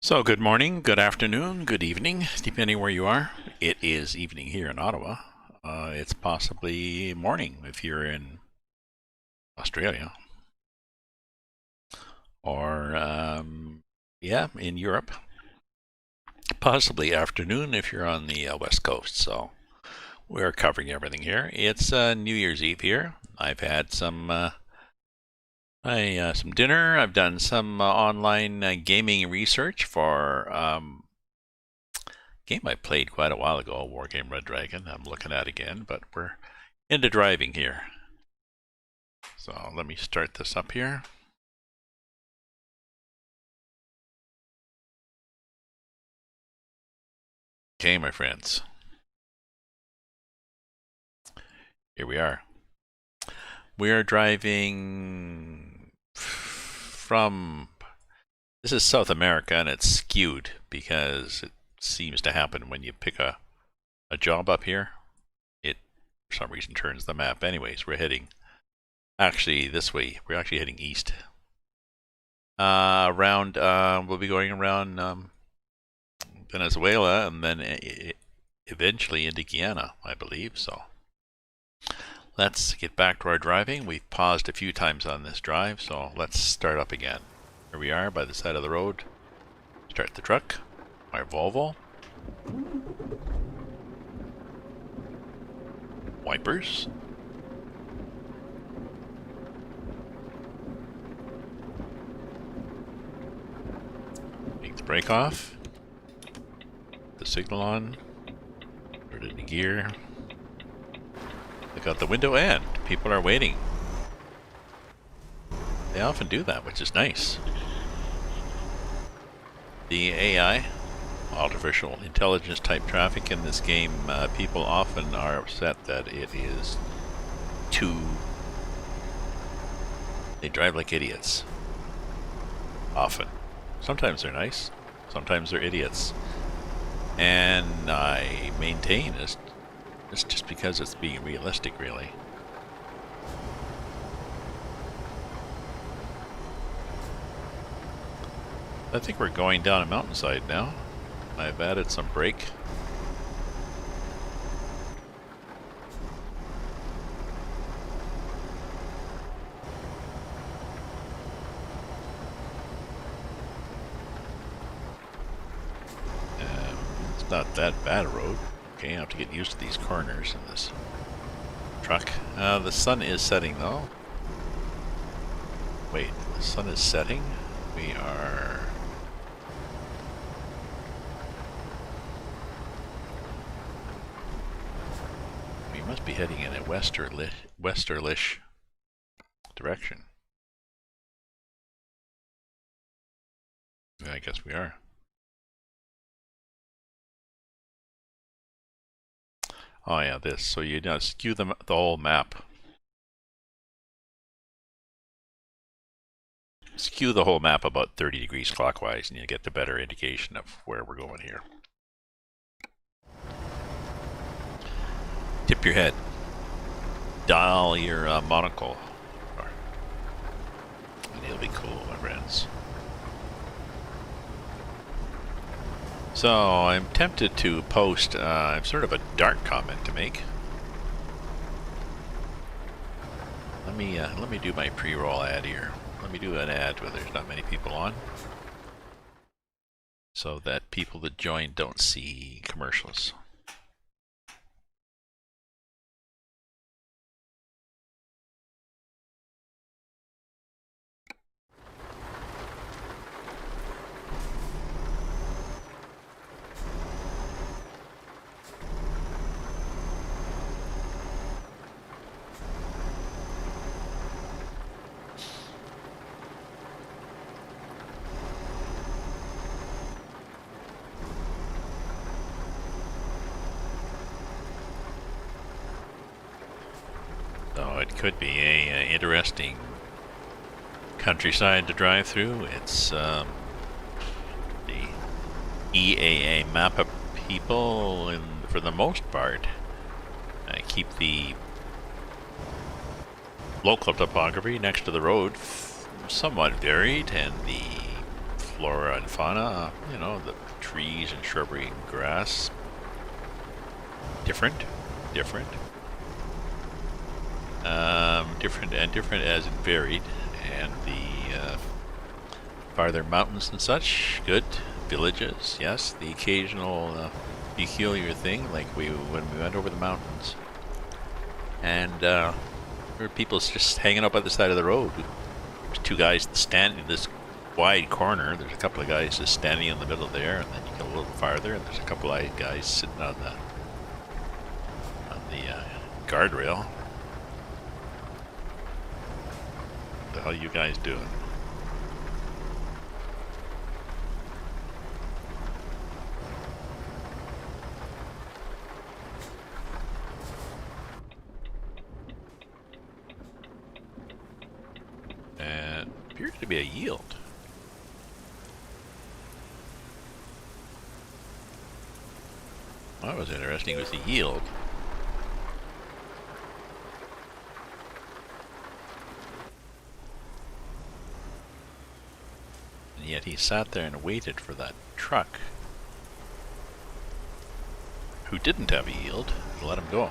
So, good morning, good afternoon, good evening, depending where you are. It is evening here in Ottawa. It's possibly morning if you're in Australia or, yeah, in Europe. Possibly afternoon if you're on the West Coast. So, we're covering everything here. It's New Year's Eve here. I've had some dinner. I've done some online gaming research for game I played quite a while ago, Wargame Red Dragon. I'm looking at again, but we're into driving here. So let me start this up here. Okay, my friends. Here we are. We are driving from... This is South America, and it's skewed because it seems to happen when you pick a job up here. It, for some reason, turns the map. Anyways, we're heading actually this way. We're actually heading east. We'll be going around Venezuela and then eventually into Guyana, I believe. So let's get back to our driving. We've paused a few times on this drive, so let's start up again. Here we are by the side of the road. Start the truck, our Volvo. Wipers. Take the brake off. The signal on. Put it into gear. Look out the window and people are waiting. They often do that, which is nice. The AI, artificial intelligence type traffic in this game, people often are upset that it is too... They drive like idiots. Often. Sometimes they're nice, sometimes they're idiots. And I maintain it's just because it's being realistic, really. I think we're going down a mountainside now. I've added some brake. It's not that bad a road. Okay, I have to get used to these corners in this truck. The sun is setting though. Wait, the sun is setting? We are... We must be heading in a westerlish direction. Yeah, I guess we are. Oh yeah, this. So you skew the whole map. Skew the whole map about 30 degrees clockwise and you get the better indication of where we're going here. Tip your head. Dial your monocle. And it'll be cool, my friends. So I'm tempted to post sort of a dark comment to make. Let me do my pre-roll ad here. Let me do an ad where there's not many people on, so that people that join don't see commercials. So it could be a interesting countryside to drive through. It's the EAA map people, for the most part, keep the local topography next to the road somewhat varied, and the flora and fauna, you know, the trees and shrubbery and grass. Different. Different as in varied. And the farther mountains and such, good. Villages, yes. The occasional peculiar thing, like when we went over the mountains. And there were people just hanging out by the side of the road. There's two guys standing in this wide corner. There's a couple of guys just standing in the middle there, and then you go a little farther, and there's a couple of guys sitting on the guardrail. What the hell are you guys doing? And appears to be a yield. What was interesting was the yield. And yet he sat there and waited for that truck who didn't have a yield to let him go.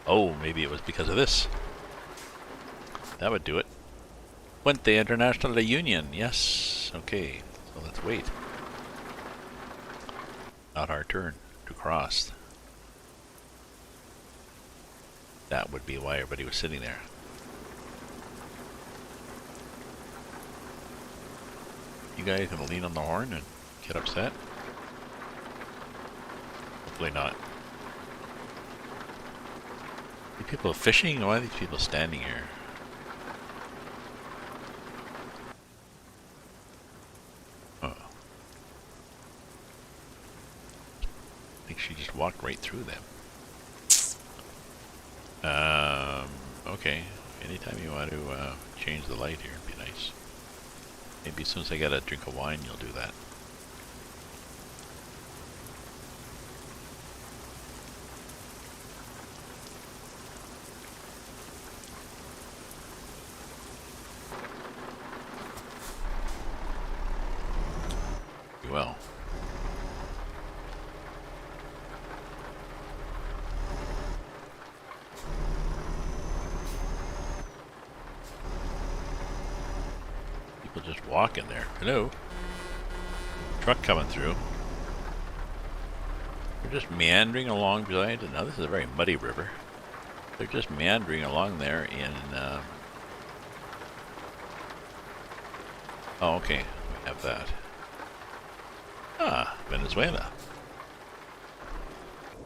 Oh, maybe it was because of this. That would do it. Puente International de Union. Yes. Okay. So let's wait. Not our turn to cross. That would be why everybody was sitting there. You guys gonna lean on the horn and get upset? Hopefully not. Are people fishing? Why are these people standing here? Oh. I think she just walked right through them. Okay. Anytime you want to change the light here, it'd be nice. Maybe as soon as I get a drink of wine, you'll do that. You will. Just walking there. Hello. Truck coming through. They're just meandering along beside. Now this is a very muddy river. They're just meandering along there in. Oh, okay. We have that. Ah, Venezuela.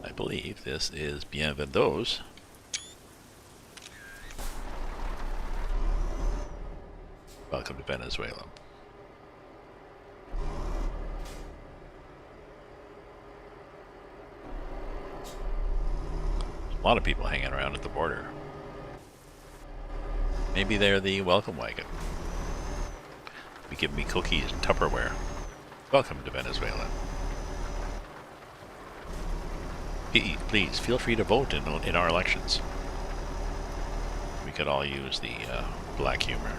I believe this is Bienvenidos. Welcome to Venezuela. A lot of people hanging around at the border. Maybe they're the welcome wagon. Be giving me cookies and Tupperware. Welcome to Venezuela. Please feel free to vote in our elections. We could all use the black humor.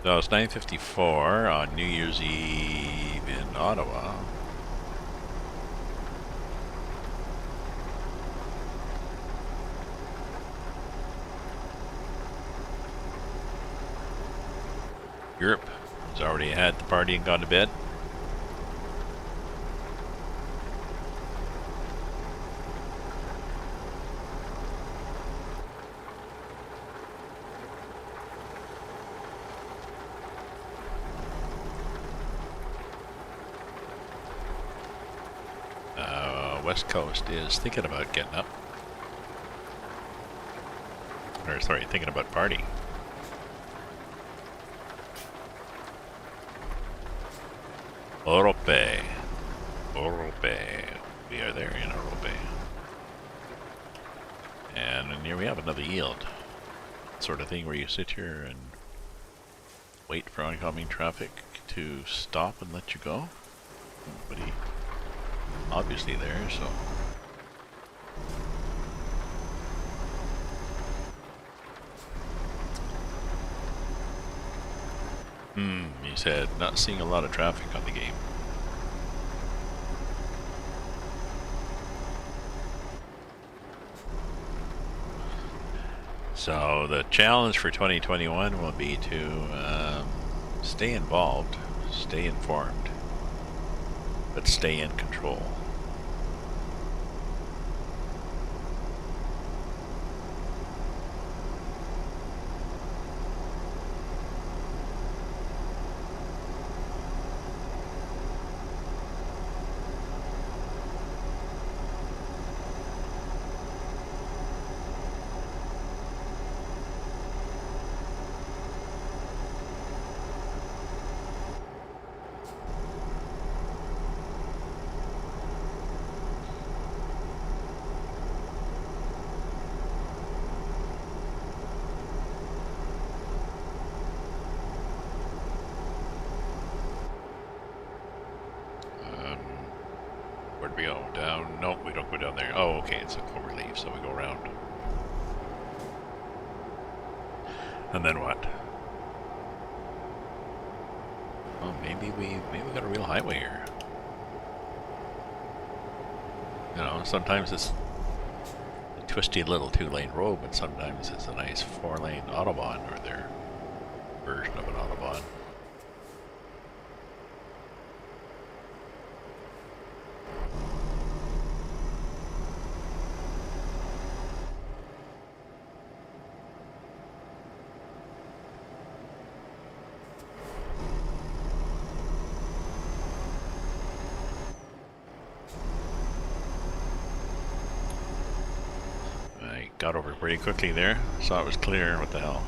So it's 9:54 on New Year's Eve in Ottawa. Europe has already had the party and gone to bed. West Coast is thinking about getting up. Or sorry, thinking about partying. Europe. We are there in Europe. And here we have another yield. Sort of thing where you sit here and wait for oncoming traffic to stop and let you go. Nobody obviously there, so. He said, not seeing a lot of traffic on the game. So the challenge for 2021 will be to stay involved, stay informed, but stay in control. Where'd we go? Down? Nope, we don't go down there. Oh, okay, it's a cloverleaf, so we go around. And then what? Oh, maybe we got a real highway here. You know, sometimes it's a twisty little 2-lane road, but sometimes it's a nice 4-lane autobahn, or their version of an autobahn. Got over pretty quickly there. Saw it was clear. What the hell?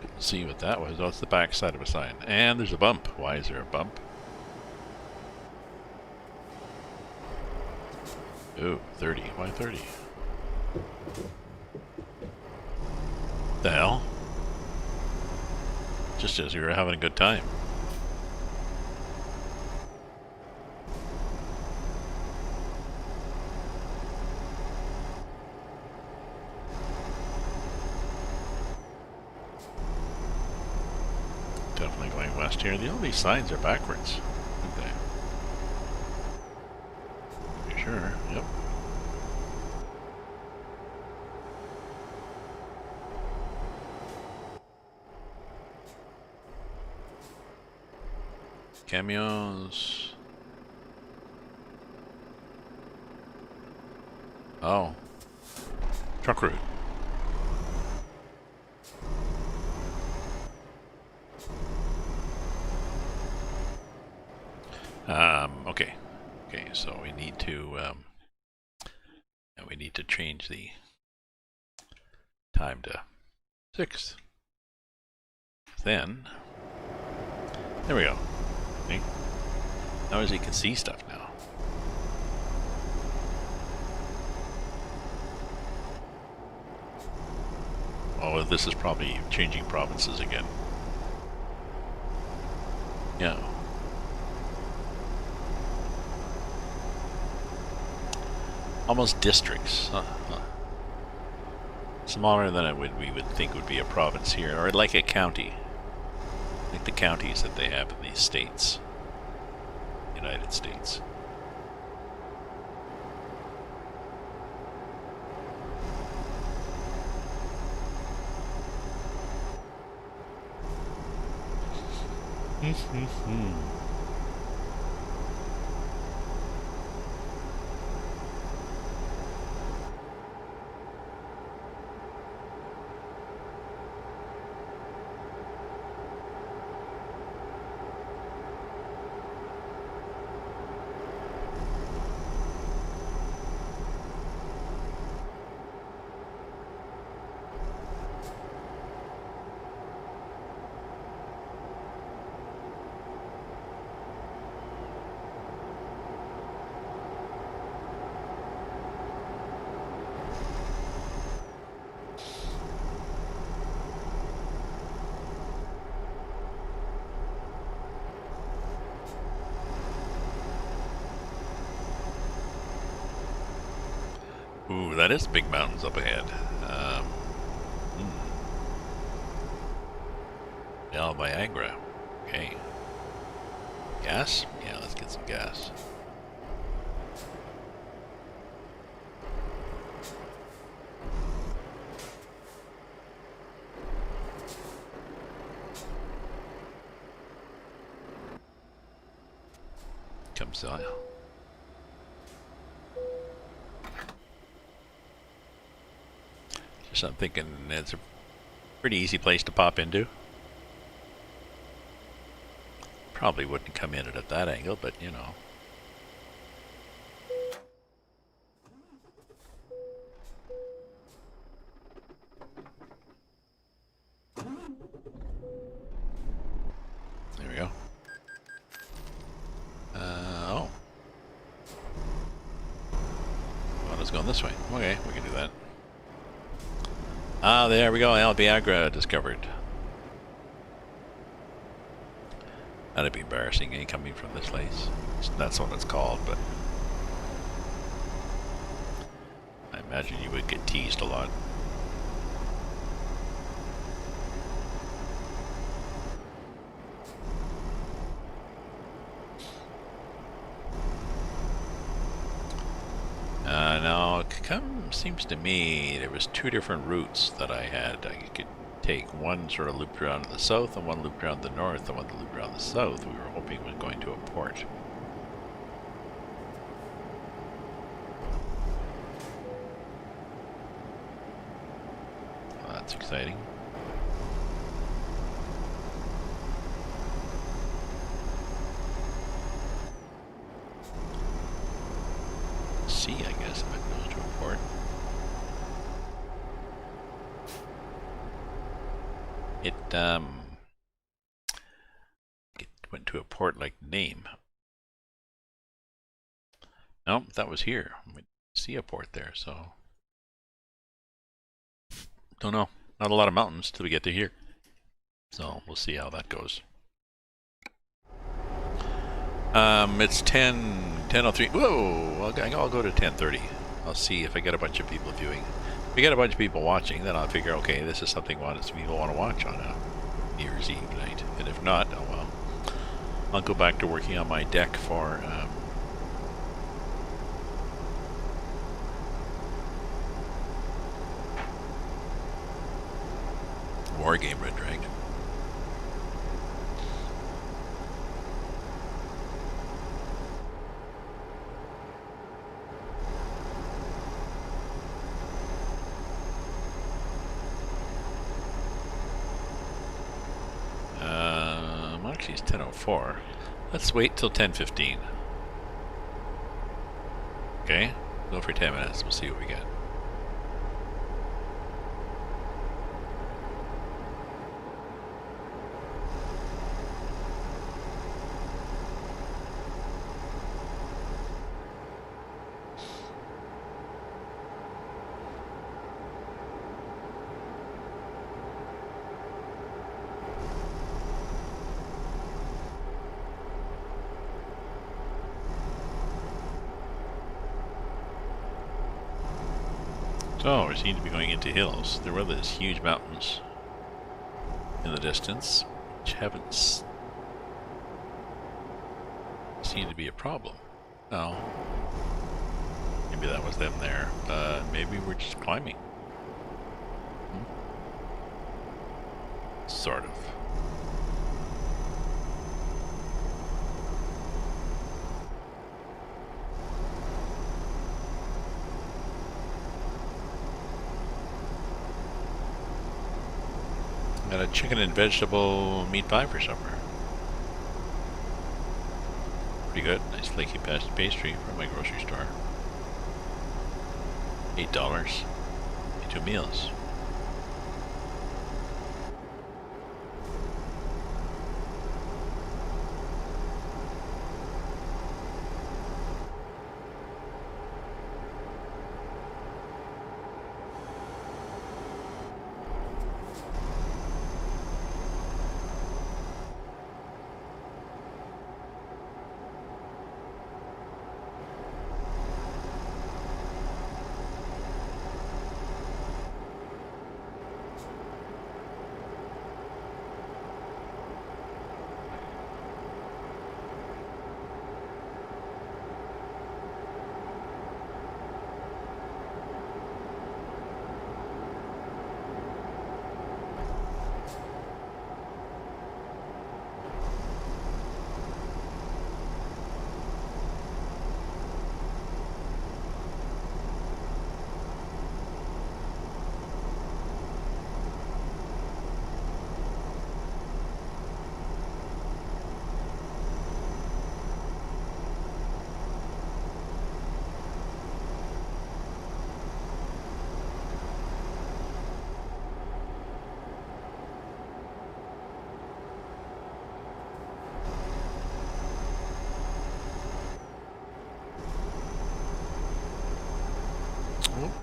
Couldn't see what that was. Oh, it's the back side of a sign. And there's a bump. Why is there a bump? Ooh, 30. Why 30? The hell? Just as we were having a good time. Definitely going west here. All these signs are backwards, aren't they? You sure? Yep. Cameos. Oh. Truck route. Okay. Okay, so we need to change the time to 6. Then there we go. See? Now as you can see stuff now. Oh, this is probably changing provinces again. Yeah. Almost districts. Smaller than we would think would be a province here, or like a county. Like the counties that they have in these states. United States. Ooh, that is big mountains up ahead. El Viagra. Okay. Gas? Yeah, let's get some gas. Comes oil. Just I'm thinking it's a pretty easy place to pop into. Probably wouldn't come in at that angle, but you know. There we go. Oh. Oh, it's going this way. Okay, we can do that. Ah, there we go. El Viagra discovered. That'd be embarrassing, eh, coming from this place. That's what it's called, but I imagine you would get teased a lot. Now, seems to me there was two different routes that I had. I could take one sort of looped around to the south and one looped around the north, and one looped around the south. We were hoping was going to a port. Well, that's exciting. C, I guess, if it goes to a port. It went to a port like name. No, that was here. We see a port there, so don't know. Not a lot of mountains till we get to here. So we'll see how that goes. It's 10:03. Whoa! I'll go to 10:30. I'll see if I get a bunch of people viewing. If we get a bunch of people watching, then I'll figure, okay, this is something people want to watch on a New Year's Eve night. And if not, oh well. I'll go back to working on my deck for Wargame Red Dragon. Actually, it's 10:04. Let's wait till 10:15. Okay, go for 10 minutes. We'll see what we get. So, we seem to be going into hills. There were these huge mountains in the distance, which haven't seemed to be a problem. No. Maybe that was them there. Maybe we're just climbing. Sort of. Got a chicken and vegetable meat pie for supper. Pretty good. Nice flaky pastry from my grocery store. $8. 2 meals.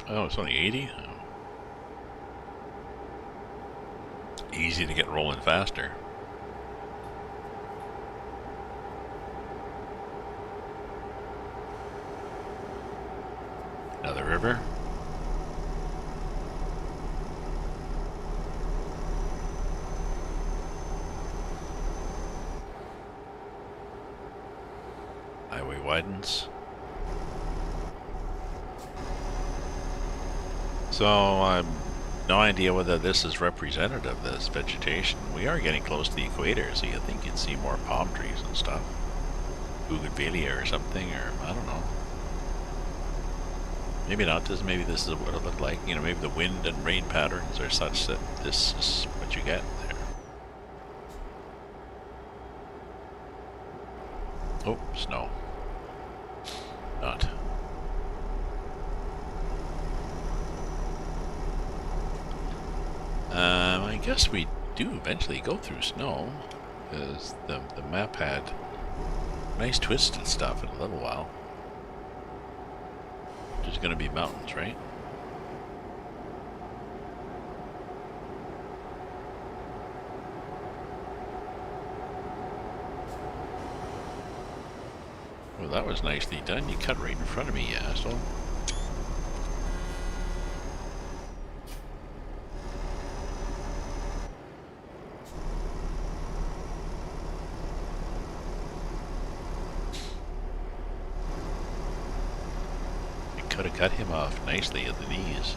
Oh, it's only 80? Oh. Easy to get rolling faster. Another river. Highway widens. So I'm no idea whether this is representative of this vegetation. We are getting close to the equator, so you think you'd see more palm trees and stuff. Bougainvillea or something, or I don't know. Maybe not. Maybe this is what it looked like. You know, maybe the wind and rain patterns are such that this is what you get there. Oh, snow. Not. I guess we do eventually go through snow, because the map had nice twisted stuff in a little while. There's going to be mountains, right? Well, that was nicely done. You cut right in front of me, you asshole. Could have cut him off nicely at the knees.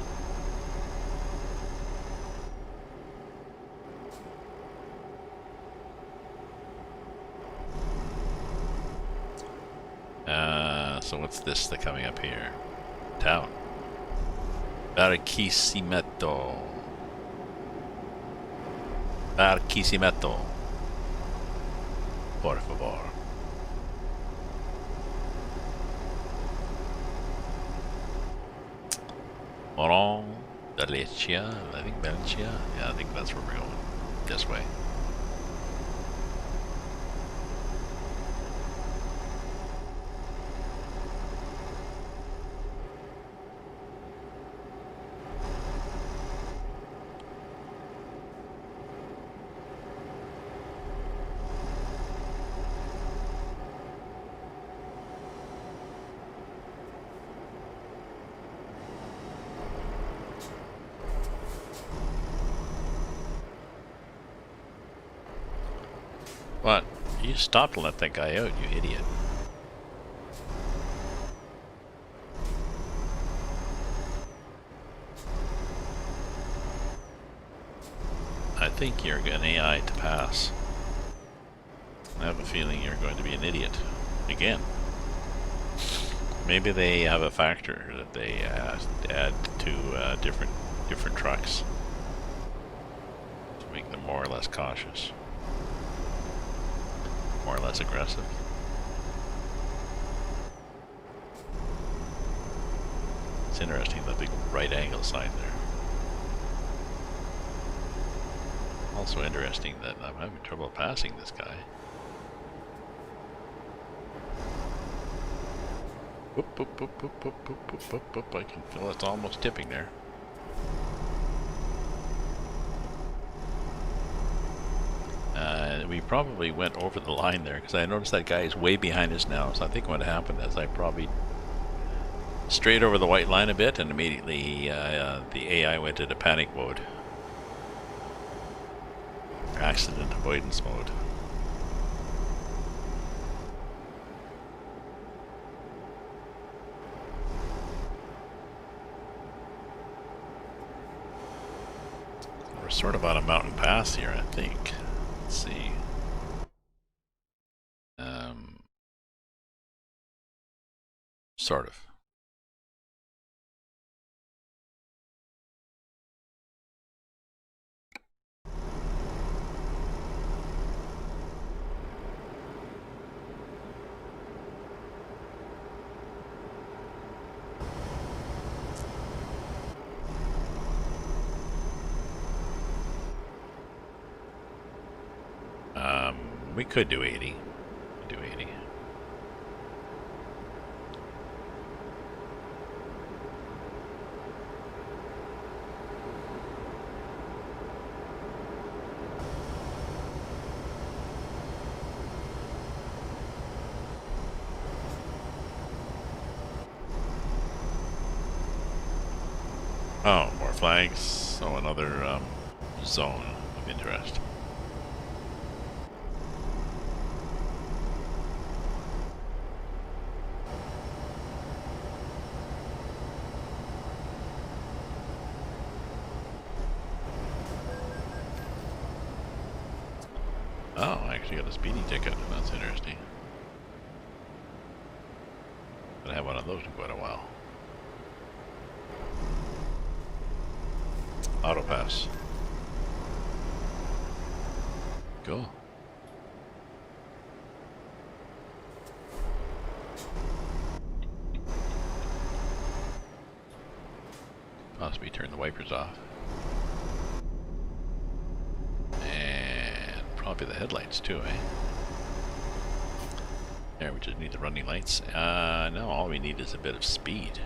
So what's this coming up here? Town. Barquisimeto. Barquisimeto. Por favor. Moron, Valencia, I think Valencia. Yeah, I think that's where we're going. This way. What? You stopped and let that guy out, you idiot. I think you're an AI to pass. I have a feeling you're going to be an idiot. Again. Maybe they have a factor that they add to different trucks to make them more or less cautious. More or less aggressive. It's interesting, the big right angle sign there. Also interesting that I'm having trouble passing this guy. Whoop, whoop, whoop, whoop, whoop, whoop, whoop, whoop, whoop. I can feel it's almost tipping there. We probably went over the line there, because I noticed that guy is way behind us now, so I think what happened is I probably strayed over the white line a bit, and immediately the AI went into panic mode. Accident avoidance mode. We're sort of on a mountain pass here, I think. Let's see. Sort of. We could do 80. Do 80. Oh, more flags. So another zone of interest. Oh, I actually got a speeding ticket. That's interesting. I haven't had one of those in quite a while. Auto pass. Cool. Possibly turn the wipers off. And probably the headlights too, eh? There, we just need the running lights. No, all we need is a bit of speed.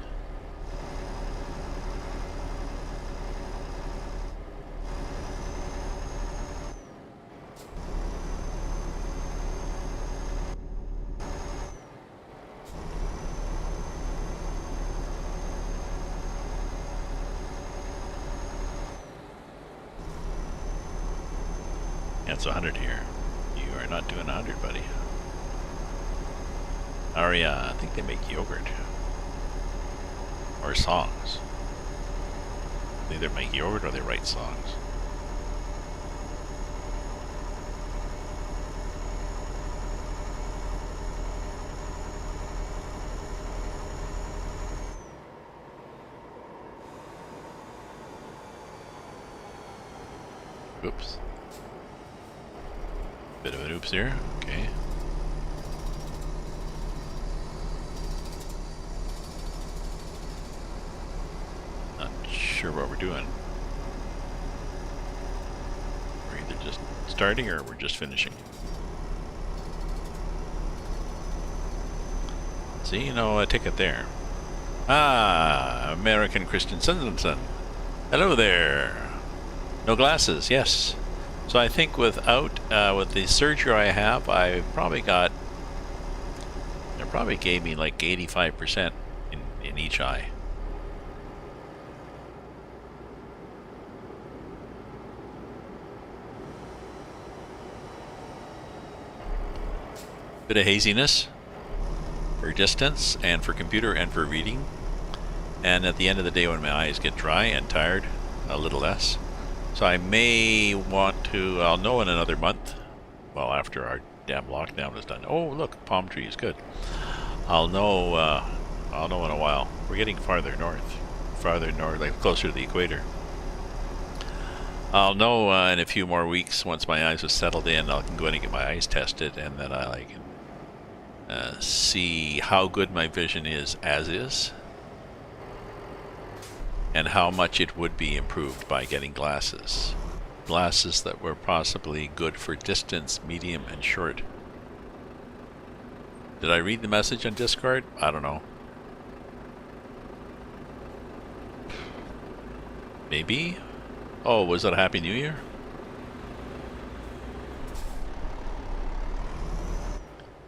That's 100 here. You are not doing 100, buddy. Aria, I think they make yogurt. Or songs. They either make yogurt or they write songs. Oops. Bit of an oops here. Okay. Not sure what we're doing. We're either just starting or we're just finishing. See, a ticket there. Ah, American Christian Sunderson. Hello there. No glasses, yes. So I think with the surgery I have, they probably gave me like 85% in each eye. Bit of haziness for distance and for computer and for reading. And at the end of the day when my eyes get dry and tired, a little less. So I may want to, I'll know in another month, well after our damn lockdown is done. Oh look, palm tree is good. I'll know in a while. We're getting farther north, like closer to the equator. I'll know in a few more weeks once my eyes have settled in. I can go in and get my eyes tested, and then I can see how good my vision is as is. And how much it would be improved by getting glasses. Glasses that were possibly good for distance, medium, and short. Did I read the message on Discord? I don't know. Maybe? Oh, was it a Happy New Year?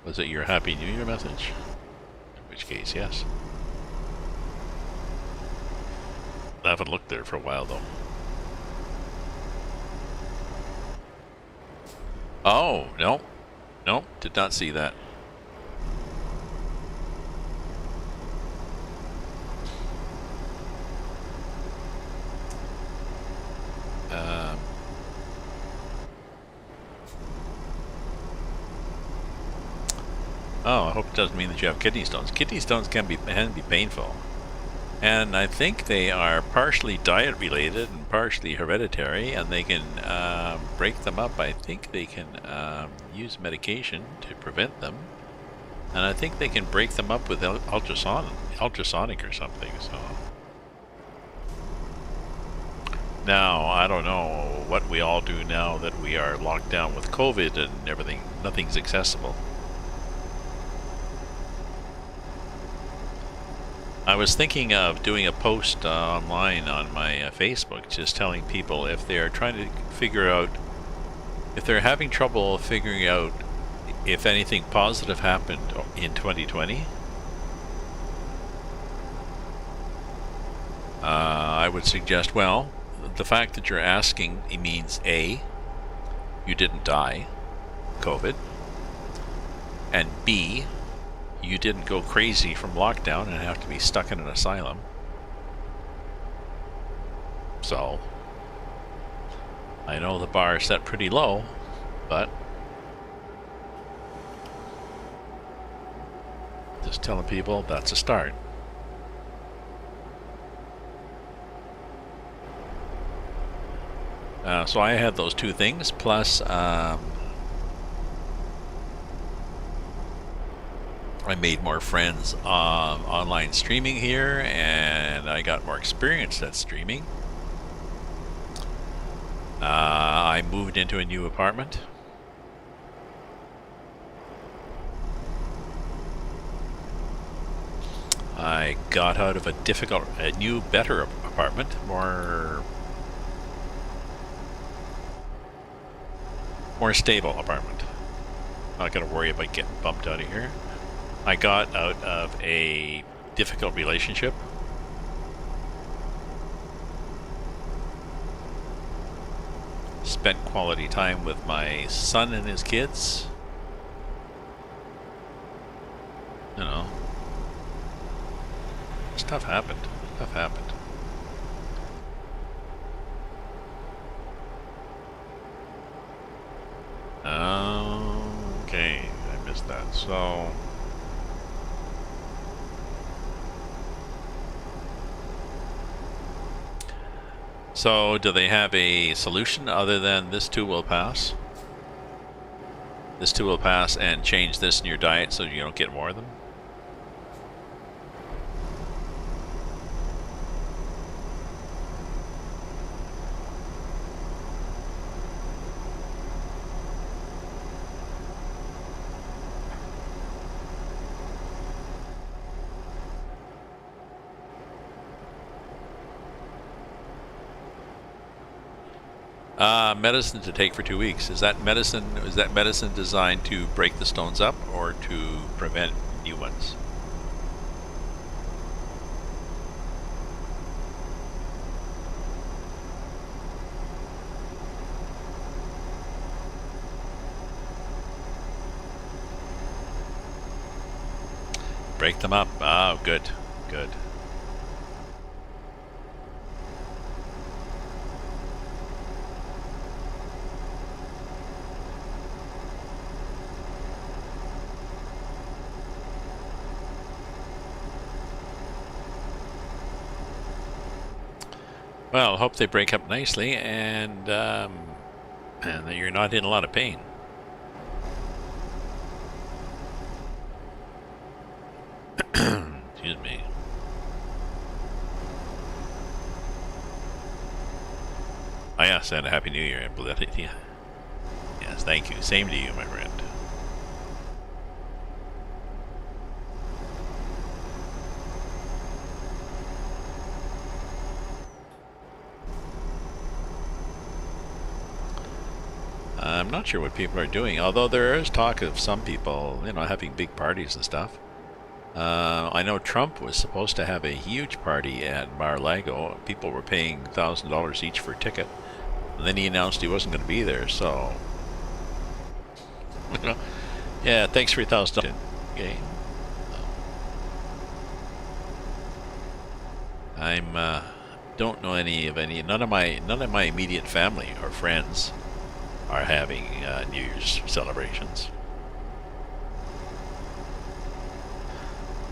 Was it your Happy New Year message? In which case, yes. I haven't looked there for a while though. Oh, no, did not see that. Oh, I hope it doesn't mean that you have kidney stones. Kidney stones can be painful. And I think they are partially diet related and partially hereditary, and they can break them up. I think they can use medication to prevent them, and I think they can break them up with ultrasonic or something. So now I don't know what we all do now that we are locked down with COVID and everything. Nothing's accessible. I was thinking of doing a post online on my Facebook, just telling people if they're trying to figure out, if they're having trouble figuring out if anything positive happened in 2020. I would suggest, well, the fact that you're asking, it means A, you didn't die, COVID, and B, you didn't go crazy from lockdown and have to be stuck in an asylum. So, I know the bar is set pretty low, but just telling people that's a start. So I had those two things, plus I made more friends online streaming here, and I got more experience at streaming. I moved into a new apartment. I got out of a new, better apartment, more stable apartment. Not gonna worry about getting bumped out of here. I got out of a difficult relationship. Spent quality time with my son and his kids. You know, stuff happened. Stuff happened. Okay, I missed that. So do they have a solution other than this too will pass? This too will pass, and change this in your diet so you don't get more of them? Medicine to take for 2 weeks. Is that medicine designed to break the stones up or to prevent new ones? Break them up. Oh, good. Good. Well, hope they break up nicely, and that you're not in a lot of pain. Excuse me. Oh yes, and a Happy New Year. Yes, thank you. Same to you, my friend. I'm not sure what people are doing, although there is talk of some people, having big parties and stuff. I know Trump was supposed to have a huge party at Mar-a-Lago. People were paying $1,000 each for a ticket. And then he announced he wasn't going to be there, so... yeah, thanks for your $1,000. Okay. Don't know none of my immediate family or friends are having New Year's celebrations.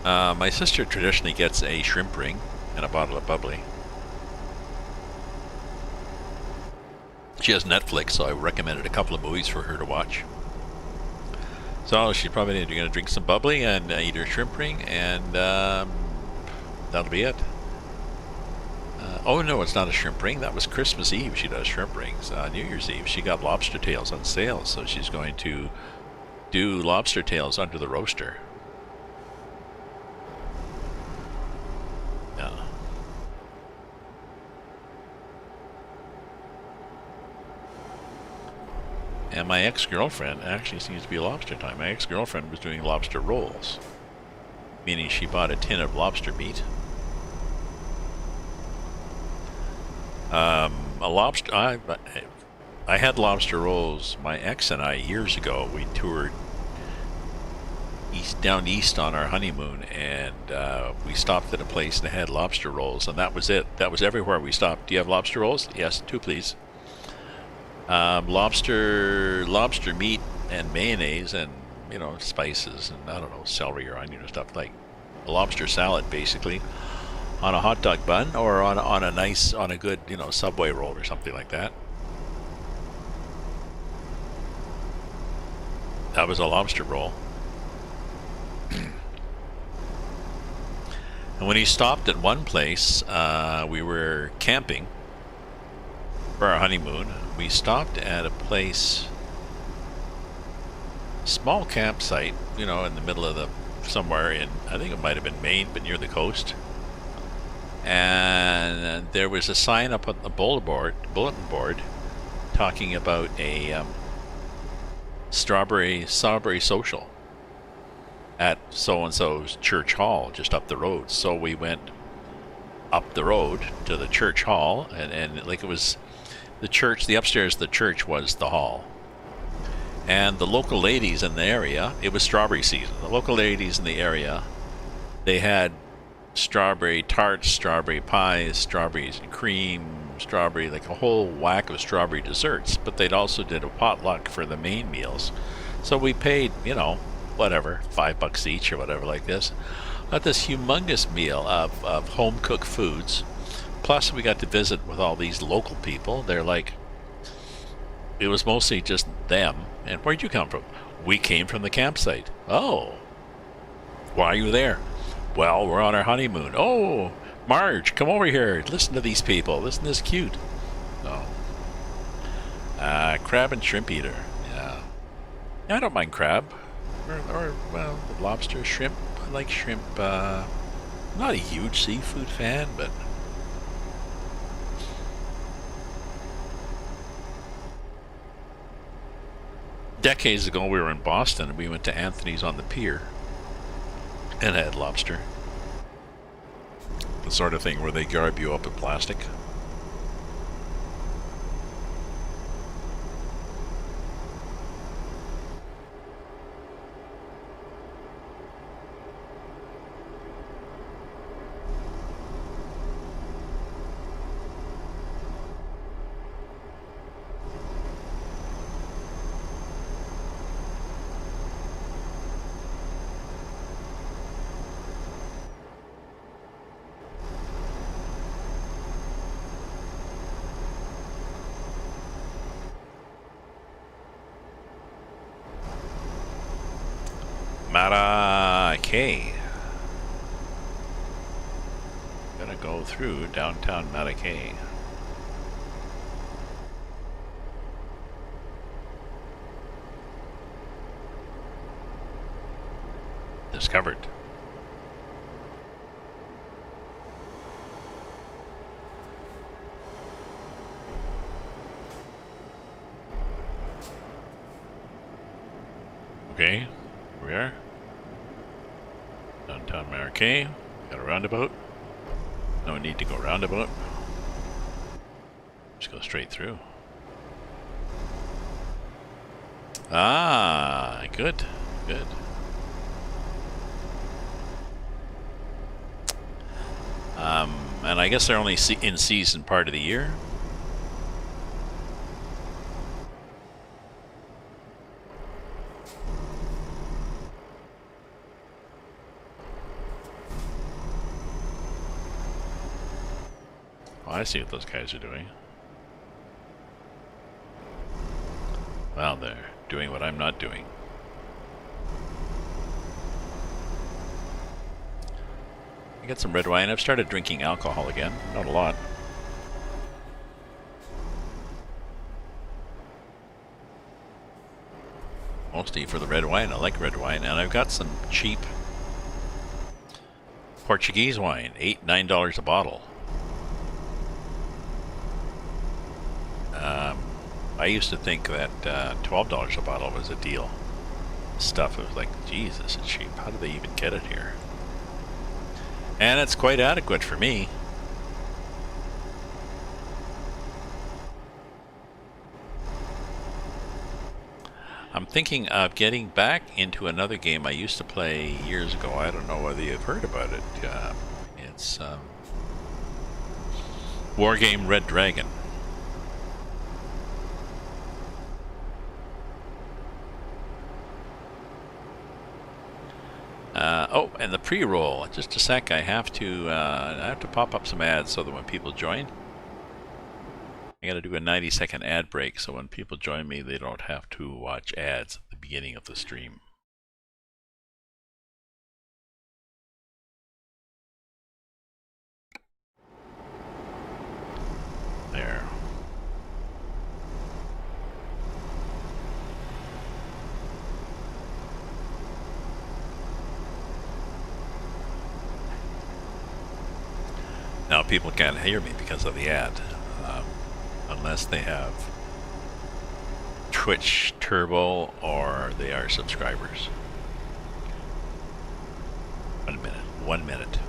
My sister traditionally gets a shrimp ring and a bottle of bubbly. She has Netflix, so I recommended a couple of movies for her to watch. So she's probably going to drink some bubbly and eat her shrimp ring, and that'll be it. Oh no, it's not a shrimp ring. That was Christmas Eve. She does shrimp rings. New Year's Eve, she got lobster tails on sale, so she's going to do lobster tails under the roaster. Yeah. And my ex-girlfriend, actually seems to be lobster time. My ex-girlfriend was doing lobster rolls, meaning she bought a tin of lobster meat, A lobster. I had lobster rolls. My ex and I years ago. We toured down east on our honeymoon, and we stopped at a place that had lobster rolls, and that was it. That was everywhere we stopped. Do you have lobster rolls? Yes, 2 please. Lobster meat and mayonnaise and spices and I don't know, celery or onion or stuff, like a lobster salad basically on a hot dog bun or on a good Subway roll or something like that. That was a lobster roll. And when he stopped at one place, we were camping for our honeymoon. We stopped at a place, small campsite, in the middle of somewhere in, I think it might have been Maine, but near the coast. And there was a sign up on the bulletin board talking about a strawberry social at so-and-so's church hall just up the road. So we went up the road to the church hall, and like it was the church, the upstairs of the church was the hall. And the local ladies in the area, it was strawberry season. The local ladies in the area, they had strawberry tarts, strawberry pies, strawberries and cream, strawberry, like a whole whack of strawberry desserts. But they'd also did a potluck for the main meals. So we paid, whatever, $5 each or whatever like this. Got this humongous meal of home-cooked foods. Plus we got to visit with all these local people. They're like, it was mostly just them. And where'd you come from? We came from the campsite. Oh, why are you there? Well, we're on our honeymoon. Oh, Marge, come over here. Listen to these people. Isn't this cute? Oh. Crab and shrimp eater. Yeah. I don't mind crab. Or well, lobster, shrimp. I like shrimp. Not a huge seafood fan, but decades ago we were in Boston and we went to Anthony's on the pier and had lobster. The sort of thing where they garb you up in plastic. Mattaquay. Gonna go through downtown Mattaquay. Discovered. Okay, here we are. Downtown Mattaquay. Got a roundabout. No need to go roundabout. Just go straight through. Ah, good, good. And I guess they're only in season part of the year. I see what those guys are doing. Well, they're doing what I'm not doing. I got some red wine. I've started drinking alcohol again. Not a lot. Mostly for the red wine. I like red wine. And I've got some cheap Portuguese wine. $8-9 a bottle. I used to think that $12 a bottle was a deal. Stuff, it was like, geez, this is cheap. How do they even get it here? And it's quite adequate for me. I'm thinking of getting back into another game I used to play years ago. I don't know whether you've heard about it. It's War Game Red Dragon. Oh, and the pre-roll. Just a sec. I have to pop up some ads so that when people join, I got to do a 90-second ad break. So when people join me, they don't have to watch ads at the beginning of the stream. There. Now people can't hear me because of the ad, unless they have Twitch Turbo or they are subscribers. 1 minute. 1 minute.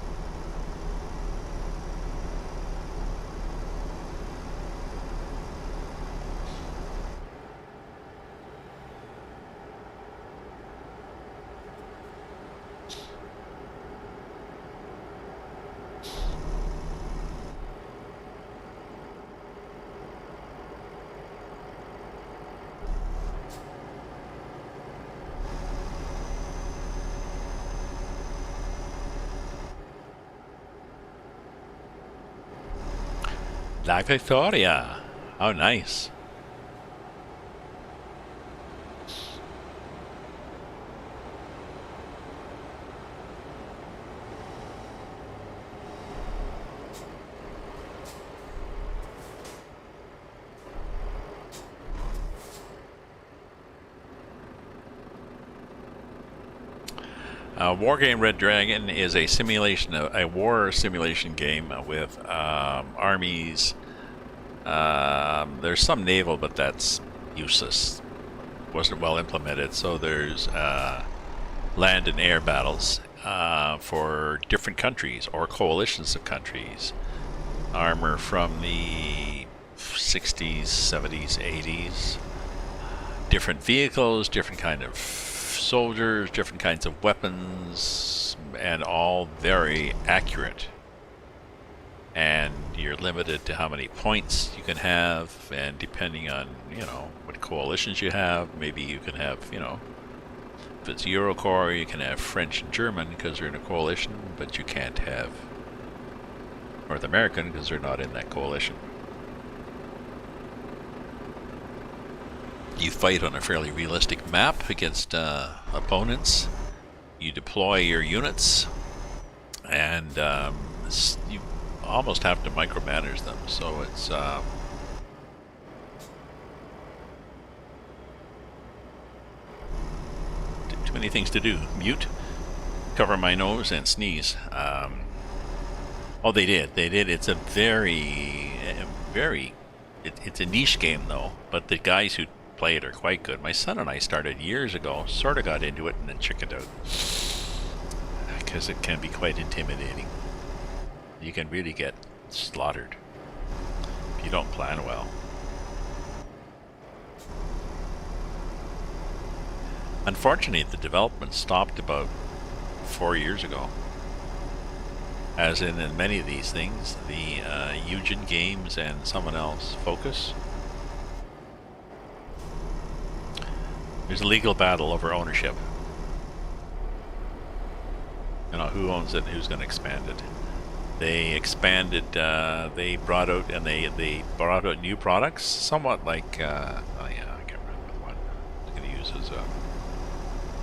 La Victoria. How nice. Wargame Red Dragon is a simulation, a war simulation game with armies. There's some naval, but that's useless. Wasn't well implemented. So there's land and air battles for different countries or coalitions of countries. Armor from the 60s, 70s, 80s. Different vehicles, different kind of soldiers, different kinds of weapons, and all very accurate. And you're limited to how many points you can have, and depending on, what coalitions you have, maybe you can have, if it's Eurocorps, you can have French and German because they're in a coalition, but you can't have North American because they're not in that coalition. You fight on a fairly realistic map against opponents. You deploy your units, and you almost have to micromanage them. So it's too many things to do. Mute, cover my nose, and sneeze. Oh, they did. It's a it's a niche game though. But the guys who play it are quite good. My son and I started years ago, sort of got into it, and then chickened out because it can be quite intimidating. You can really get slaughtered if you don't plan well. Unfortunately, the development stopped about 4 years ago. As in many of these things, the Eugen Games and someone else, Focus. There's a legal battle over ownership. Who owns it and who's going to expand it. They expanded, they brought out new products, somewhat like, I can't remember the one I'm going to use as an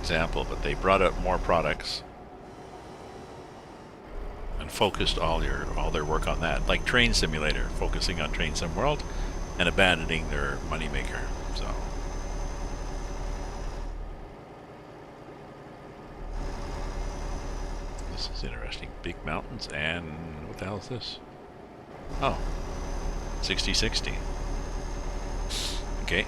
example, but they brought out more products and focused all their work on that, like Train Simulator, focusing on Train Sim World and abandoning their moneymaker. So this is interesting. Big mountains, and what the hell is this? Oh, 60-60. Okay.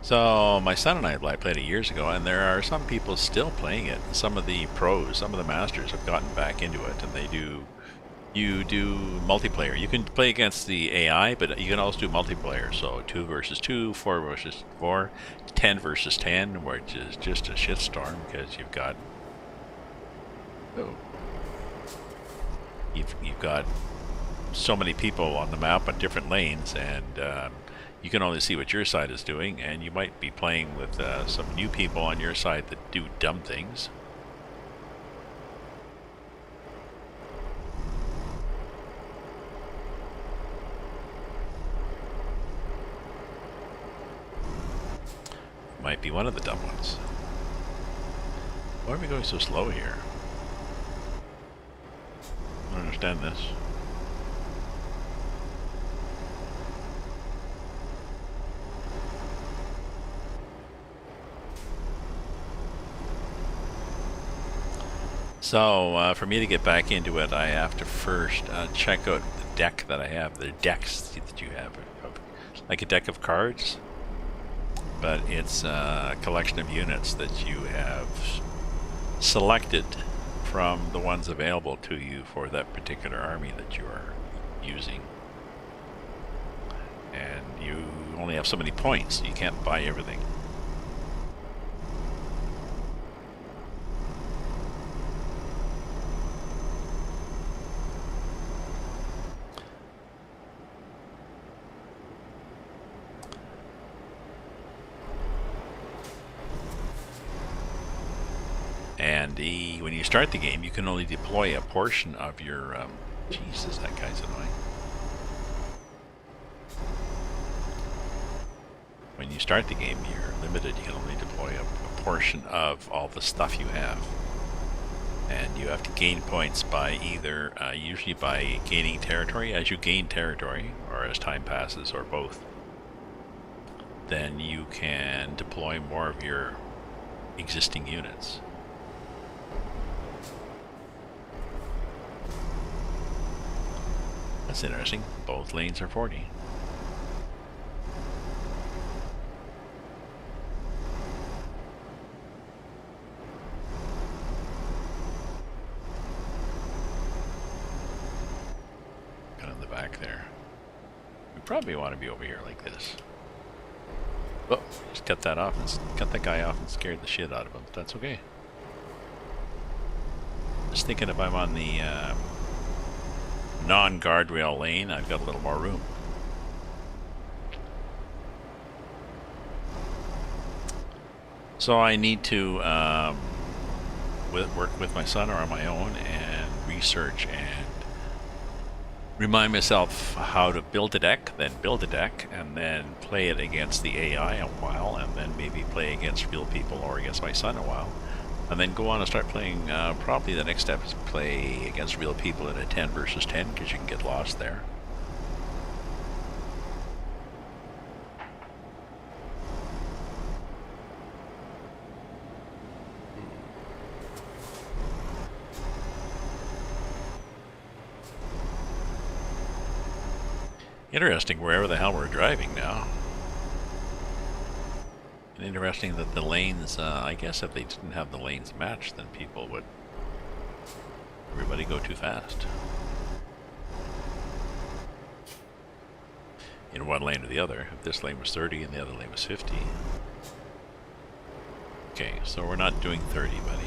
So my son and I played it years ago, and there are some people still playing it. Some of the pros, some of the masters have gotten back into it, and they do You do multiplayer. You can play against the AI, but you can also do multiplayer. So 2 versus 2, 4 versus 4, 10 versus 10, which is just a shitstorm because you've got you've got so many people on the map on different lanes, and you can only see what your side is doing, and you might be playing with some new people on your side that do dumb things. Might be one of the dumb ones. Why are we going so slow here? I don't understand this. So for me to get back into it, I have to first check out the deck that I have. The decks that you have, like a deck of cards, but it's a collection of units that you have selected from the ones available to you for that particular army that you are using. And you only have so many points, so you can't buy everything. And when you start the game, you can only deploy a portion of your... Jesus, that guy's annoying. When you start the game, you're limited. You can only deploy a portion of all the stuff you have. And you have to gain points by either, usually by gaining territory. As you gain territory, or as time passes, or both, then you can deploy more of your existing units. That's interesting. Both lanes are 40. Kind of in the back there. We probably want to be over here like this. Oh, just cut that off and cut that guy off and scared the shit out of him. But that's okay. Just thinking if I'm on the non-guardrail lane, I've got a little more room. So I need to work with my son or on my own and research and remind myself how to build a deck, then build a deck, and then play it against the AI a while, and then maybe play against real people or against my son a while. And then go on and start playing, probably the next step is play against real people in a 10 versus 10, because you can get lost there. Interesting, wherever the hell we're driving now. And interesting that the lanes, I guess if they didn't have the lanes matched, then people would, everybody go too fast. In one lane or the other. If this lane was 30 and the other lane was 50. Okay, so we're not doing 30, buddy.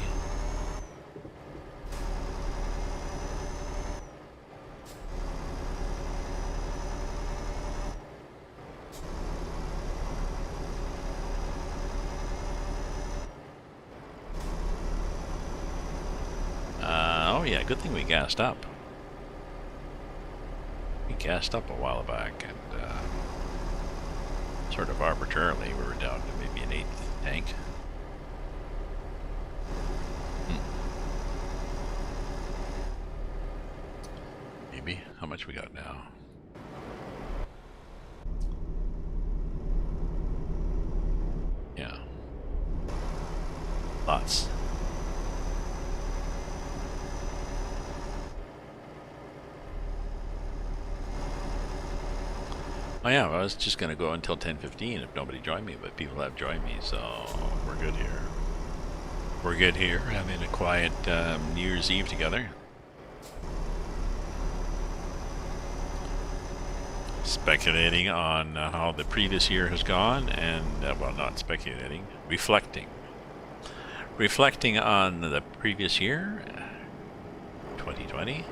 Oh yeah, good thing we gassed up. We gassed up a while back, and sort of arbitrarily we were down to maybe an 8th tank. Maybe. How much we got now? Yeah. Lots. Oh yeah, well, I was just gonna go until 10:15 if nobody joined me, but people have joined me, so we're good here. We're good here, having a quiet New Year's Eve together. Speculating on how the previous year has gone, and well, not speculating, reflecting. Reflecting on the previous year, 2020,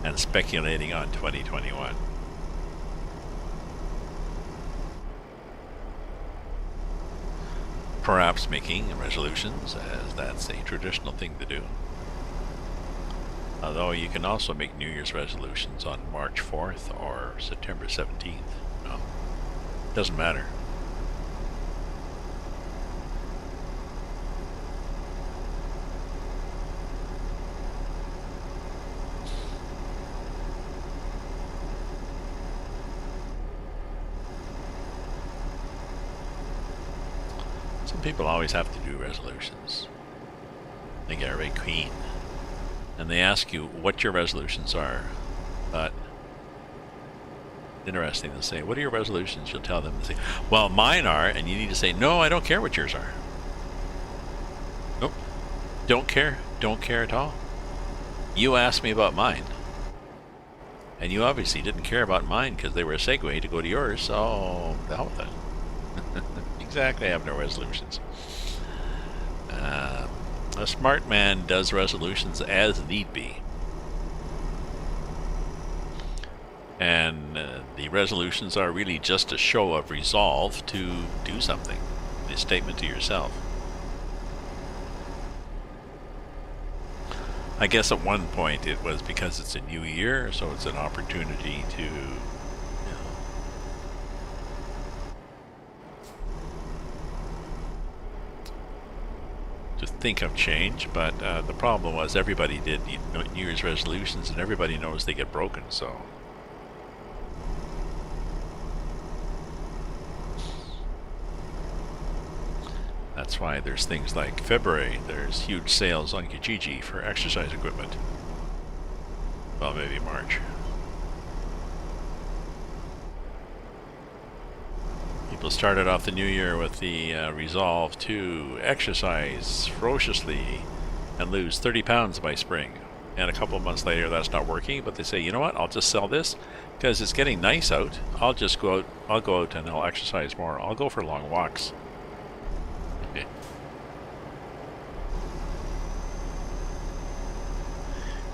and speculating on 2021. Perhaps making resolutions, as that's a traditional thing to do. Although you can also make New Year's resolutions on March 4th or September 17th. No, doesn't matter. Some people always have to do resolutions. They get very keen. And they ask you what your resolutions are. But interesting, they'll say, what are your resolutions? You'll tell them, they say, well, mine are, and you need to say, no, I don't care what yours are. Nope. Don't care. Don't care at all. You asked me about mine. And you obviously didn't care about mine because they were a segue to go to yours, so the hell with it. Exactly, I have no resolutions. A smart man does resolutions as need be. And the resolutions are really just a show of resolve to do something. A statement to yourself. I guess at one point it was because it's a new year, so it's an opportunity to think of change, but the problem was everybody did New Year's resolutions, and everybody knows they get broken, so. That's why there's things like February, there's huge sales on Kijiji for exercise equipment. Well, maybe March. People started off the new year with the resolve to exercise ferociously and lose 30 pounds by spring. And a couple of months later, that's not working, but they say, you know what, I'll just sell this because it's getting nice out. I'll just go out, and I'll exercise more. I'll go for long walks. Okay.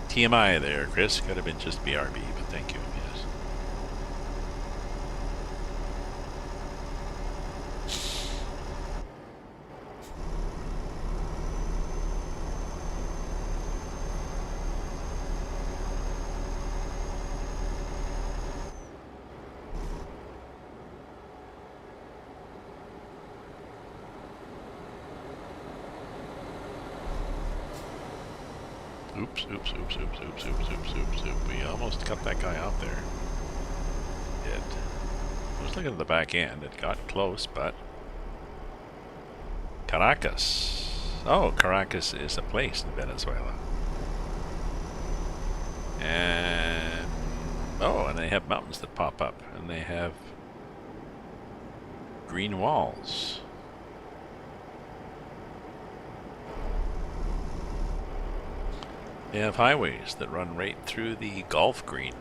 TMI there, Chris. Could have been just BRB, but thank you. Oops. We almost cut that guy out there. Did. I was looking at the back end. It got close, but... Caracas. Oh, Caracas is a place in Venezuela. And... oh, and they have mountains that pop up. And they have... green walls. They have highways that run right through the golf green.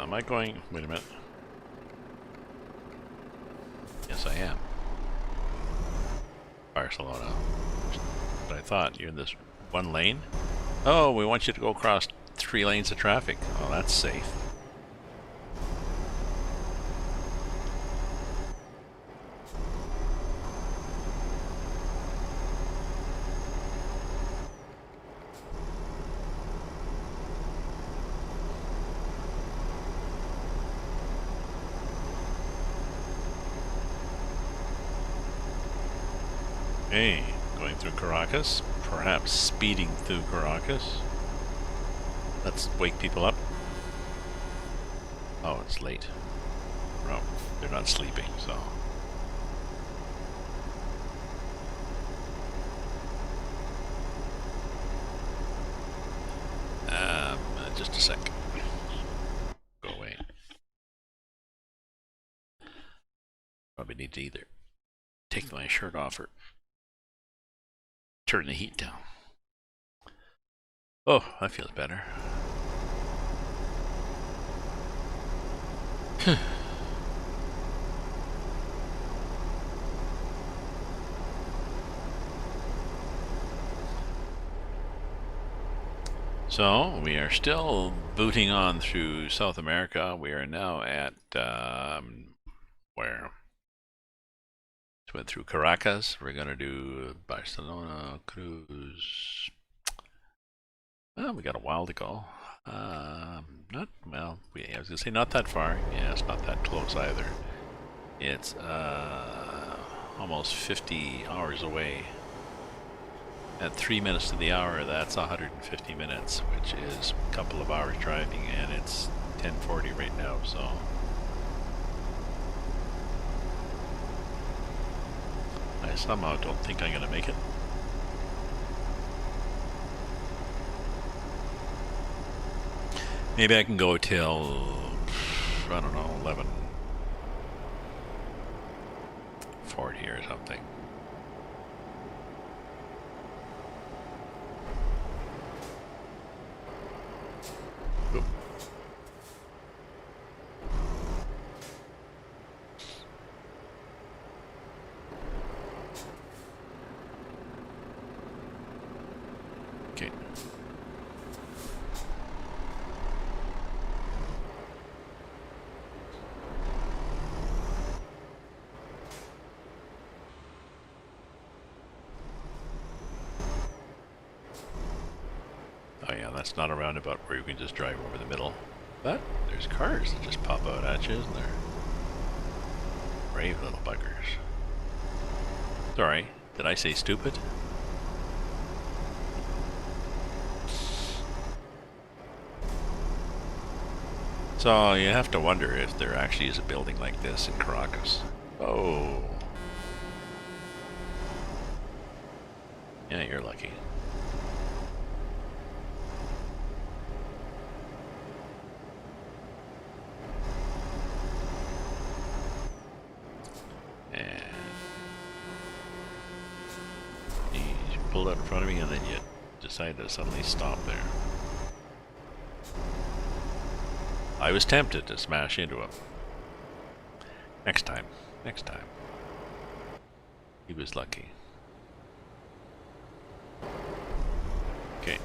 Am I going? Wait a minute. Yes, I am. Barcelona. But I thought you're in this one lane. Oh, we want you to go across 3 lanes of traffic. Oh, that's safe. Hey, going through Caracas, perhaps speeding through Caracas. Let's wake people up. Oh, it's late. No, they're not sleeping, so. Just a sec. Go away. Probably need to either take my shirt off or turn the heat down. Oh, that feels better. So, we are still booting on through South America. We are now at, where? Just went through Caracas. We're going to do Barcelona, Cruz. Well, we got a while to go. Not, well, I was going to say not that far. Yeah, it's not that close either. It's almost 50 hours away. At 3 minutes to the hour, that's 150 minutes, which is a couple of hours driving, and it's 10:40 right now, so. I somehow don't think I'm going to make it. Maybe I can go till, I don't know, 11:40 or something. Oop. Okay. Oh yeah, that's not a roundabout where you can just drive over the middle. But there's cars that just pop out at you, isn't there? Brave little buggers. Sorry, did I say stupid? So you have to wonder if there actually is a building like this in Caracas. Oh. Yeah, you're lucky. And you pulled out in front of me and then you decided to suddenly stop there. I was tempted to smash into him. Next time. Next time. He was lucky. Okay.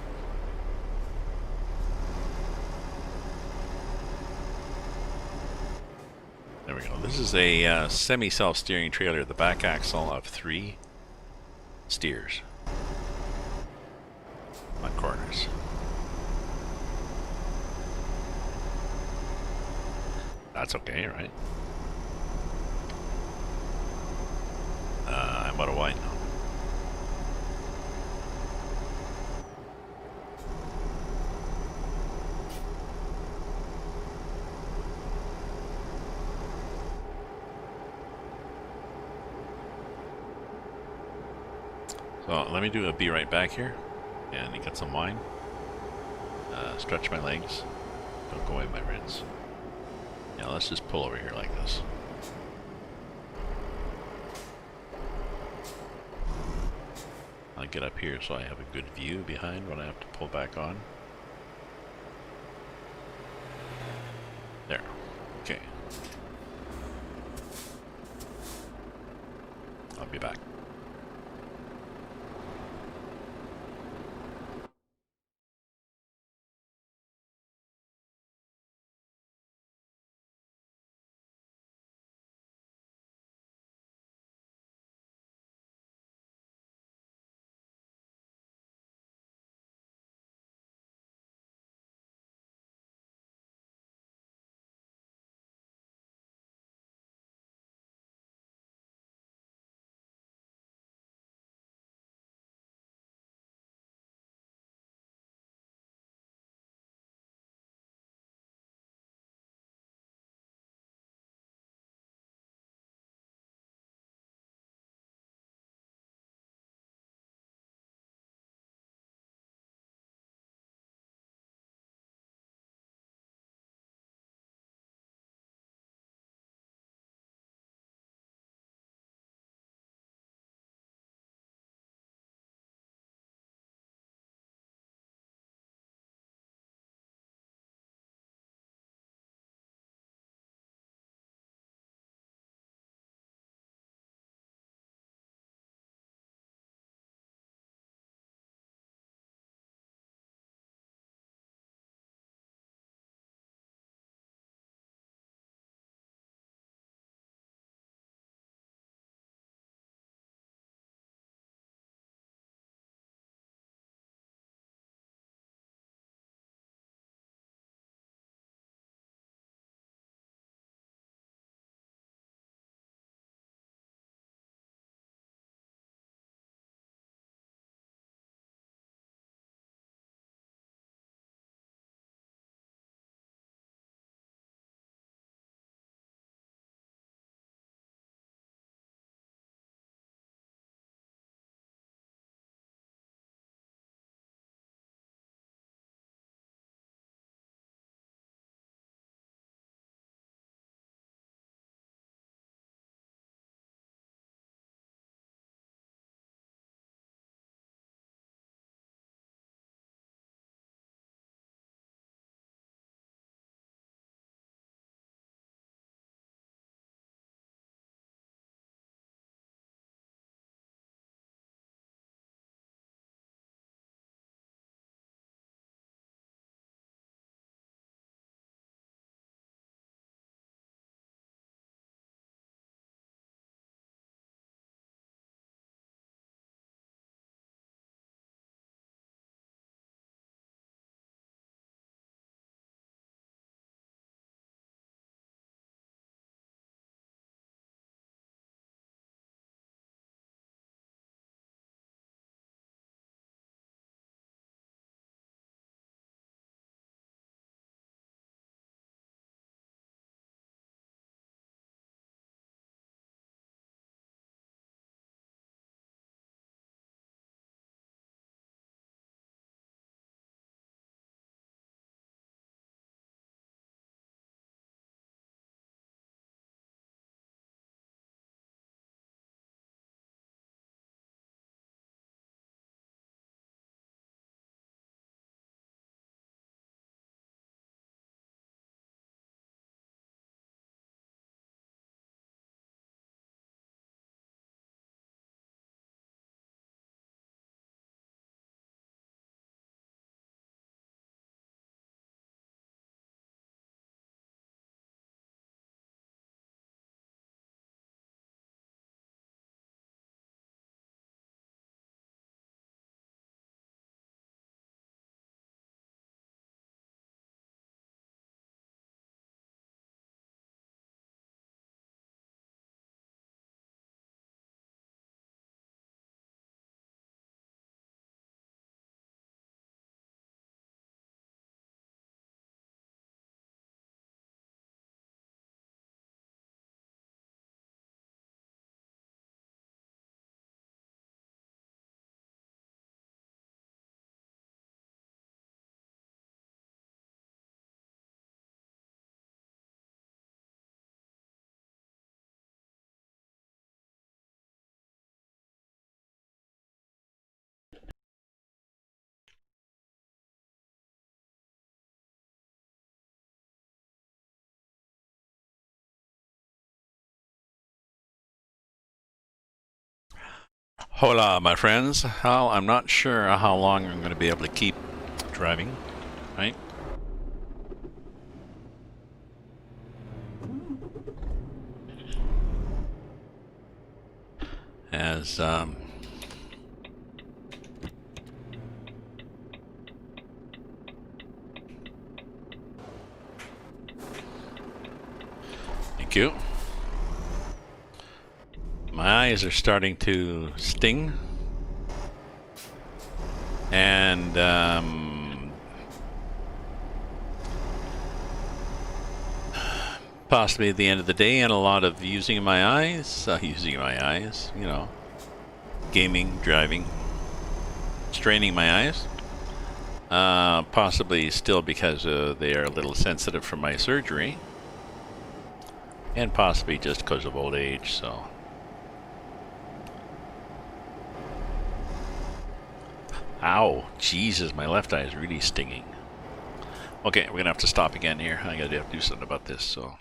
There we go. This is a semi-self-steering trailer. The back axle of 3 steers on corners. That's okay, right? And what do I know? So let me do a be right back here and get some wine. Stretch my legs. Don't go away my rinse. Yeah, let's just pull over here like this. I'll get up here so I have a good view behind when I have to pull back on. There. Okay. I'll be back. Hola, my friends. Well, I'm not sure how long I'm going to be able to keep driving, right? As thank you. My eyes are starting to sting, and possibly at the end of the day, and a lot of using my eyes, you know, gaming, driving, straining my eyes. Possibly still because they are a little sensitive from my surgery, and possibly just because of old age. So, ow, Jesus, my left eye is really stinging. Okay, we're gonna have to stop again here. I gotta have to do something about this. So.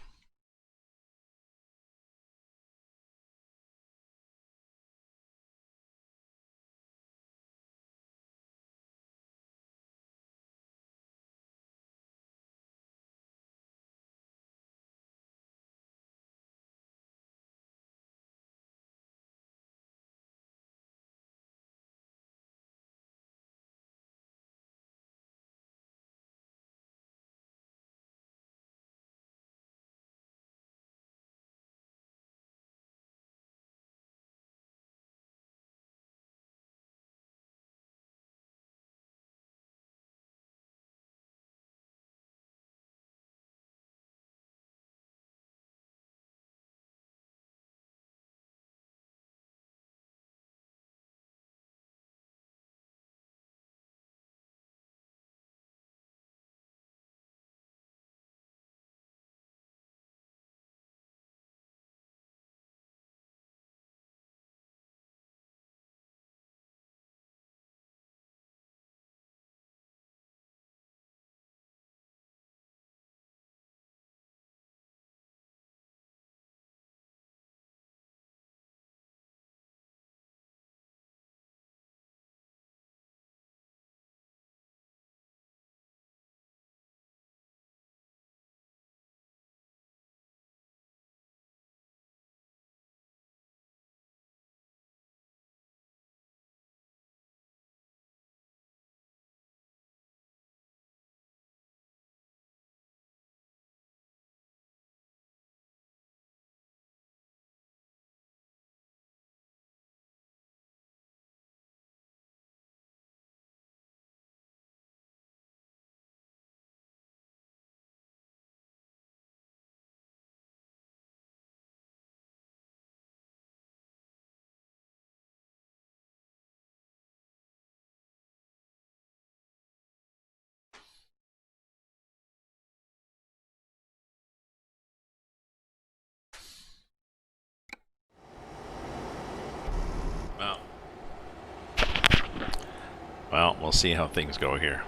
Well, we'll see how things go here.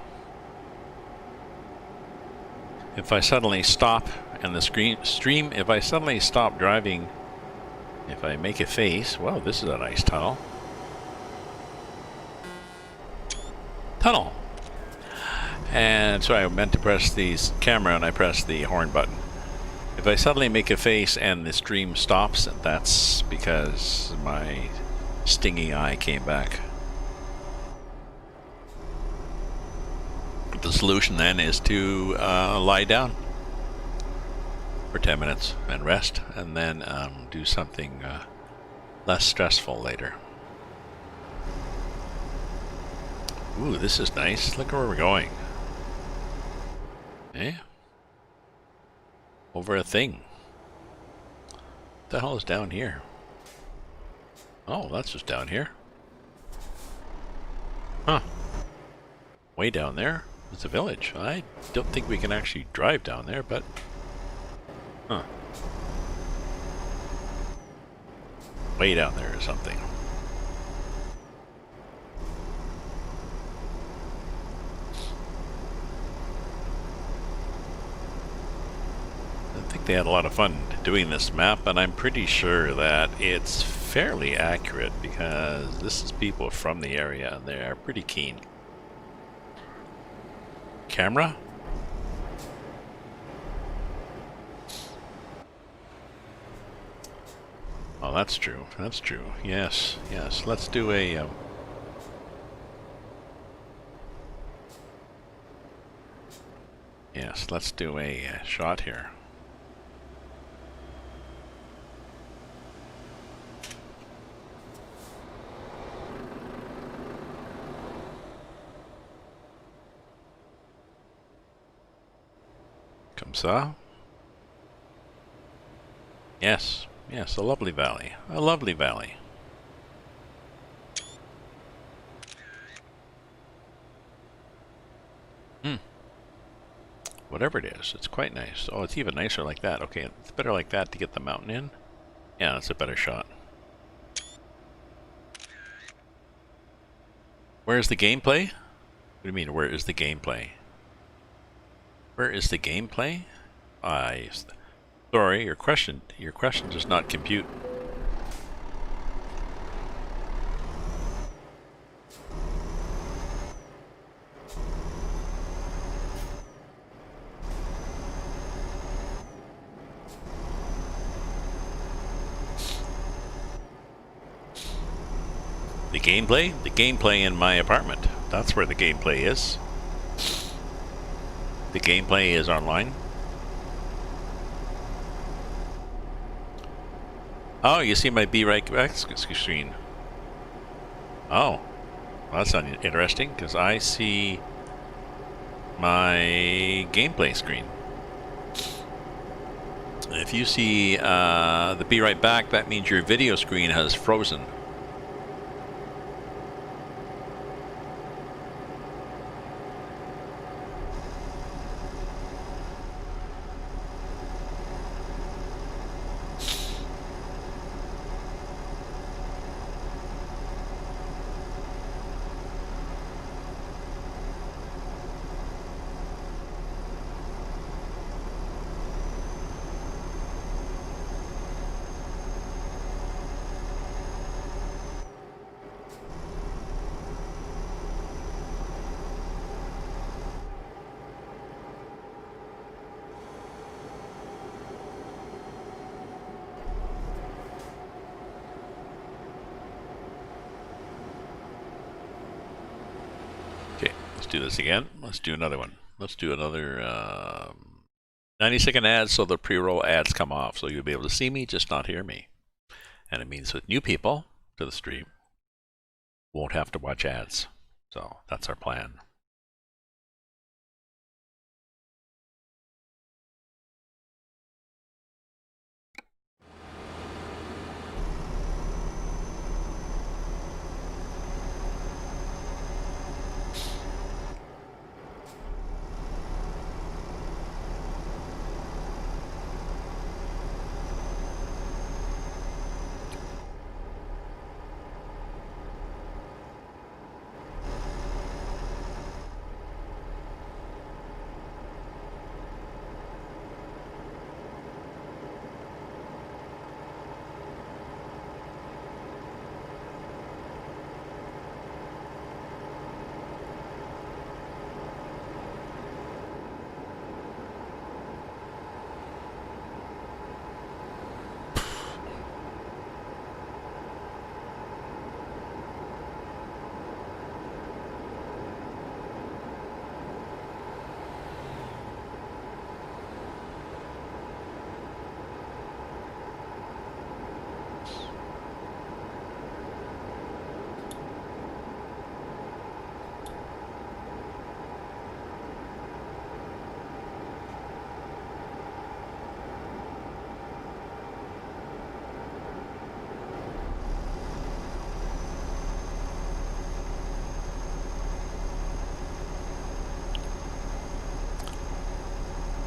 If I suddenly stop and the stream, if I suddenly stop driving, if I make a face, wow, this is a nice tunnel. And so I meant to press the camera and I pressed the horn button. If I suddenly make a face and the stream stops, that's because my stinging eye came back. The solution then is to lie down for 10 minutes and rest, and then do something less stressful later. Ooh, this is nice. Look where we're going. Eh? Over a thing. What the hell is down here? Oh, that's just down here. Huh. Way down there is a village. I don't think we can actually drive down there, but... Huh. Way down there is something. I think they had a lot of fun doing this map, and I'm pretty sure that it's fairly accurate because this is people from the area and they are pretty keen. Camera? Oh, that's true. That's true. Yes, yes. Let's do a... yes, let's do a shot here. Comme ça. Yes, yes, a lovely valley. A lovely valley. Whatever it is, it's quite nice. Oh, it's even nicer like that. Okay, it's better like that to get the mountain in. Yeah, that's a better shot. Where's the gameplay? What do you mean, where is the gameplay? Where is the gameplay? Sorry, your question does not compute. The gameplay? The gameplay in my apartment. That's where the gameplay is. The gameplay is online. Oh, you see my Be Right Back screen. Oh, well, that's interesting because I see my gameplay screen. If you see the Be Right Back, that means your video screen has frozen. Let's do this again. Let's do another one. Let's do another 90-second ads so the pre-roll ads come off. So you'll be able to see me, just not hear me. And it means that new people to the stream won't have to watch ads. So that's our plan.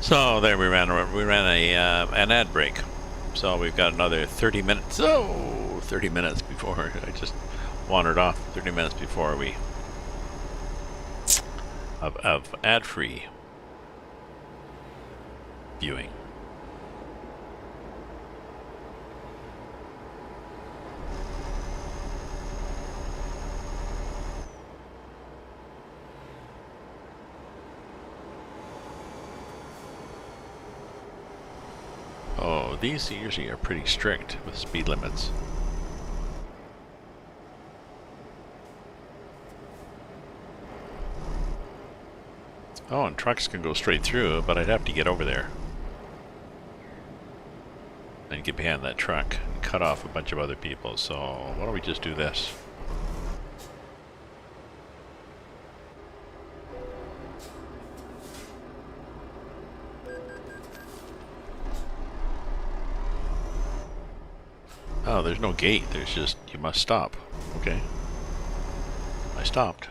So there we ran an ad break. So we've got another 30 minutes. Oh, 30 minutes before I just wandered off. 30 minutes before we of ad-free viewing. these usually are pretty strict with speed limits. Oh, and trucks can go straight through, but I'd have to get over there. And get behind that truck and cut off a bunch of other people. So why don't we just do this? Oh, there's no gate. There's just, you must stop. Okay. I stopped.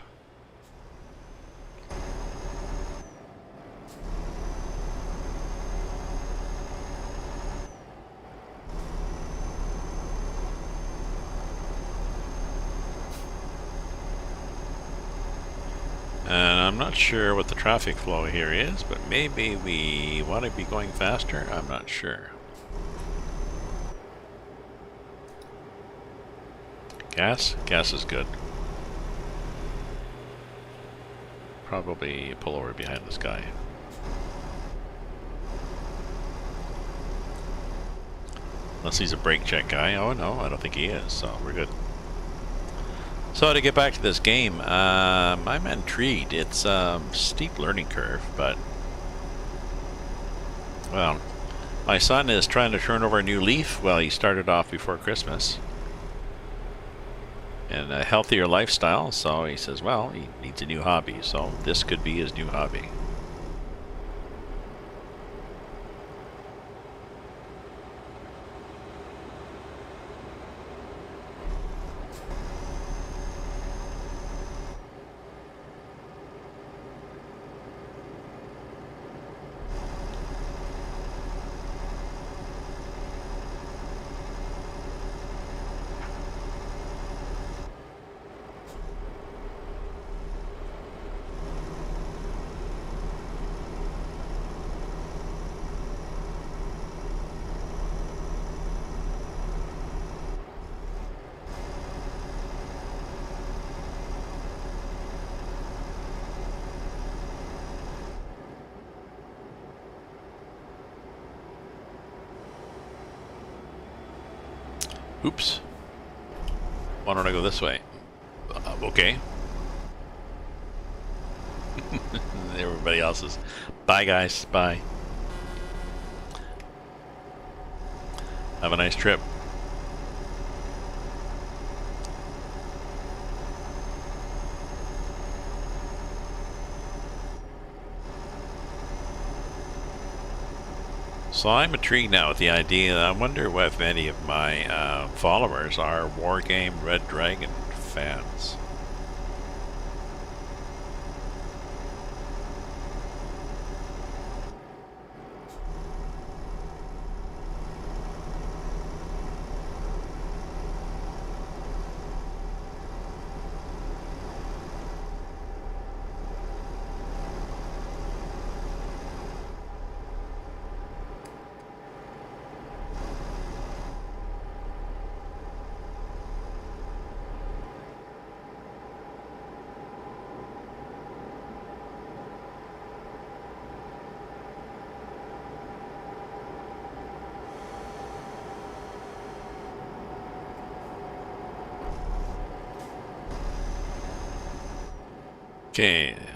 And I'm not sure what the traffic flow here is, but maybe we want to be going faster? I'm not sure. Gas? Gas is good. Probably pull over behind this guy. Unless he's a brake check guy. Oh no, I don't think he is, so we're good. So to get back to this game, I'm intrigued. It's a steep learning curve, but well, my son is trying to turn over a new leaf. Well, he started off before Christmas. And a healthier lifestyle, so he says, well, he needs a new hobby, so this could be his new hobby. Oops. Why don't I go this way? Okay. Everybody else is. Bye, guys. Bye. Have a nice trip. So I'm intrigued now with the idea. I wonder if any of my followers are Wargame Red Dragon fans.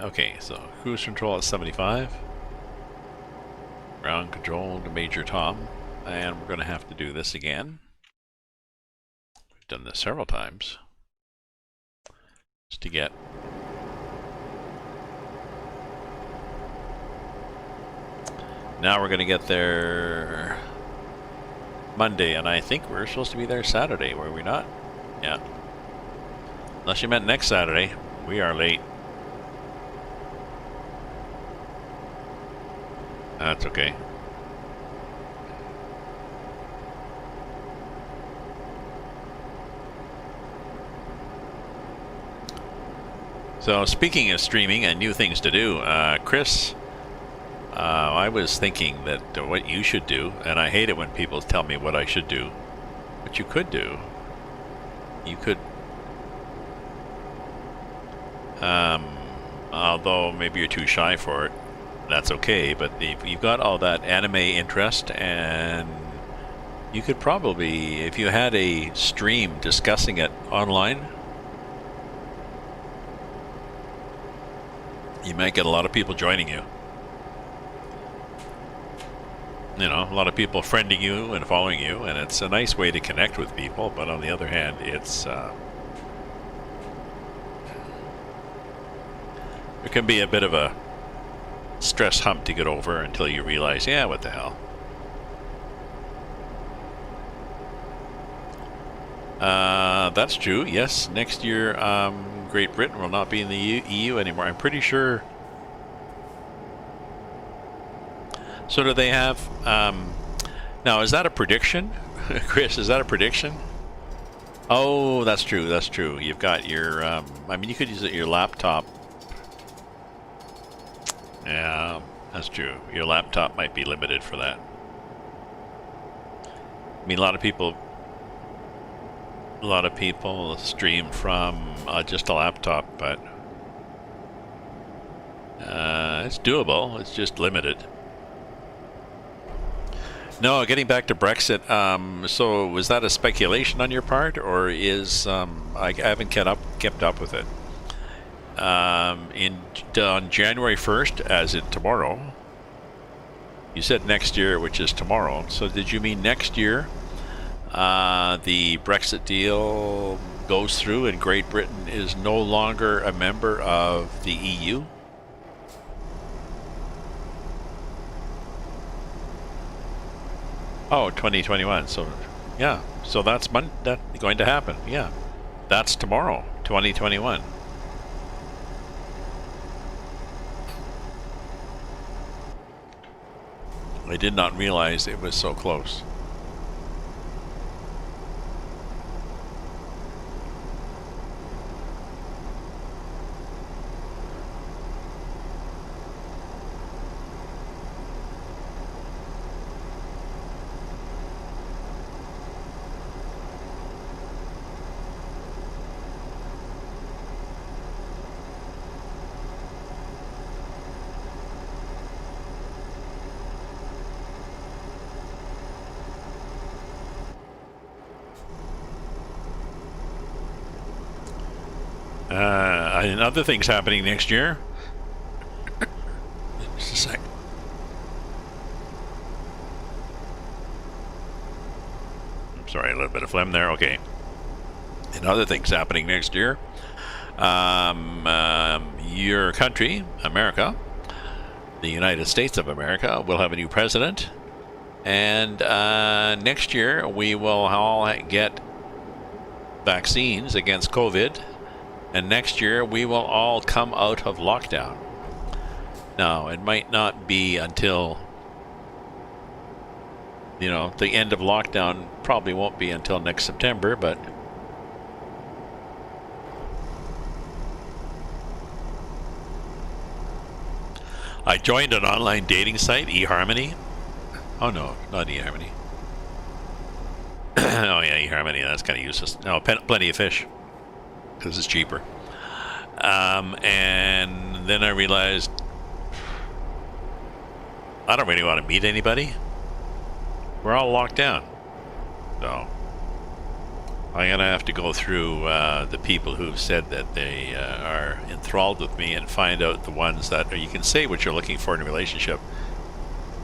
Okay, so cruise control at 75. Ground control to Major Tom. And we're going to have to do this again. We've done this several times. Just to get... Now we're going to get there Monday, and I think we're supposed to be there Saturday, were we not? Yeah. Unless you meant next Saturday. We are late. That's okay. So speaking of streaming and new things to do, Chris, I was thinking that what you should do, and I hate it when people tell me what I should do, what you could do, you could, although maybe you're too shy for it, that's okay, but if you've got all that anime interest and You could probably, if you had a stream discussing it online, you might get a lot of people joining you. You know, a lot of people friending you and following you, and it's a nice way to connect with people, but on the other hand, it's it can be a bit of a stress hump to get over until you realize, yeah, what the hell. That's true. Yes, next year Great Britain will not be in the EU anymore. I'm pretty sure. So do they have? Now, is that a prediction, Chris? Is that a prediction? Oh, that's true. That's true. You've got your. I mean, you could use it your laptop. Yeah, that's true. Your laptop might be limited for that. I mean, a lot of people stream from just a laptop, but it's doable. It's just limited. No, getting back to Brexit. So was that a speculation on your part, or is I haven't kept up with it? On January 1st, as in tomorrow. You said next year, which is tomorrow. So did you mean next year? The Brexit deal goes through and Great Britain is no longer a member of the EU? Oh, 2021. So, yeah. So that's going to happen. Yeah. That's tomorrow, 2021. I did not realize it was so close. And other things happening next year. Just a sec. I'm sorry, a little bit of phlegm there. Okay. And other things happening next year. Your country, America, the United States of America, will have a new president. And next year, we will all get vaccines against COVID. And next year, we will all come out of lockdown. Now, it might not be until, the end of lockdown probably won't be until next September, but I joined an online dating site, eHarmony. Oh, no, not eHarmony. Oh, yeah, eHarmony, that's kind of useless. No, Plenty of Fish. Because it's cheaper. And then I realized I don't really want to meet anybody. We're all locked down. So I'm going to have to go through the people who've said that they are enthralled with me and find out the ones that you can say what you're looking for in a relationship.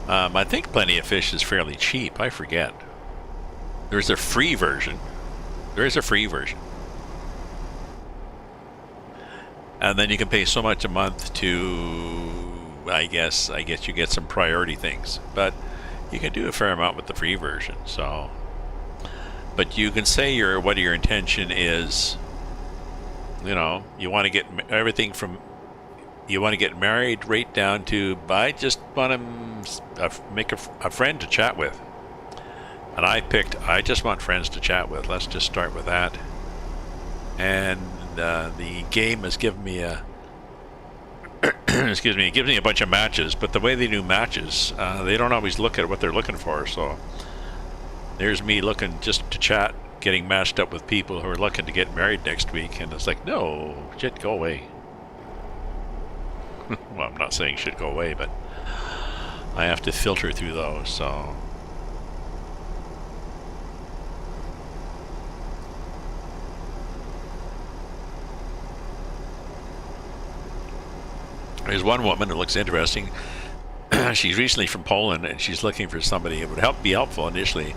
I think Plenty of Fish is fairly cheap. I forget. There's a free version. There is a free version. And then you can pay so much a month to, I guess you get some priority things. But you can do a fair amount with the free version. So, but you can say what your intention is. You want to get everything from, you want to get married right down to, I just want to make a friend to chat with. And I just want friends to chat with. Let's just start with that. And the game has given me excuse me, it gives me a bunch of matches, but the way they do matches, they don't always look at what they're looking for. So there's me looking just to chat, getting matched up with people who are looking to get married next week, and it's like, no, shit, go away. Well, I'm not saying shit go away, but I have to filter through those. So There's one woman who looks interesting. She's recently from Poland, and she's looking for somebody who would be helpful initially.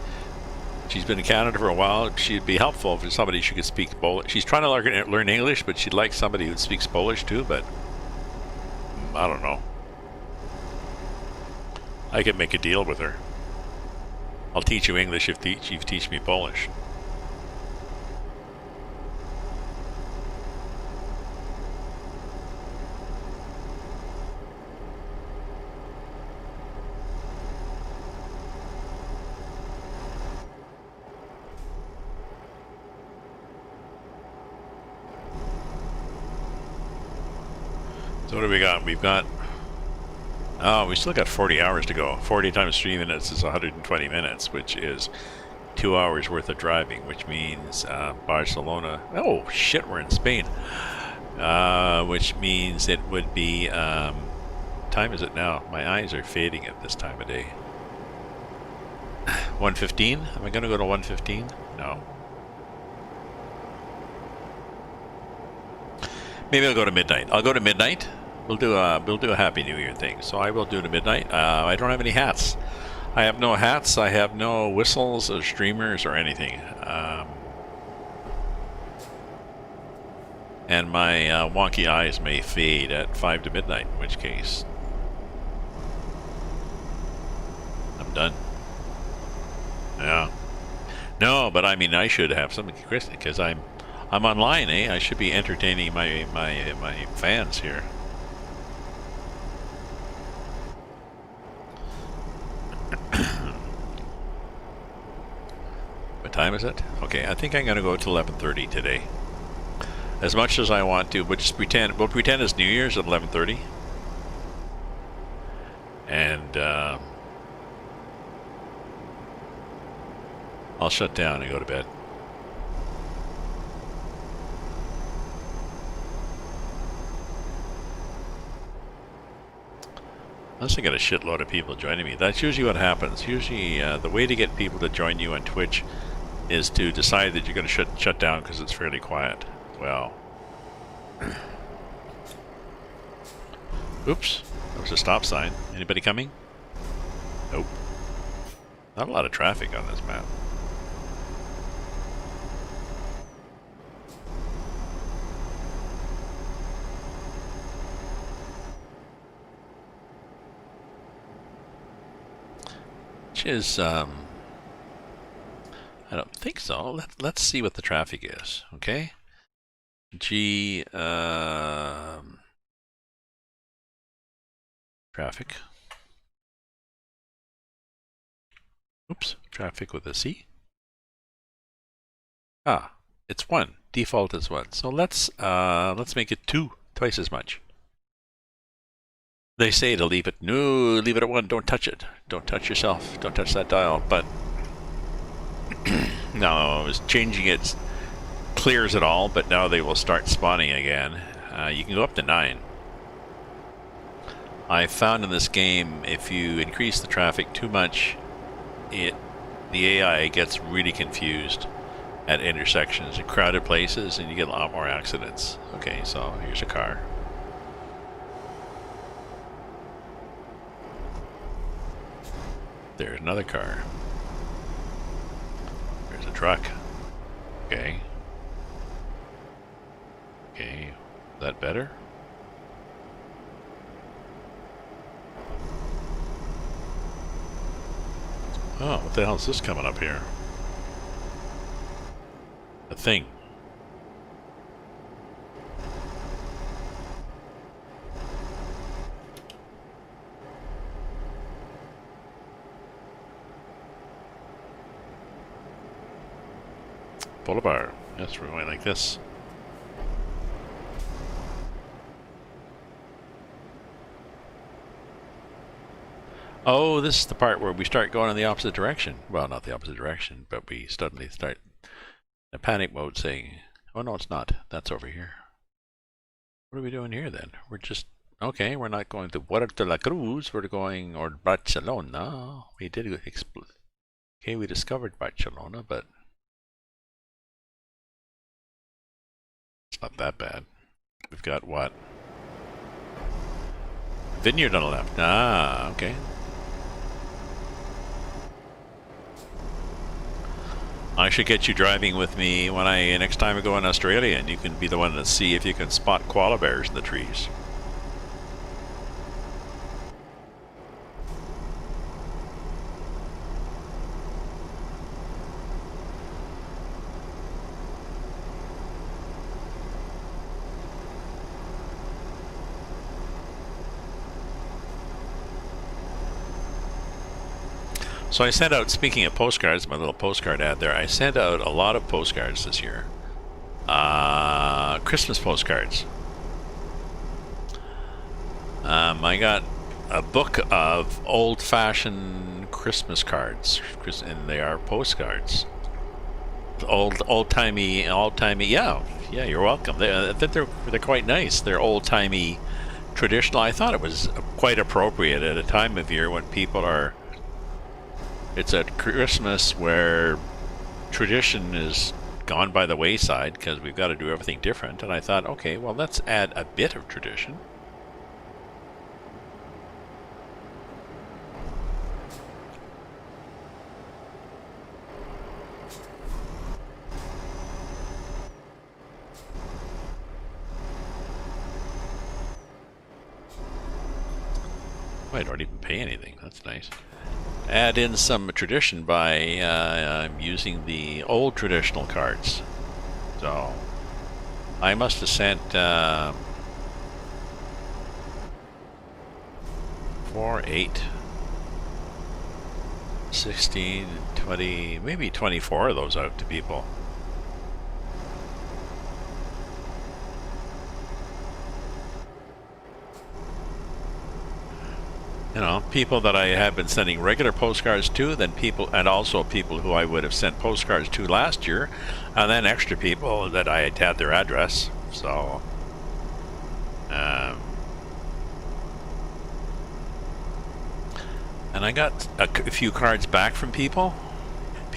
She's been in Canada for a while. She'd be helpful for somebody who could speak Polish. She's trying to learn English, but she'd like somebody who speaks Polish too, but I don't know. I could make a deal with her. I'll teach you English if you teach me Polish. So what do we got? We've got... Oh, we still got 40 hours to go. 40 times 3 minutes is 120 minutes, which is 2 hours worth of driving, which means Barcelona... Oh, shit, we're in Spain. Which means it would be... time is it now? My eyes are fading at this time of day. 1:15? Am I going to go to 1:15? No. Maybe I'll go to midnight. I'll go to midnight. We'll do a Happy New Year thing. So I will do it at midnight. I don't have any hats. I have no hats. I have no whistles or streamers or anything. And my wonky eyes may fade at 5 to midnight, in which case I'm done. Yeah. No, but I mean I should have something, Chris, because I'm online, eh? I should be entertaining my fans here. What time is it? Okay, I think I'm gonna go to 11:30 today. As much as I want to, but just pretend. We'll pretend it's New Year's at 11:30, and I'll shut down and go to bed. Unless I got a shitload of people joining me. That's usually what happens. Usually the way to get people to join you on Twitch is to decide that you're going to shut down because it's fairly quiet. Well. Oops. That was a stop sign. Anybody coming? Nope. Not a lot of traffic on this map. Which is, I don't think so. Let's see what the traffic is, okay? Traffic. Oops, traffic with a C. Ah, it's 1. Default is 1. So let's make it 2, twice as much. They say to leave it. No, leave it at 1. Don't touch it. Don't touch yourself. Don't touch that dial. But no, it's changing it. Clears it all, but now they will start spawning again. You can go up to 9. I found in this game, if you increase the traffic too much, the AI gets really confused at intersections and crowded places, and you get a lot more accidents. Okay, so here's a car. There's another car. There's a truck. Okay. Okay, is that better? Oh, what the hell is this coming up here? A thing. Boulevard. Yes, we're going like this. Oh, this is the part where we start going in the opposite direction. Well, not the opposite direction, but we suddenly start in a panic mode saying, oh no, it's not. That's over here. What are we doing here then? We're just, okay, we're not going to Puerto La Cruz. We're going, or Barcelona. We did explode. Okay, we discovered Barcelona, but it's not that bad. We've got what? Vineyard on the left. Ah, okay. I should get you driving with me when next time I go in Australia, and you can be the one to see if you can spot koala bears in the trees. So I sent out, speaking of postcards, my little postcard ad there, I sent out a lot of postcards this year. Christmas postcards. I got a book of old-fashioned Christmas cards, and they are postcards. Old-timey, yeah, you're welcome. They're quite nice. They're old-timey, traditional. I thought it was quite appropriate at a time of year when people are... It's at Christmas where tradition is gone by the wayside because we've got to do everything different. And I thought, okay, well, let's add a bit of tradition. Oh, I don't even pay anything. That's nice. Add in some tradition by using the old traditional cards. So I must have sent 4, 8, 16, 20, maybe 24 of those out to people. You know, people that I have been sending regular postcards to, then people, and also people who I would have sent postcards to last year, and then extra people that I had their address. So, and I got a few cards back from people.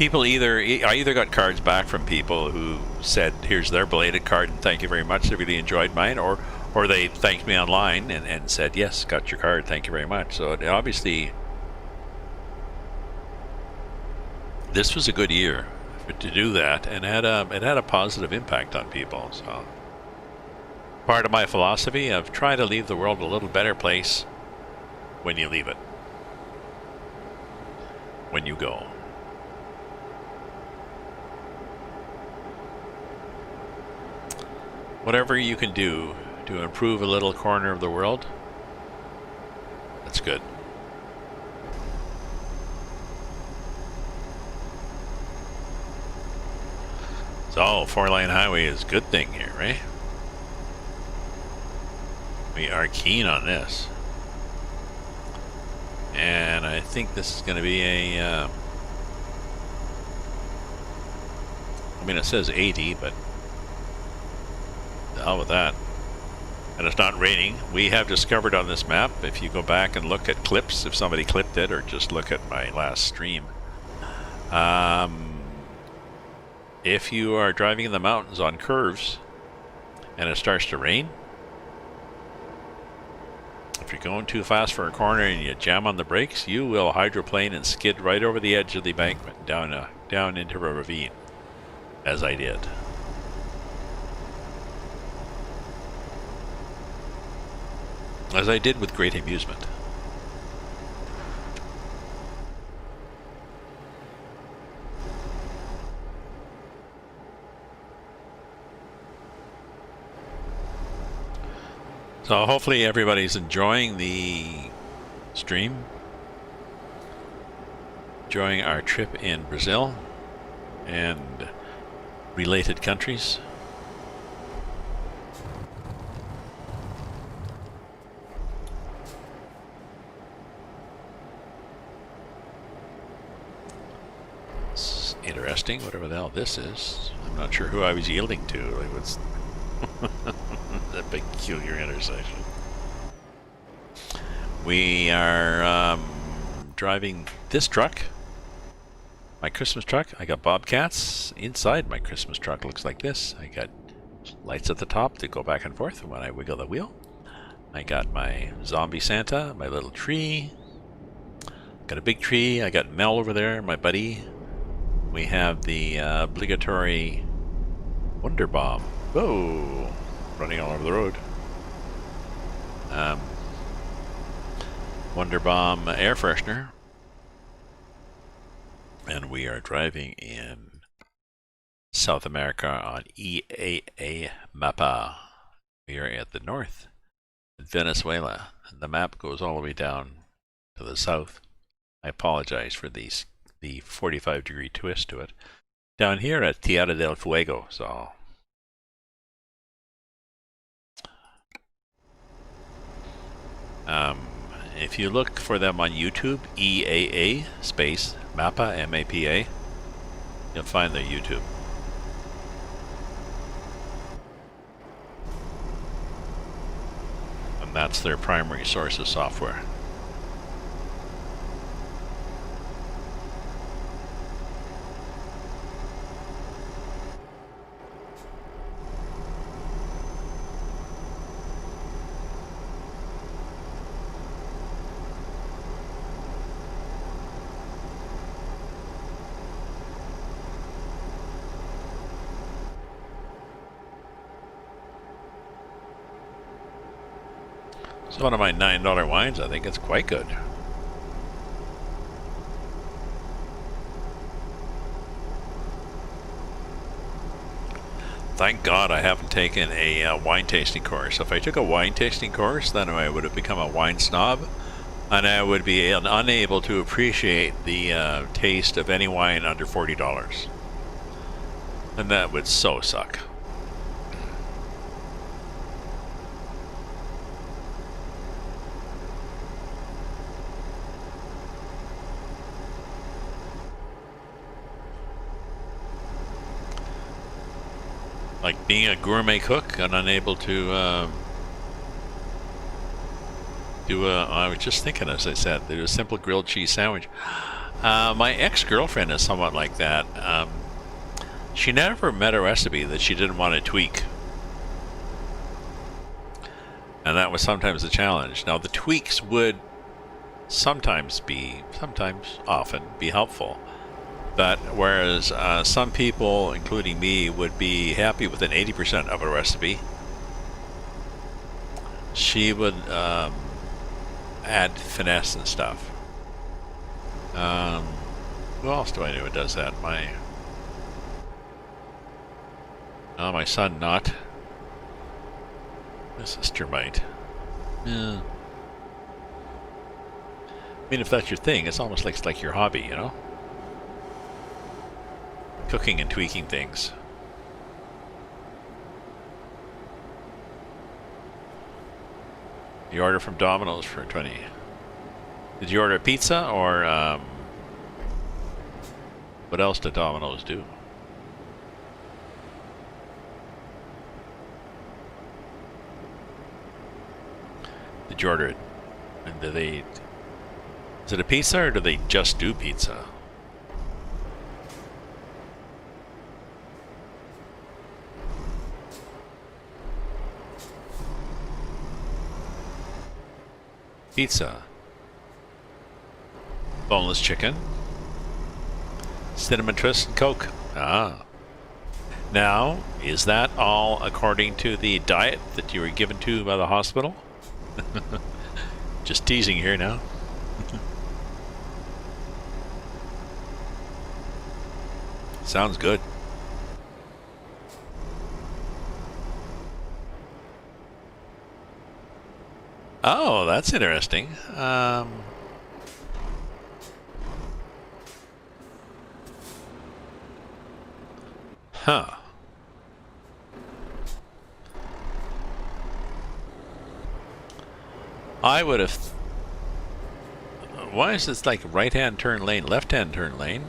I either got cards back from people who said, "Here's their belated card, and thank you very much. I really enjoyed mine," or they thanked me online and said, "Yes, got your card, thank you very much." So obviously, this was a good year to do that, and it had a positive impact on people. So part of my philosophy of try to leave the world a little better place when you leave it, when you go. Whatever you can do to improve a little corner of the world, that's good. So, 4-lane highway is a good thing here, right? We are keen on this. And I think this is going to be a... I mean, it says 80, but the hell with that. And it's not raining. We have discovered on this map, if you go back and look at clips, if somebody clipped it, or just look at my last stream, if you are driving in the mountains on curves and it starts to rain, if you're going too fast for a corner and you jam on the brakes, you will hydroplane and skid right over the edge of the embankment down into a ravine, as I did. As I did with great amusement. So hopefully everybody's enjoying the stream, enjoying our trip in Brazil and related countries. Interesting, whatever the hell this is. I'm not sure who I was yielding to. It was a peculiar intersection. We are driving this truck, my Christmas truck. I got bobcats inside my Christmas truck. Looks like this. I got lights at the top to go back and forth when I wiggle the wheel. I got my zombie Santa, my little tree. Got a big tree. I got Mel over there, my buddy. We have the obligatory Wonder Bomb. Whoa! Running all over the road. Wonder Bomb air freshener. And we are driving in South America on EAA Mapa. We are at the north, Venezuela. And the map goes all the way down to the south. I apologize for the 45-degree twist to it. Down here at Tierra del Fuego, so. If you look for them on YouTube, EAA space Mapa, M-A-P-A, you'll find their YouTube. And that's their primary source of software. It's one of my $9 wines. I think it's quite good. Thank God I haven't taken a wine tasting course. If I took a wine tasting course, then I would have become a wine snob, and I would be unable to appreciate the taste of any wine under $40. And that would so suck. Like being a gourmet cook and unable to I was just thinking, as I said, do a simple grilled cheese sandwich. My ex-girlfriend is somewhat like that. She never met a recipe that she didn't want to tweak. And that was sometimes a challenge. Now the tweaks would often be helpful. But whereas some people, including me, would be happy with an 80% of a recipe, she would add finesse and stuff. Who else do I know who does that? My son not. My sister might. Yeah. I mean, if that's your thing, it's almost like your hobby, you know? Cooking and tweaking things. You order from Domino's for 20. Did you order a pizza or what else did Domino's do? Did you order it? And do they? Is it a pizza or do they just do pizza? Pizza, boneless chicken, cinnamon twist, and Coke. Ah. Now, is that all according to the diet that you were given to by the hospital? Just teasing here now. Sounds good. Oh, that's interesting. Huh. I would have... Why is this like right-hand turn lane, left-hand turn lane?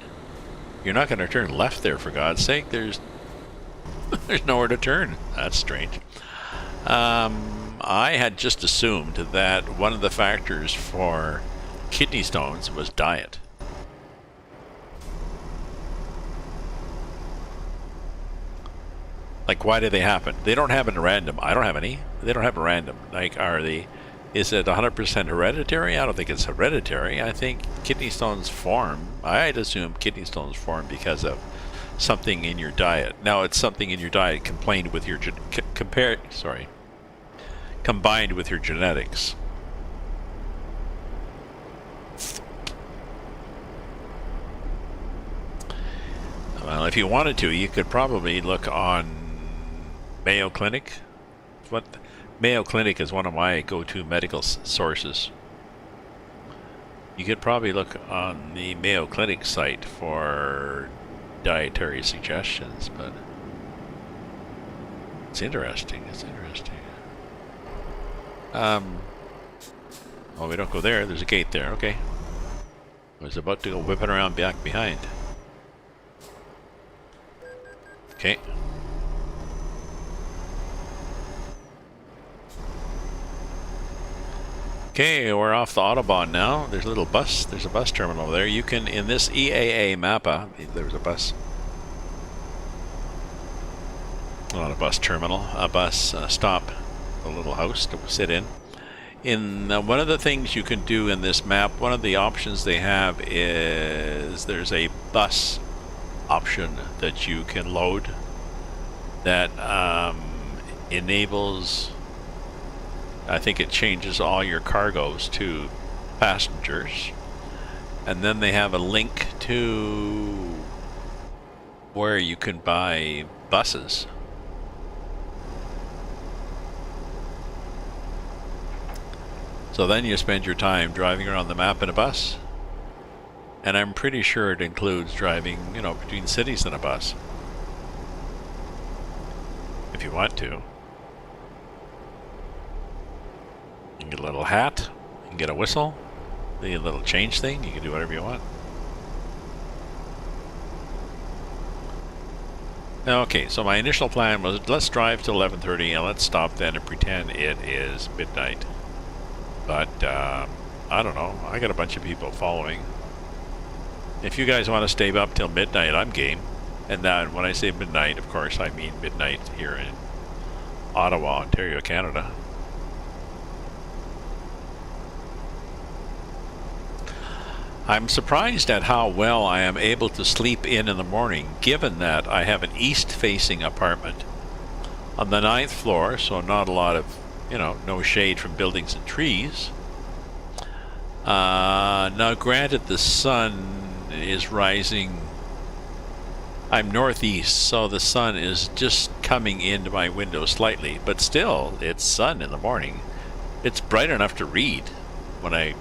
You're not going to turn left there, for God's sake. There's nowhere to turn. That's strange. I had just assumed that one of the factors for kidney stones was diet. Like, why do they happen? They don't happen random. I don't have any. They don't happen random. Like, are they? Is it 100% hereditary? I don't think it's hereditary. I think kidney stones form. I'd assume kidney stones form because of something in your diet. Now, it's something in your diet combined with your combined with your genetics. Well, if you wanted to, you could probably look on Mayo Clinic. Mayo Clinic is one of my go-to medical sources. You could probably look on the Mayo Clinic site for dietary suggestions, but it's interesting. It's interesting. Oh, we don't go there. There's a gate there. Okay. I was about to go whipping around back behind. Okay. Okay, we're off the Autobahn now. There's a little bus. There's a bus terminal over there. You can, in this EAA mappa, there's a bus. Not a bus terminal, a bus stop. A little house to sit in. One of the things you can do in this map, one of the options they have is there's a bus option that you can load that enables, I think it changes all your cargoes to passengers, and then they have a link to where you can buy buses. So then you spend your time driving around the map in a bus, and I'm pretty sure it includes driving, you know, between cities in a bus, if you want to. You can get a little hat, you can get a whistle, the little change thing, you can do whatever you want. Okay, so my initial plan was let's drive to 11:30 and let's stop then and pretend it is midnight. But I don't know, I got a bunch of people following. If you guys want to stay up till midnight, I'm game. And then when I say midnight, of course, I mean midnight here in Ottawa, Ontario, Canada. I'm surprised at how well I am able to sleep in the morning, given that I have an east-facing apartment on the 9th floor, so not a lot of, you know, no shade from buildings and trees. Now, granted, the sun is rising. I'm northeast, so the sun is just coming into my window slightly, but still, it's sun in the morning. It's bright enough to read when I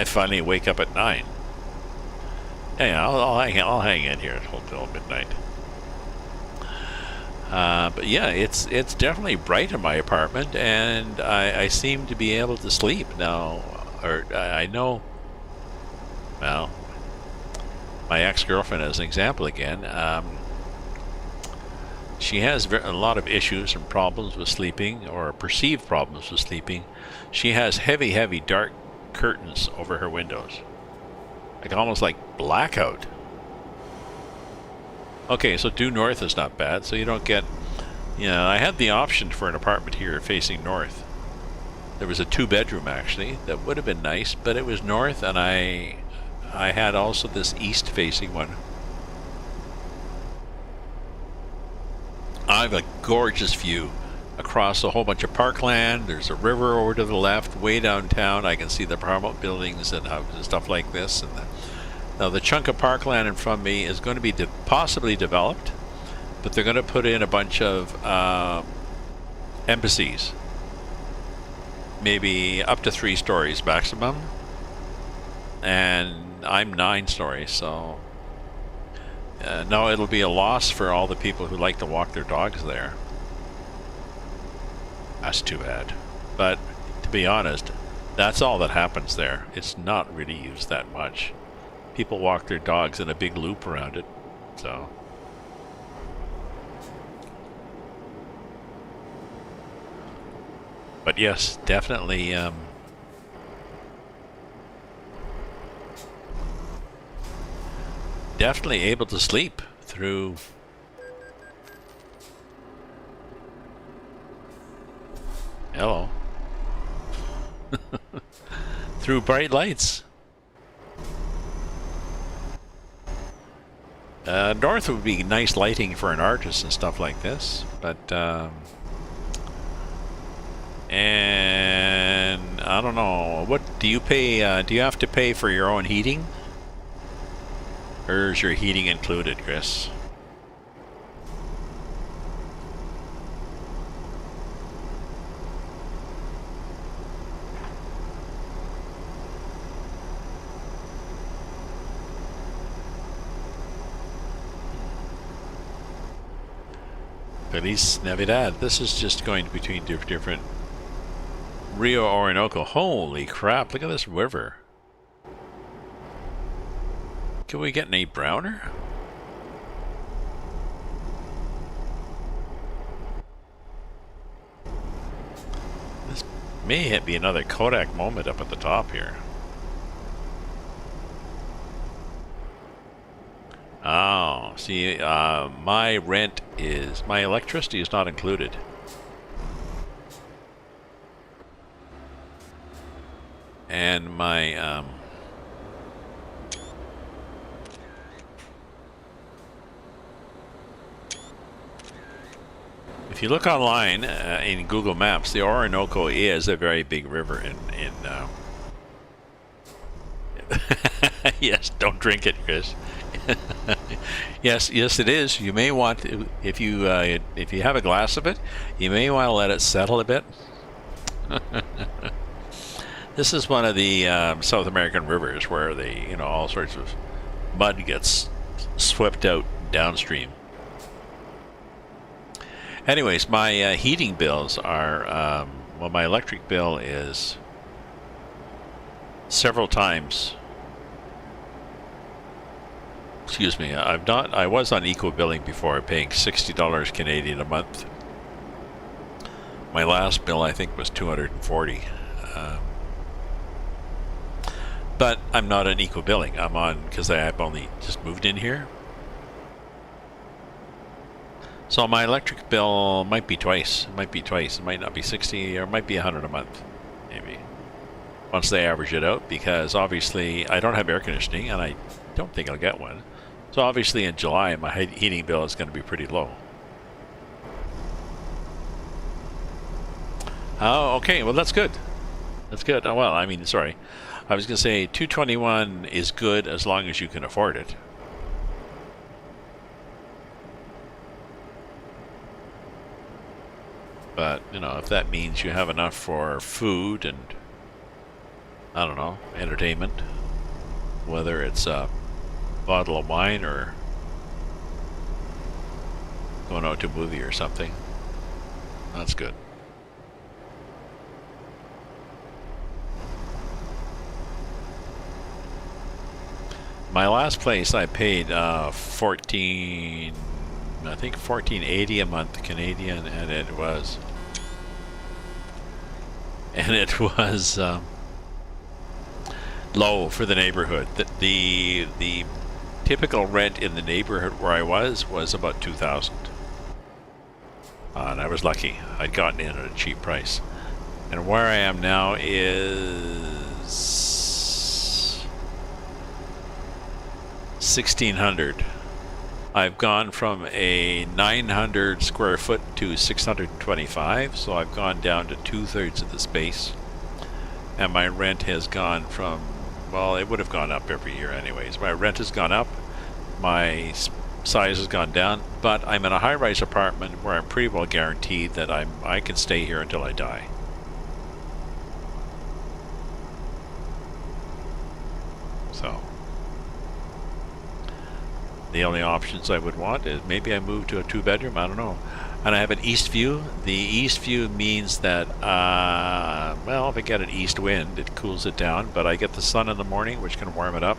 finally wake up at 9. Yeah, I'll hang in here until midnight. But yeah, it's definitely bright in my apartment, and I seem to be able to sleep now. Or I know, well, my ex-girlfriend as an example again, she has a lot of issues and problems with sleeping, or perceived problems with sleeping. She has heavy dark curtains over her windows, like almost like blackout. Okay, so due north is not bad, so you don't get, you know, I had the option for an apartment here facing north. There was a 2-bedroom actually that would have been nice, but it was north, and I had also this east facing one. I have a gorgeous view across a whole bunch of parkland. There's a river over to the left. Way downtown I can see the apartment buildings and stuff like this. And now the chunk of parkland in front of me is going to be possibly developed, but they're going to put in a bunch of embassies, maybe up to 3 stories maximum, and I'm 9 stories, so no, it'll be a loss for all the people who like to walk their dogs there. That's too bad. But to be honest, that's all that happens there. It's not really used that much. People walk their dogs in a big loop around it, so. But yes, definitely definitely able to sleep through Hello. Through bright lights. North would be nice lighting for an artist and stuff like this, but and I don't know. What do you pay? Do you have to pay for your own heating, or is your heating included, Chris? Feliz Navidad. This is just going between different Rio Orinoco. Holy crap, look at this river. Can we get any browner? This may be another Kodak moment up at the top here. Oh, see, my electricity is not included. And my, if you look online in Google Maps, the Orinoco is a very big river in yes, don't drink it, Chris. Yes, it is. You may want, if you have a glass of it, you may want to let it settle a bit. This is one of the South American rivers where all sorts of mud gets swept out downstream. Anyways, my heating bills are well, my electric bill is several times. Excuse me, I was on eco billing before, paying $60 Canadian a month. My last bill, I think, was $240. But I'm not on eco billing. I'm on because I've only just moved in here. So my electric bill might be twice. It might be twice. It might not be 60, or it might be 100 a month, maybe. Once they average it out, because obviously I don't have air conditioning, and I don't think I'll get one. So obviously in July, my heating bill is going to be pretty low. Oh, okay. Well, that's good. That's good. Oh, well, I mean, sorry. I was going to say $221 is good as long as you can afford it. But, if that means you have enough for food and, I don't know, entertainment, whether it's a bottle of wine or going out to a movie or something, that's good. My last place I paid $14.80 a month Canadian, and it was low for the neighborhood. The typical rent in the neighborhood where I was about $2,000, and I was lucky. I'd gotten in at a cheap price. And where I am now is $1,600. I've gone from a 900 square foot to 625, so I've gone down to 2/3 of the space. And my rent has gone from, well, it would have gone up every year anyways. My rent has gone up, my size has gone down, but I'm in a high-rise apartment where I'm pretty well guaranteed that I can stay here until I die. So the only options I would want is maybe I move to a 2-bedroom, I don't know. And I have an east view. The east view means that, well, if I get an east wind, it cools it down, but I get the sun in the morning, which can warm it up.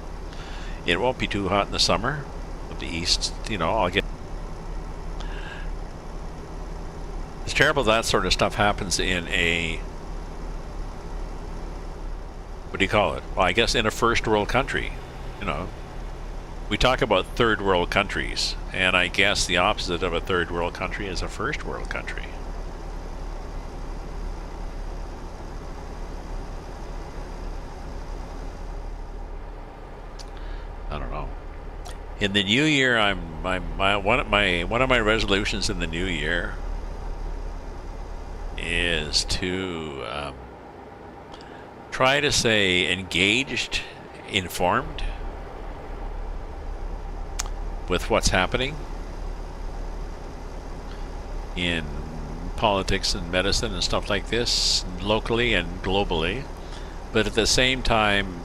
It won't be too hot in the summer. With the east, I'll get... It's terrible that sort of stuff happens in a... What do you call it? Well, I guess in a first world country, We talk about third world countries, and I guess the opposite of a third world country is a first world country. I don't know. In the new year, one of my resolutions in the new year is to try to stay engaged, informed with what's happening in politics and medicine and stuff like this, locally and globally, but at the same time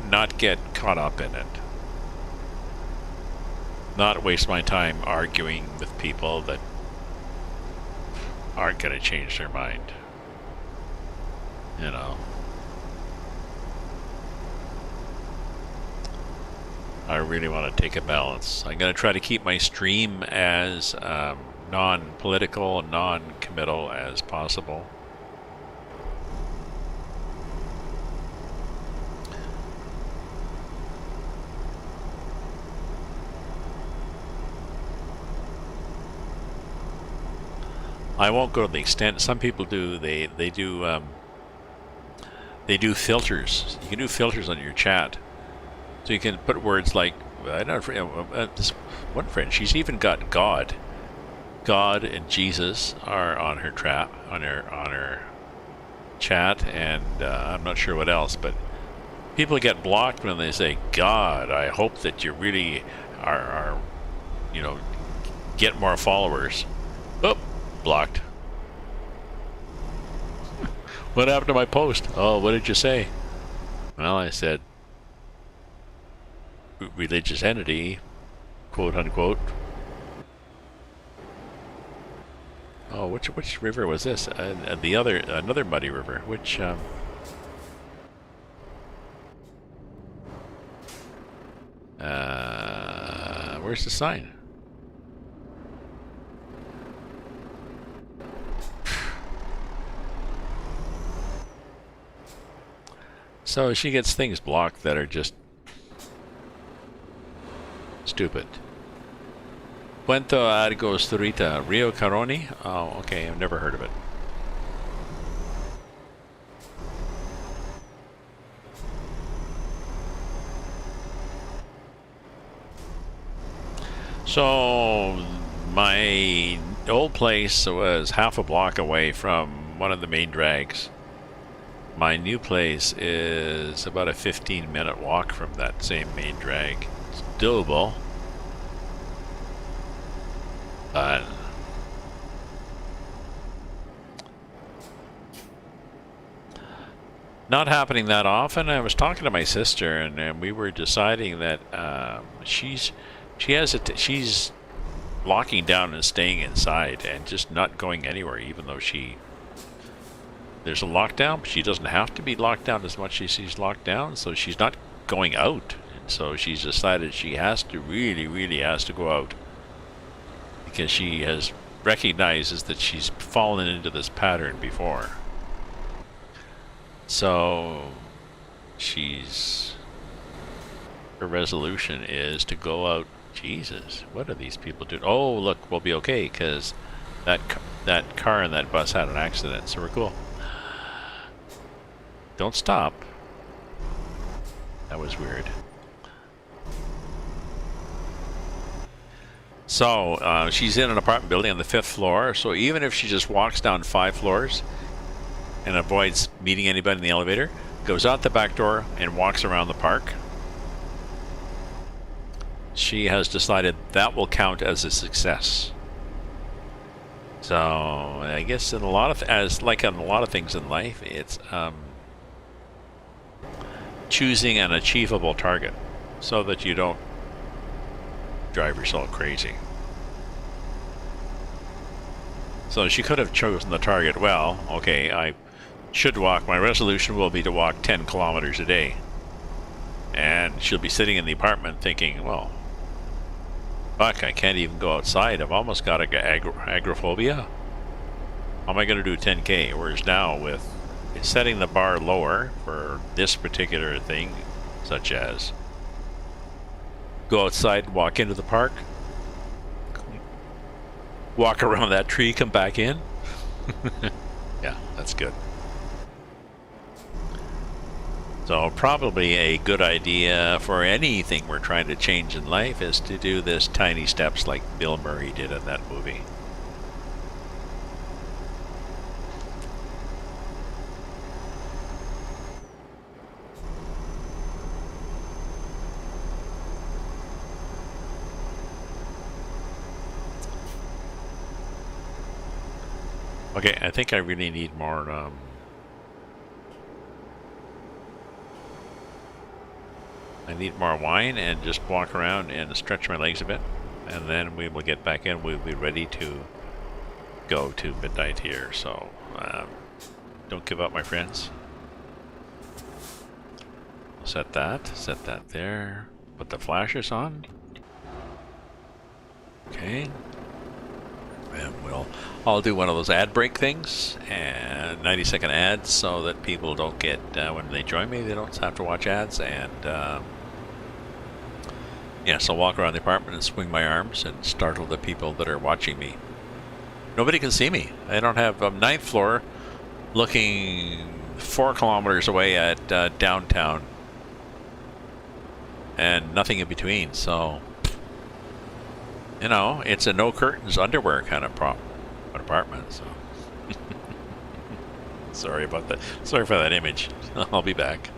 not get caught up in it. Not waste my time arguing with people that aren't going to change their mind. You know. I really want to take a balance. I'm going to try to keep my stream as non-political and non-committal as possible. I won't go to the extent some people do. They do filters. You can do filters on your chat, so you can put words like this one friend. She's even got God and Jesus are on her chat, and I'm not sure what else. But people get blocked when they say God. I hope that you really are get more followers. Oh. Blocked. What happened to my post? Oh, what did you say? Well, I said religious entity, quote unquote. Oh, which river was this? Another muddy river. Which where's the sign? So she gets things blocked that are just stupid. Puente Angosturita, Rio Caroni? Oh, okay, I've never heard of it. So my old place was half a block away from one of the main drags. My new place is about a 15-minute walk from that same main drag. It's doable. But not happening that often. I was talking to my sister, and we were deciding that she's locking down and staying inside and just not going anywhere, even though there's a lockdown, but she doesn't have to be locked down as much as she's locked down, so she's not going out. And so she's decided she really has to go out, because she recognizes that she's fallen into this pattern before. So her resolution is to go out. Jesus, what are these people doing? Oh, look, we'll be okay, because that car and that bus had an accident, so we're cool. Don't stop. That was weird. So she's in an apartment building on the 5th floor, so even if she just walks down 5 floors and avoids meeting anybody in the elevator, goes out the back door and walks around the park, she has decided that will count as a success. So I guess in a lot of things in life, it's choosing an achievable target so that you don't drive yourself crazy. So she could have chosen the target, well, okay, I should walk, my resolution will be to walk 10 kilometers a day. And she'll be sitting in the apartment thinking, well, fuck, I can't even go outside. I've almost got agoraphobia. How am I going to do 10K? Whereas now, with setting the bar lower for this particular thing, such as go outside, walk into the park, walk around that tree, come back in. Yeah, that's good. So probably a good idea for anything we're trying to change in life is to do this tiny steps like Bill Murray did in that movie. Okay, I think I really need more. I need more wine and just walk around and stretch my legs a bit, and then we will get back in. We'll be ready to go to midnight here. So don't give up, my friends. Set that there. Put the flashers on. Okay. And I'll do one of those ad break things and 90-second ads so that people don't get, when they join me, they don't have to watch ads. And yeah, so I'll walk around the apartment and swing my arms and startle the people that are watching me. Nobody can see me. I don't have ninth floor looking 4 kilometers away at downtown and nothing in between. So, you know, it's a no curtains underwear kind of apartment. So, sorry about that. Sorry for that image. I'll be back.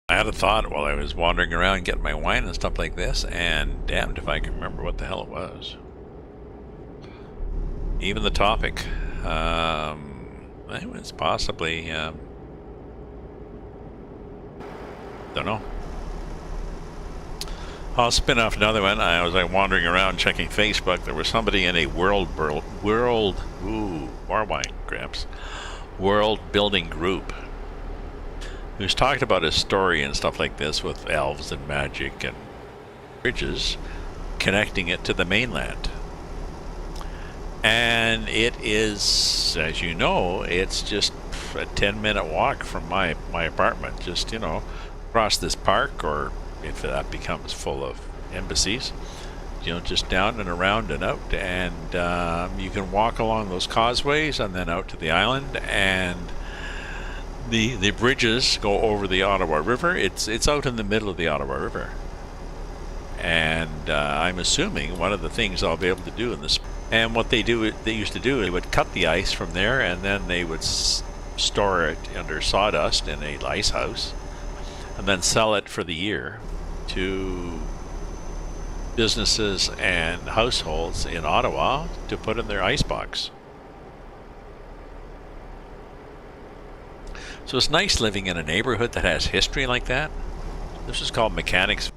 I had a thought while I was wandering around getting my wine and stuff like this, and damned if I can remember what the hell it was. Even the topic. It was possibly, don't know. I'll spin off another one. I was like wandering around checking Facebook. There was somebody in a world more wine, Gramps. World building group who's talked about his story and stuff like this with elves and magic and bridges, connecting it to the mainland. And it is, as you know, it's just a 10-minute walk from my apartment. Just, across this park, or if that becomes full of embassies, just down and around and out. And you can walk along those causeways and then out to the island. And the bridges go over the Ottawa River. It's out in the middle of the Ottawa River. And I'm assuming one of the things I'll be able to do in this. And what they used to do, they would cut the ice from there, and then they would store it under sawdust in a ice house, and then sell it for the year to businesses and households in Ottawa to put in their icebox. So it's nice living in a neighborhood that has history like that. This is called Mechanics.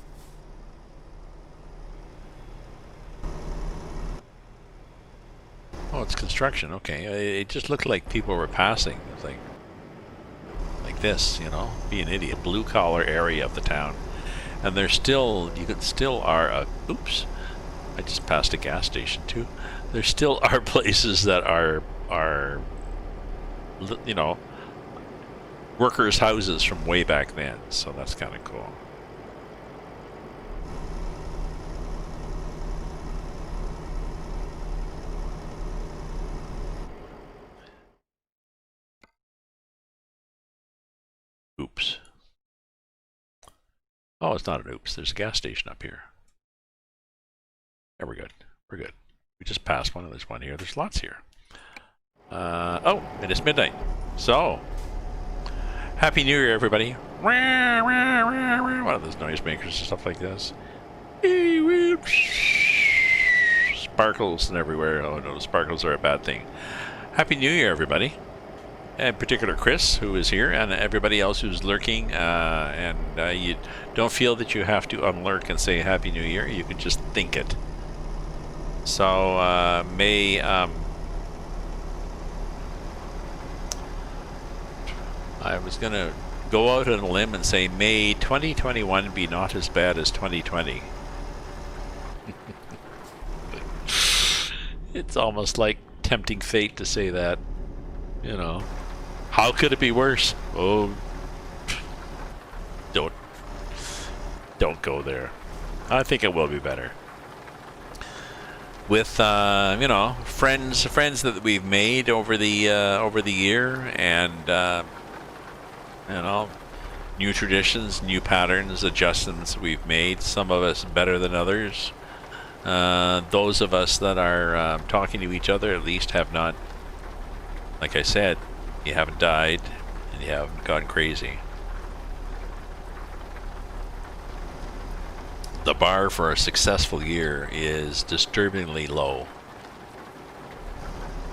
Oh, it's construction. Okay, it just looked like people were passing. It's like this, be an idiot. Blue collar area of the town, and there's still oops, I just passed a gas station too. There still are places that are workers' houses from way back then. So that's kind of cool. Oops. Oh, it's not an oops. There's a gas station up here. Yeah, we're good. We're good. We just passed one, and there's one here. There's lots here. Oh, it is midnight. So, Happy New Year, everybody. One of those noisemakers and stuff like this. Sparkles and everywhere. Oh no, sparkles are a bad thing. Happy New Year, everybody. In particular, Chris, who is here, and everybody else who's lurking. You don't feel that you have to unlurk and say Happy New Year. You can just think it. So, I was going to go out on a limb and say, may 2021 be not as bad as 2020. It's almost like tempting fate to say that. How could it be worse? Oh, don't go there. I think it will be better. With friends that we've made over the year, and new traditions, new patterns, adjustments we've made. Some of us better than others. Those of us that are talking to each other at least have not, like I said, you haven't died and you haven't gone crazy. The bar for a successful year is disturbingly low.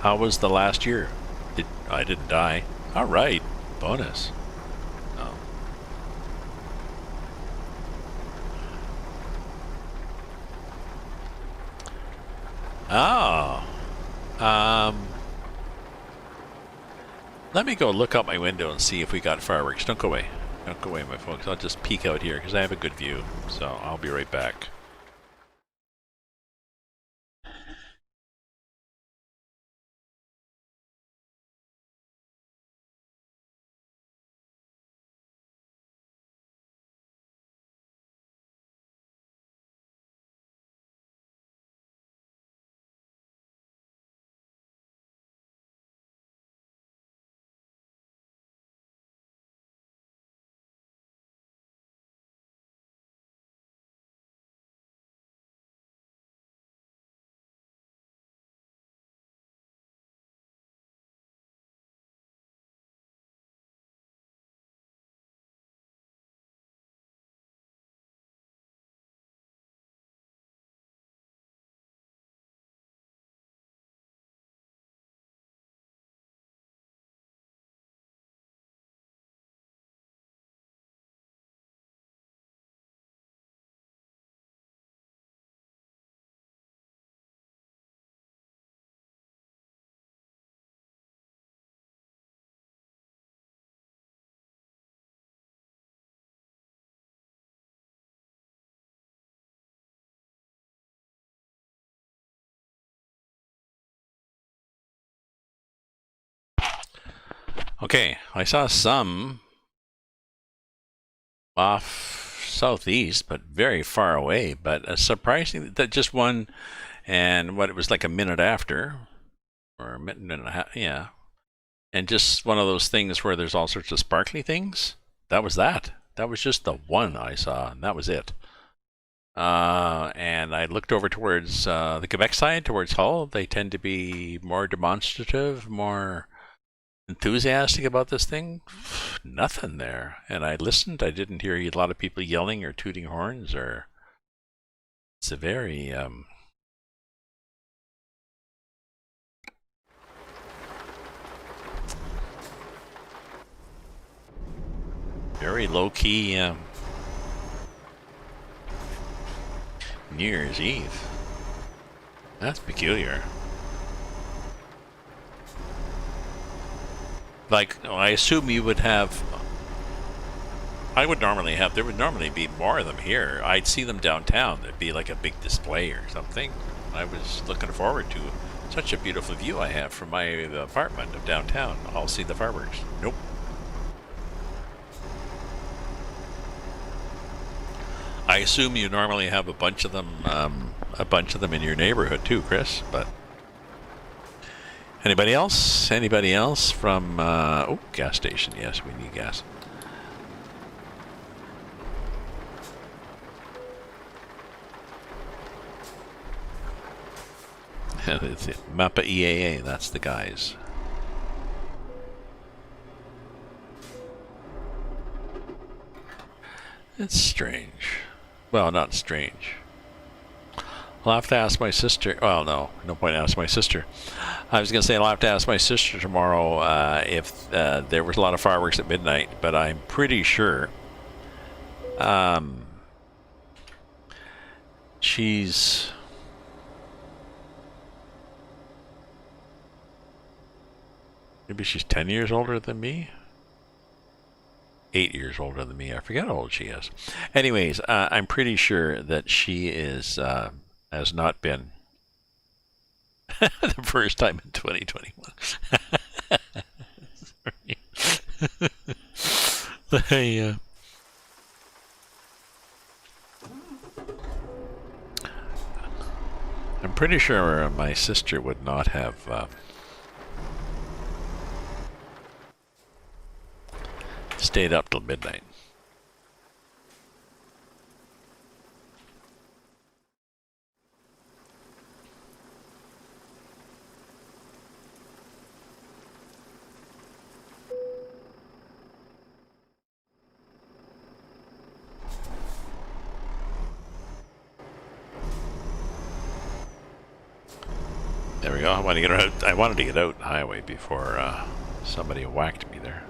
How was the last year? I didn't die. All right, bonus. Oh. Let me go look out my window and see if we got fireworks. Don't go away. Don't go away, my folks. I'll just peek out here because I have a good view. So I'll be right back. Okay, I saw some off southeast, but very far away. But surprising that just one, and what it was like a minute after, or a minute and a half, yeah. And just one of those things where there's all sorts of sparkly things. That was that. That was just the one I saw, and that was it. And I looked over towards the Quebec side, towards Hull. They tend to be more demonstrative, more enthusiastic about this thing. Nothing there. And I listened. I didn't hear a lot of people yelling or tooting horns. Or it's a very very low key New Year's Eve. That's peculiar. Like, I assume you would have. I would normally have. There would normally be more of them here. I'd see them downtown. There'd be like a big display or something. I was looking forward to such a beautiful view I have from my apartment of downtown. I'll see the fireworks. Nope. I assume you normally have a bunch of them in your neighborhood too, Chris. But anybody else? Anybody else from? Oh, gas station. Yes, we need gas. It's Mappa EAA. That's the guys. It's strange. Well, not strange. I'll have to ask my sister. Well, no point asking my sister. I was going to say I'll have to ask my sister tomorrow if there was a lot of fireworks at midnight, but I'm pretty sure she's maybe she's 10 years older than me. 8 years older than me. I forget how old she is. Anyways, I'm pretty sure that she is has not been the first time in 2021. Sorry. I'm pretty sure my sister would not have stayed up till midnight. There we go. I wanted to get out the highway before somebody whacked me there.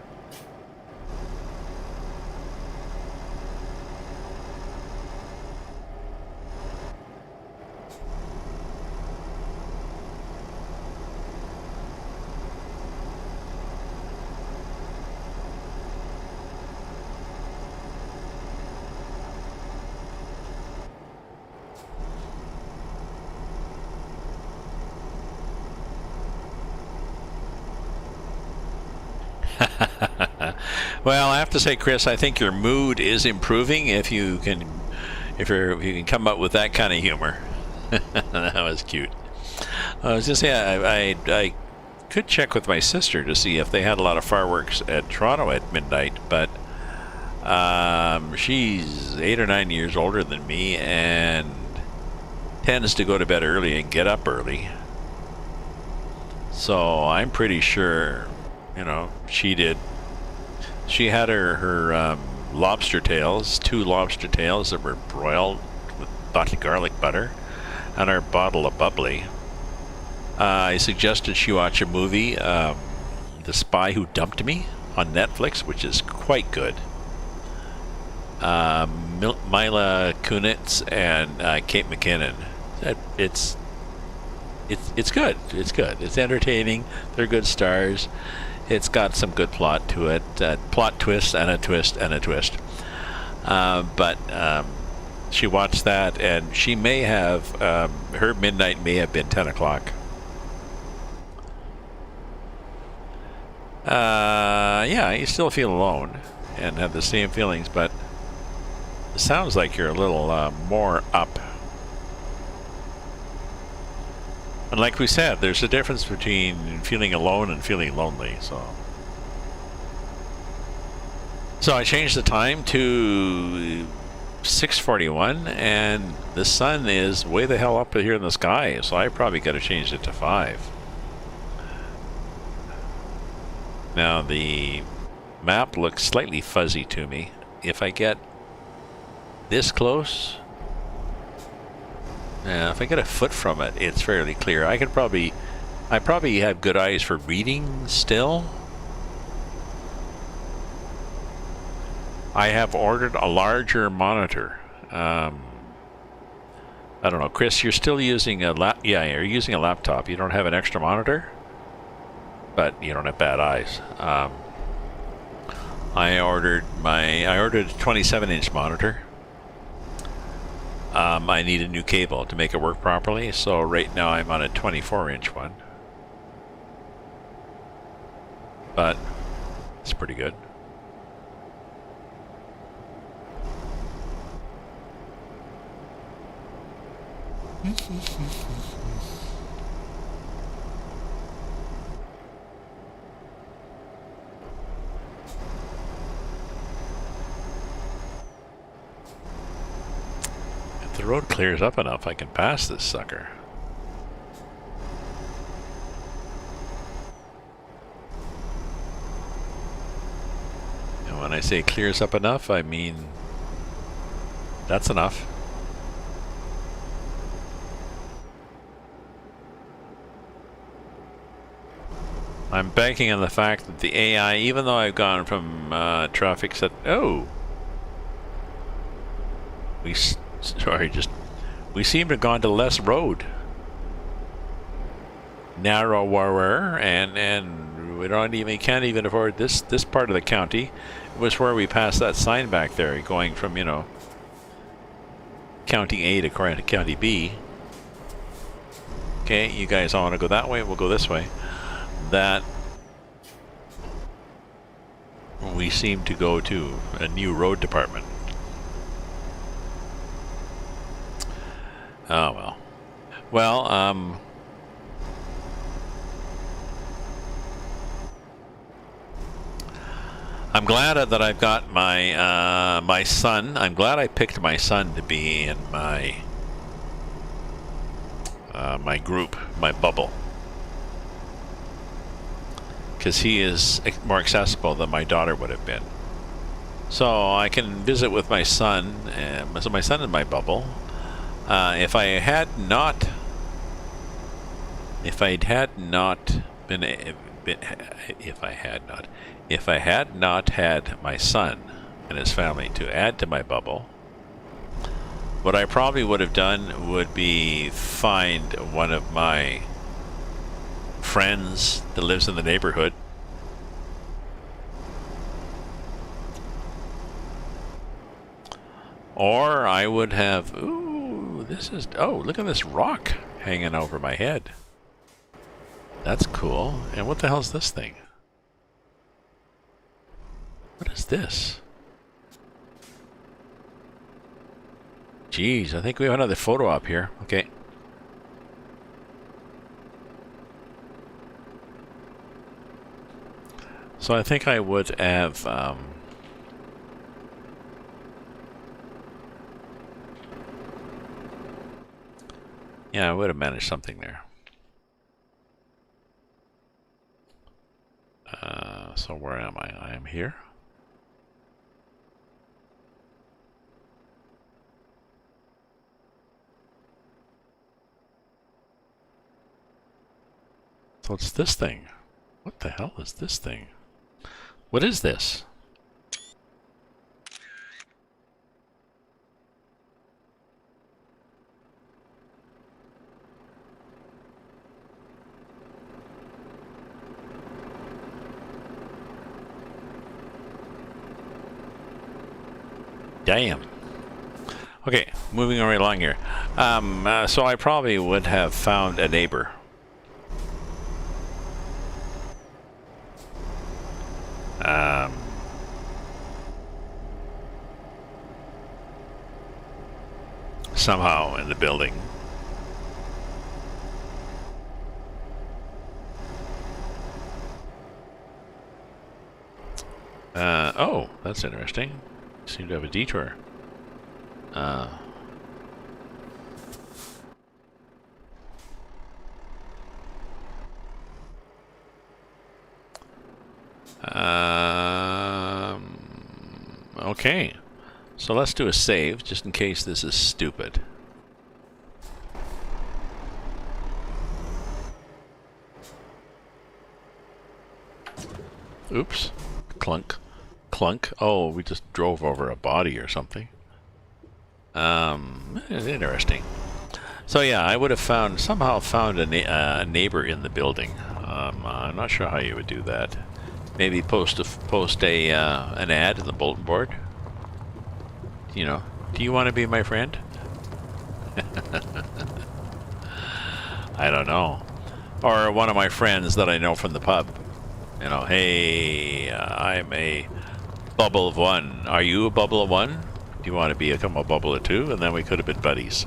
Well, I have to say, Chris, I think your mood is improving if you can come up with that kind of humor. That was cute. I was just saying, I could check with my sister to see if they had a lot of fireworks at Toronto at midnight, but she's 8 or 9 years older than me and tends to go to bed early and get up early. So I'm pretty sure, she did. She had her lobster tails, 2 lobster tails that were broiled with garlic butter, and our bottle of bubbly. I suggested she watch a movie, The Spy Who Dumped Me, on Netflix, which is quite good. Mila Kunis and Kate McKinnon. It's good. It's good. It's entertaining. They're good stars. It's got some good plot to it. Plot twist and a twist and a twist. But she watched that, and she may have, her midnight may have been 10 o'clock. Yeah, you still feel alone and have the same feelings, but it sounds like you're a little more up. And like we said, there's a difference between feeling alone and feeling lonely, So I changed the time to 6:41, and the sun is way the hell up here in the sky, so I probably got to change it to 5. Now the map looks slightly fuzzy to me. If I get this close, if I get a foot from it, it's fairly clear. I probably have good eyes for reading still. I have ordered a larger monitor. I don't know, Chris, you're still using a you're using a laptop. You don't have an extra monitor, but you don't have bad eyes. I ordered a 27-inch monitor. I need a new cable to make it work properly, so right now I'm on a 24-inch one. But it's pretty good. If the road clears up enough, I can pass this sucker. And when I say clears up enough, I mean that's enough. I'm banking on the fact that the AI, even though I've gone from traffic set, we seem to have gone to less road, narrower, and we can't even afford this part of the county. It was where we passed that sign back there, going from county A to county B. Okay, you guys all want to go that way? We'll go this way. That we seem to go to a new road department. Oh well. Well, I'm glad that I've got my my son. I'm glad I picked my son to be in my my group, my bubble, because he is more accessible than my daughter would have been. So I can visit with my son, so my son in my bubble. If I had not had my son and his family to add to my bubble, what I probably would have done would be find one of my friends that lives in the neighborhood, or I would have, look at this rock hanging over my head. That's cool. And what the hell is this thing? What is this? Geez, I think we have another photo op here. Okay. So I think I would have yeah, I would have managed something there. So where am I? I am here. So it's this thing. What the hell is this thing? What is this? Damn. Okay, moving right along here. So I probably would have found a neighbor. somehow in the building. Oh, that's interesting. Seem to have a detour. Okay, so let's do a save just in case this is stupid. Oops. Clunk. Clunk. Oh, we just drove over a body or something. Interesting. So yeah, I would have somehow found a neighbor in the building. I'm not sure how you would do that. Maybe post an ad in the bulletin board. You know, do you want to be my friend? I don't know. Or one of my friends that I know from the pub. You know, hey, I'm a bubble of one. Are you a bubble of one? Do you want to become a bubble of two? And then we could have been buddies.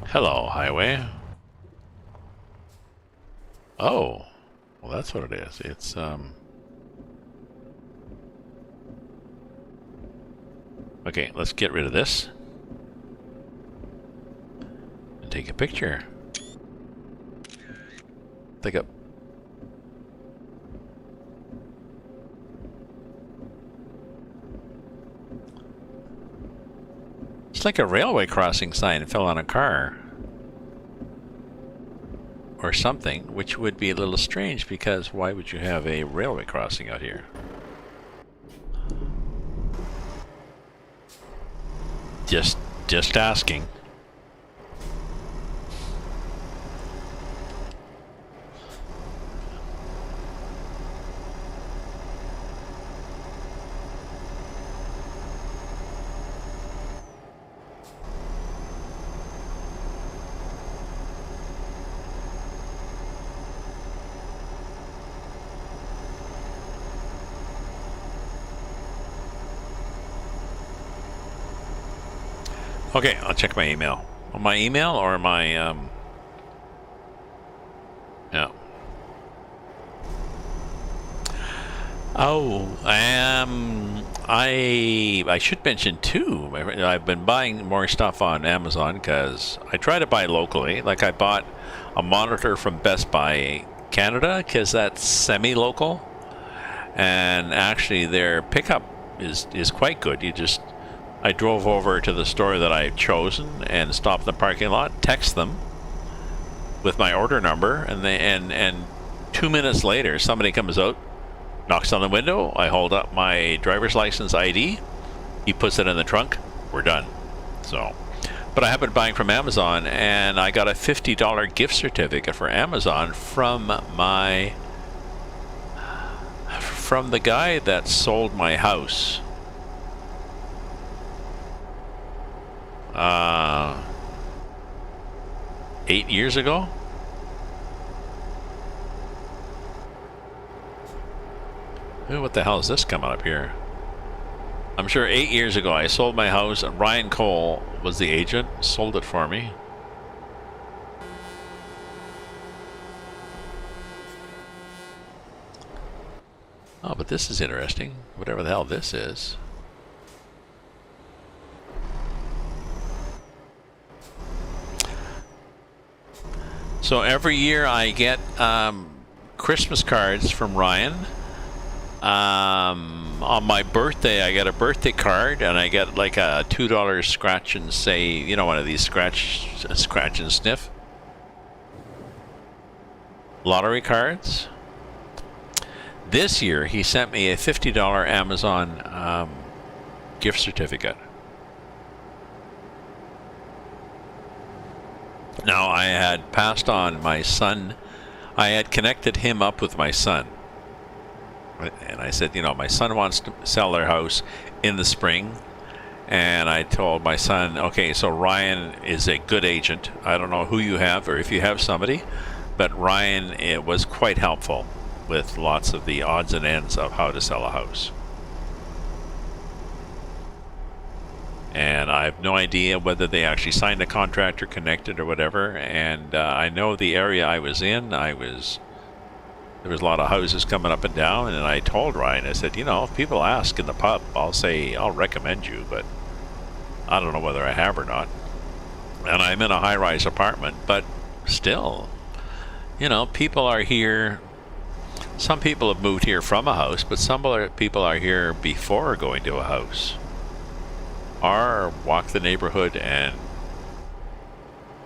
Hello, highway. Oh, well, that's what it is. It's, okay, let's get rid of this. And take a picture. Take a... It's like a railway crossing sign fell on a car. Or something, which would be a little strange because why would you have a railway crossing out here? Just asking. Okay, I'll check my email. My email or my, yeah. Oh, I should mention too, I've been buying more stuff on Amazon because I try to buy locally. Like I bought a monitor from Best Buy Canada because that's semi-local. And actually their pickup is quite good. I drove over to the store that I've chosen and stopped in the parking lot, text them with my order number, and 2 minutes later somebody comes out, knocks on the window, I hold up my driver's license ID, he puts it in the trunk, we're done. So, but I have been buying from Amazon and I got a $50 gift certificate for Amazon from the guy that sold my house. 8 years ago? Ooh, what the hell is this coming up here? I'm sure 8 years ago I sold my house and Ryan Cole was the agent, sold it for me. Oh, but this is interesting. Whatever the hell this is. So every year I get Christmas cards from Ryan. On my birthday, I get a birthday card, and I get like a $2 scratch and say, you know, one of these scratch and sniff lottery cards. This year, he sent me a $50 Amazon gift certificate. Now, I had passed on my son. I had connected him up with my son. And I said, you know, my son wants to sell their house in the spring. And I told my son, okay, so Ryan is a good agent. I don't know who you have or if you have somebody, but Ryan, it was quite helpful with lots of the odds and ends of how to sell a house. And I have no idea whether they actually signed a contract or connected or whatever. And I know the area I was in, there was a lot of houses coming up and down. And I told Ryan, I said, you know, if people ask in the pub, I'll say, I'll recommend you, but I don't know whether I have or not. And I'm in a high-rise apartment, but still, you know, people are here. Some people have moved here from a house, but some other people are here before going to a house, or walk the neighborhood and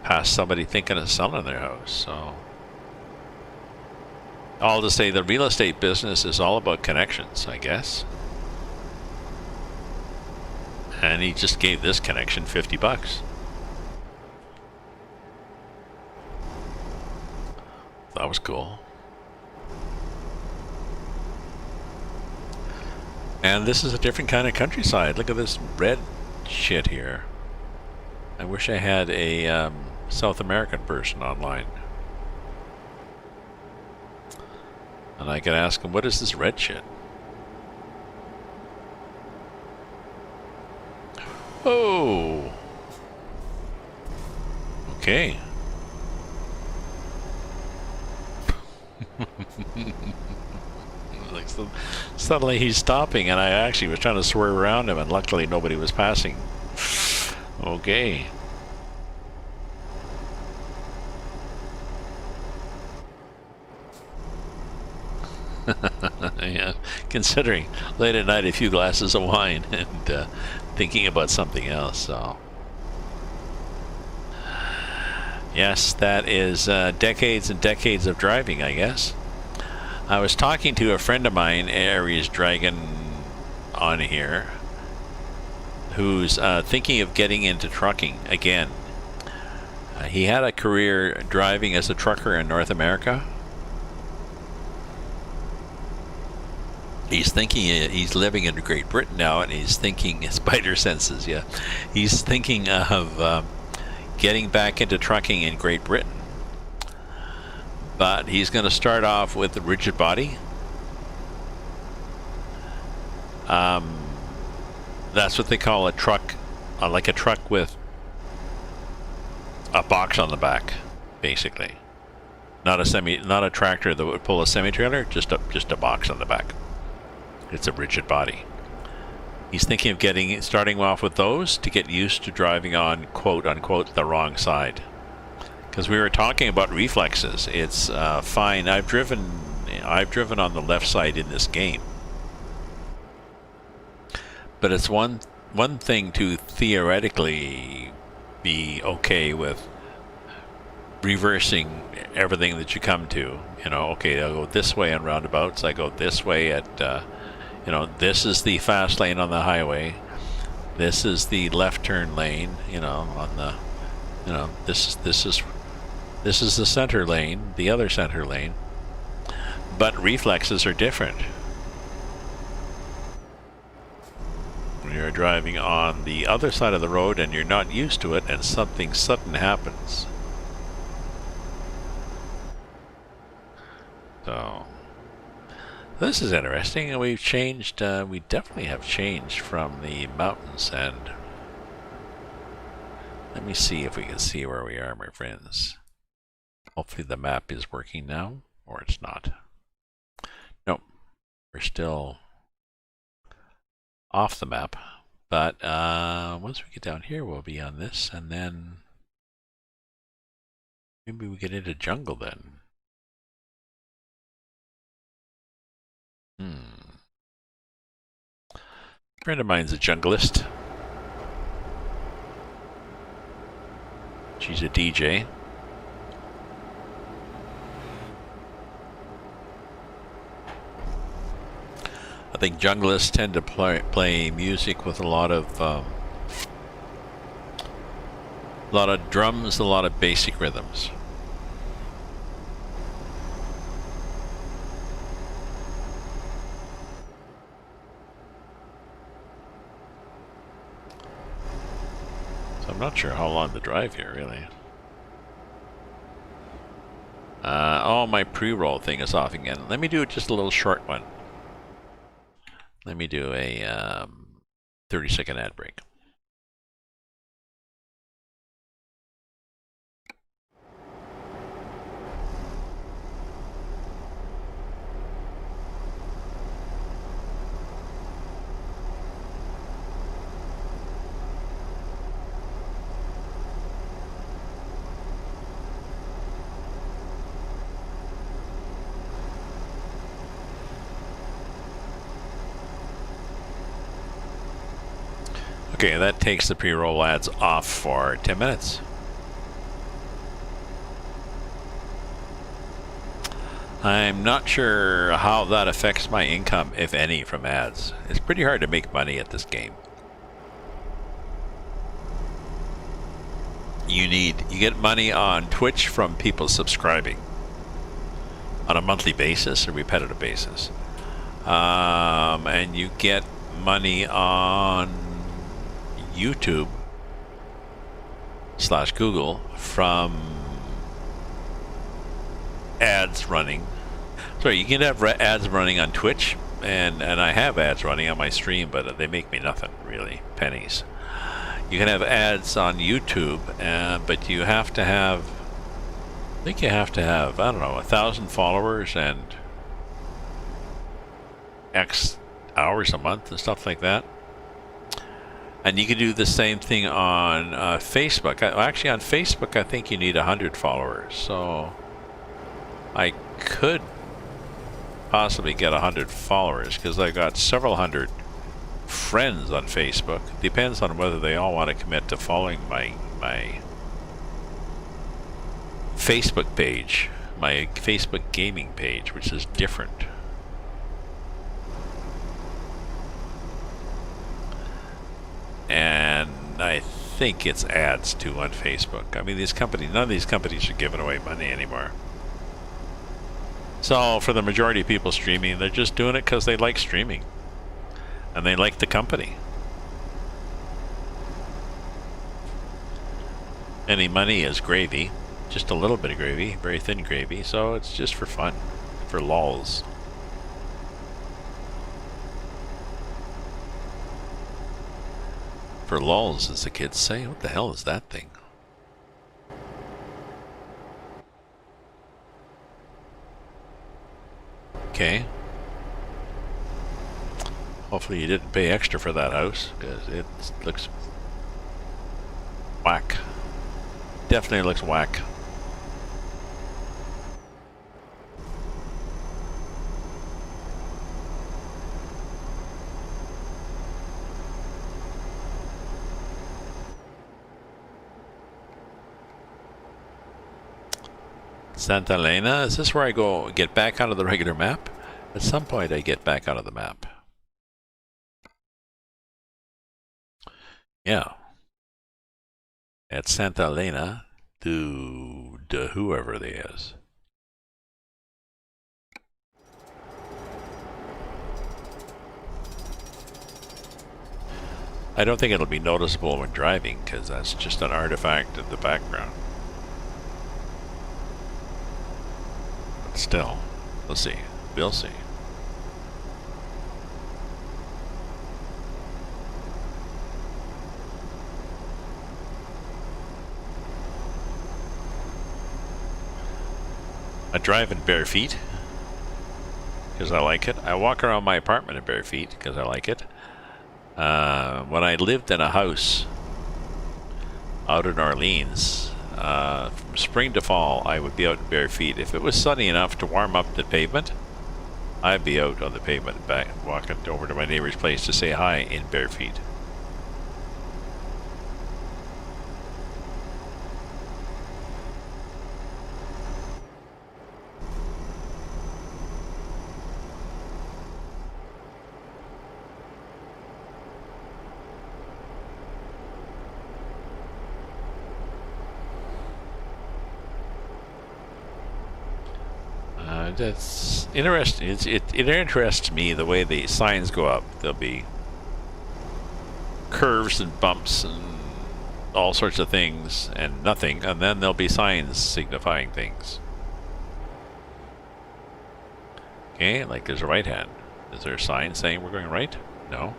pass somebody thinking of selling their house. So all to say, the real estate business is all about connections, I guess. And he just gave this connection $50. That was cool. And this is a different kind of countryside. Look at this red shit here. I wish I had a South American person online. And I could ask him, what is this red shit? Oh. Okay. Like, so suddenly he's stopping, and I actually was trying to swerve around him, and luckily nobody was passing. Okay. Yeah, considering late at night a few glasses of wine and thinking about something else. So yes, that is decades and decades of driving, I guess. I was talking to a friend of mine, Aries Dragon, on here, who's thinking of getting into trucking again. He had a career driving as a trucker in North America. He's thinking, he's living in Great Britain now, and he's thinking, spider senses, yeah. He's thinking of getting back into trucking in Great Britain. But he's going to start off with a rigid body. That's what they call a truck, like a truck with a box on the back, basically. Not a tractor that would pull a semi-trailer, just a box on the back. It's a rigid body. He's thinking of starting off with those to get used to driving on, quote unquote, the wrong side. Because we were talking about reflexes. It's fine. I've driven on the left side in this game, but it's one thing to theoretically be okay with reversing everything that you come to. You know, okay, I'll go this way on roundabouts. I go this way at, you know, this is the fast lane on the highway. This is the left turn lane. You know, on the, you know, this is the center lane, the other center lane. But reflexes are different. When you're driving on the other side of the road and you're not used to it and something sudden happens. So this is interesting, and we've changed, we definitely have changed from the mountains. And let me see if we can see where we are, my friends. Hopefully the map is working now, or it's not. Nope, we're still off the map. But once we get down here, we'll be on this, and then maybe we get into jungle then. A friend of mine's a junglist. She's a DJ. I think junglists tend to play music with a lot of drums, a lot of basic rhythms. So I'm not sure how long to drive here, really. Oh, my pre-roll thing is off again. Let me do just a little short one. Let me do a 30-second ad break. Okay, that takes the pre-roll ads off for 10 minutes. I'm not sure how that affects my income, if any, from ads. It's pretty hard to make money at this game. You get money on Twitch from people subscribing on a monthly basis, a repetitive basis. And you get money on YouTube / Google from ads running. Sorry, you can have ads running on Twitch, and I have ads running on my stream, but they make me nothing, really, pennies. You can have ads on YouTube, but you have to have, I think you have to have, I don't know, 1,000 followers and X hours a month and stuff like that. And you can do the same thing on Facebook. Actually, on Facebook, I think you need 100 followers. So I could possibly get 100 followers because I've got several hundred friends on Facebook. Depends on whether they all want to commit to following my Facebook page, my Facebook gaming page, which is different. And I think it's ads too on Facebook. I mean, none of these companies are giving away money anymore. So for the majority of people streaming, they're just doing it because they like streaming. And they like the company. Any money is gravy. Just a little bit of gravy, very thin gravy. So it's just for fun, for lols. For lulz, as the kids say. What the hell is that thing? Okay. Hopefully you didn't pay extra for that house, because it looks whack. Definitely looks whack. Santa Elena, is this where I get back onto the regular map? At some point I get back onto the map. Yeah. At Santa Elena to whoever they is. I don't think it'll be noticeable when driving because that's just an artifact in the background. But still, let's see. We'll see. I drive in bare feet because I like it. I walk around my apartment in bare feet because I like it. When I lived in a house out in Orleans, from spring to fall, I would be out in bare feet. If it was sunny enough to warm up the pavement, I'd be out on the pavement, walking over to my neighbor's place to say hi in bare feet. That's interesting. It interests me the way the signs go up. There'll be curves and bumps and all sorts of things and nothing, and then there'll be signs signifying things. Okay, like there's a right hand. Is there a sign saying we're going right? No.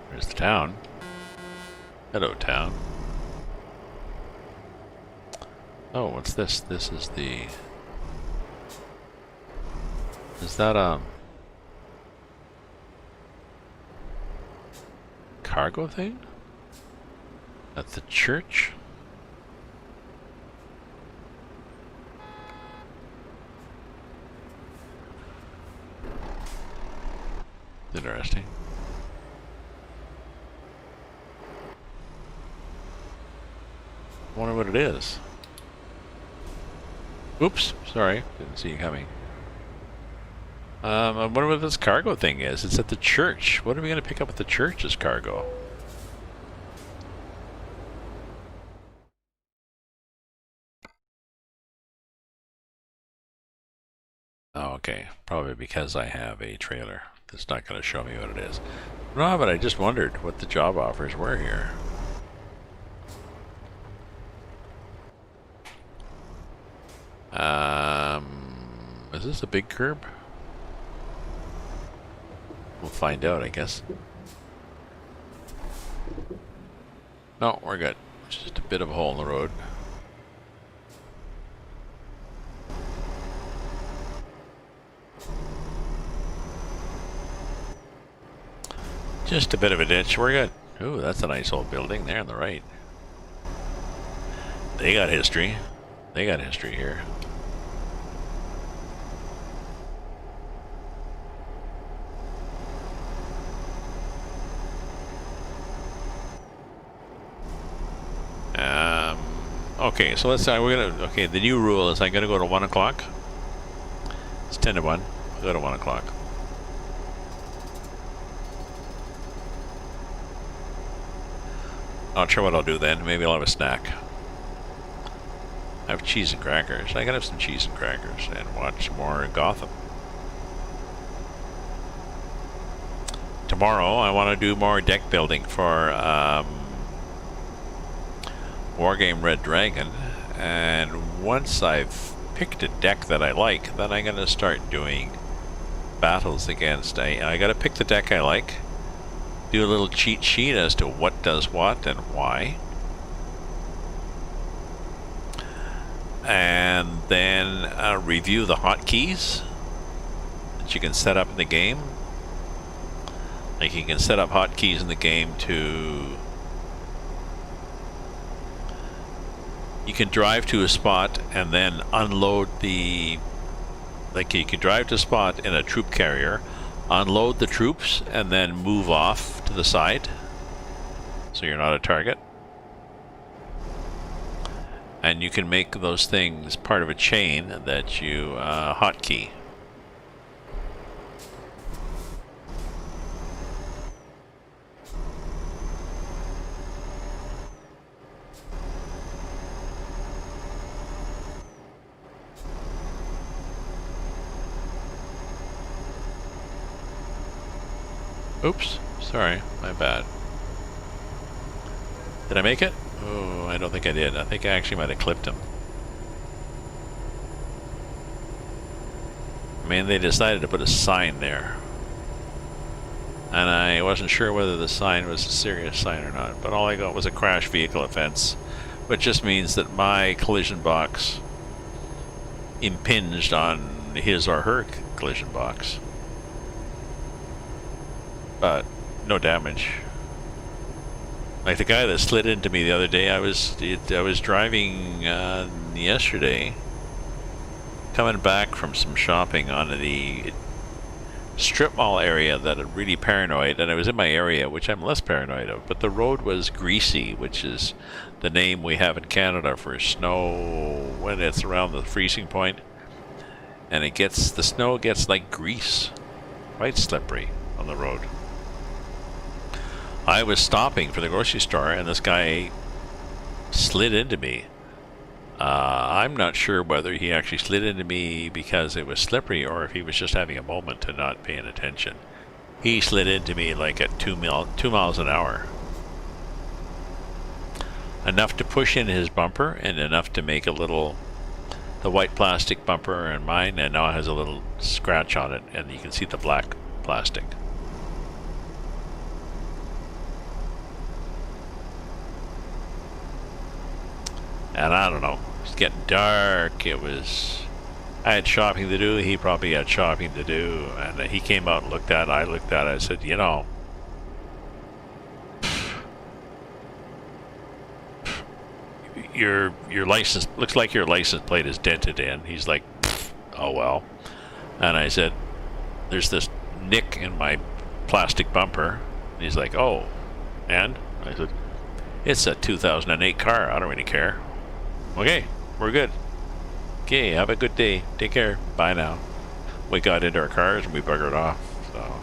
There's the town. Hello, town. Oh, what's this? This is the... Is that, cargo thing? At the church? Interesting. I wonder what it is. Oops, sorry, didn't see you coming. I wonder what this cargo thing is. It's at the church. What are we going to pick up at the church as cargo? Oh, okay. Probably because I have a trailer. It's not going to show me what it is. No, but I just wondered what the job offers were here. Is this a big curb? We'll find out, I guess. No, we're good. It's just a bit of a hole in the road. Just a bit of a ditch. We're good. Ooh, that's a nice old building there on the right. They got history. They got history here. Okay, so let's we're gonna. Okay, the new rule is I'm gonna go to 1 o'clock. It's 10 to 1. I'll go to 1 o'clock. Not sure what I'll do then. Maybe I'll have a snack. I have cheese and crackers. I gotta have some cheese and crackers and watch more Gotham. Tomorrow I want to do more deck building for Wargame Red Dragon, and once I've picked a deck that I like, then I'm gonna start doing battles against. I gotta pick the deck I like, do a little cheat sheet as to what does what and why, and then review the hotkeys that you can set up in the game. Like you can set up hotkeys in the game to... You can drive to a spot and then unload the... Like you can drive to a spot in a troop carrier, unload the troops, and then move off to the side, so you're not a target. And you can make those things part of a chain that you hotkey. Oops, sorry, my bad. Did I make it? Oh, I don't think I did. I think I actually might have clipped him. I mean, they decided to put a sign there. And I wasn't sure whether the sign was a serious sign or not, but all I got was a crash vehicle offense, which just means that my collision box impinged on his or her collision box. But no damage. Like the guy that slid into me the other day, I was driving yesterday, coming back from some shopping on the strip mall area that I'm really paranoid, and I was in my area, which I'm less paranoid of, but the road was greasy, which is the name we have in Canada for snow when it's around the freezing point, and the snow gets like grease, quite slippery on the road. I was stopping for the grocery store and this guy slid into me. I I'm not sure whether he actually slid into me because it was slippery or if he was just having a moment to not paying attention. He slid into me like at 2 miles an hour. Enough to push in his bumper and enough to make a little, the white plastic bumper and mine, and now it has a little scratch on it, and you can see the black plastic. And I don't know, it's getting dark. I had shopping to do, he probably had shopping to do, and he came out and looked at it, I looked at it, I said, you know, your license, looks like your license plate is dented in. He's like, oh well. And I said, there's this nick in my plastic bumper. And he's like, oh, and? I said, it's a 2008 car, I don't really care. Okay, we're good. Okay, have a good day. Take care. Bye now. We got into our cars and we buggered off. So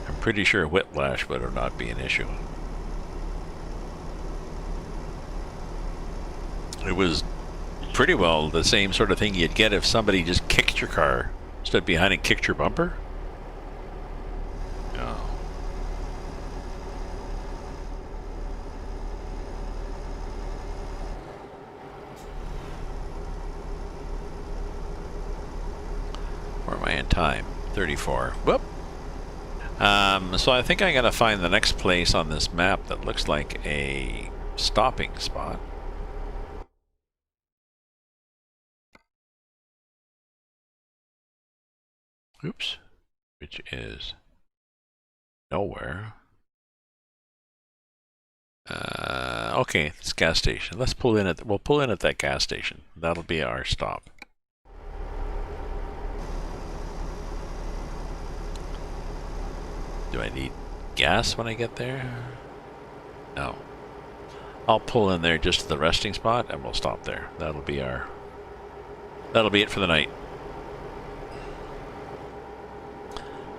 I'm pretty sure whiplash would not be an issue. It was pretty well the same sort of thing you'd get if somebody just kicked your car, stood behind and kicked your bumper. Where am I in time? 34. Whoop. So I think I gotta find the next place on this map that looks like a stopping spot. Oops. Which is nowhere. Okay, it's gas station. Let's pull in at. We'll pull in at that gas station. That'll be our stop. Do I need gas when I get there? No. I'll pull in there just to the resting spot and we'll stop there. That'll be it for the night.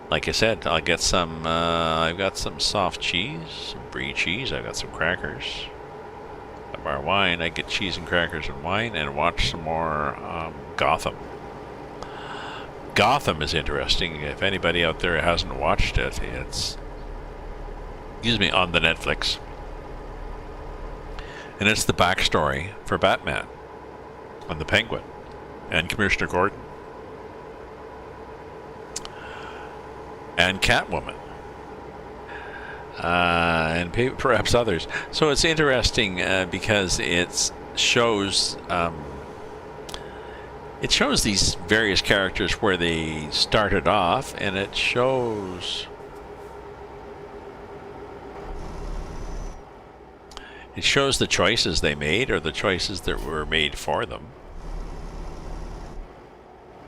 Like I said, I'll get some, I've got some soft cheese, some brie cheese, I've got some crackers. Some more wine, I get cheese and crackers and wine, and watch some more Gotham. Gotham is interesting. If anybody out there hasn't watched it, it's, excuse me, on the Netflix. And it's the backstory for Batman and the Penguin and Commissioner Gordon and Catwoman and perhaps others. So it's interesting because it shows these various characters where they started off, and it shows the choices they made or the choices that were made for them.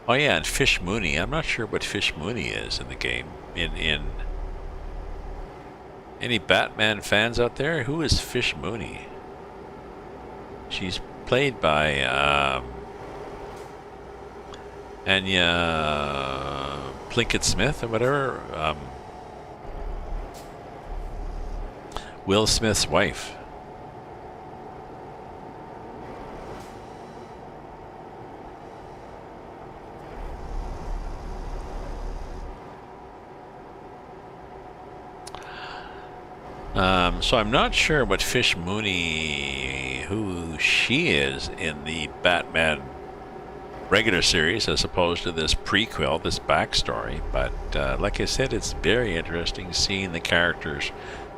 Oh yeah, and Fish Mooney. I'm not sure what Fish Mooney is in the game. In any Batman fans out there? Who is Fish Mooney? She's played by Anya Plinkett Smith or whatever. Will Smith's wife. So I'm not sure what Fish Mooney, who she is in the Batman regular series as opposed to this prequel, this backstory. But like I said, it's very interesting seeing the characters.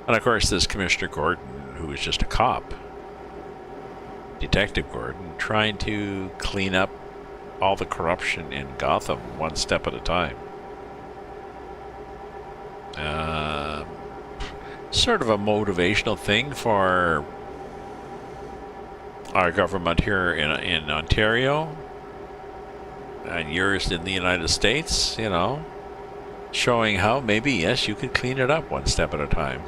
And of course this Commissioner Gordon, who is just a cop, Detective Gordon, trying to clean up all the corruption in Gotham one step at a time. Sort of a motivational thing for our government here in Ontario and yours in the United States, you know, showing how maybe, yes, you could clean it up one step at a time.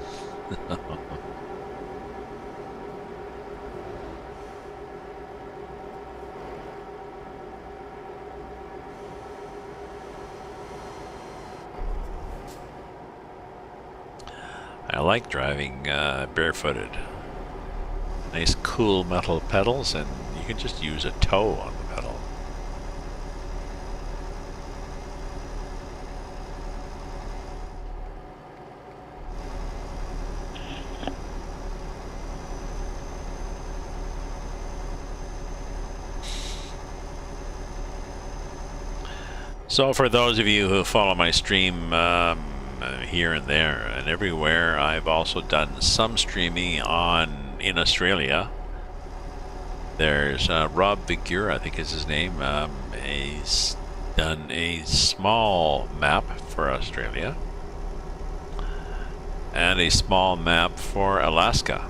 I like driving barefooted. Nice cool metal pedals, and you can just use a toe on the pedal. So for those of you who follow my stream here and there and everywhere, I've also done some streaming in Australia. There's Rob Vigura, I think is his name. He's done a small map for Australia and a small map for Alaska.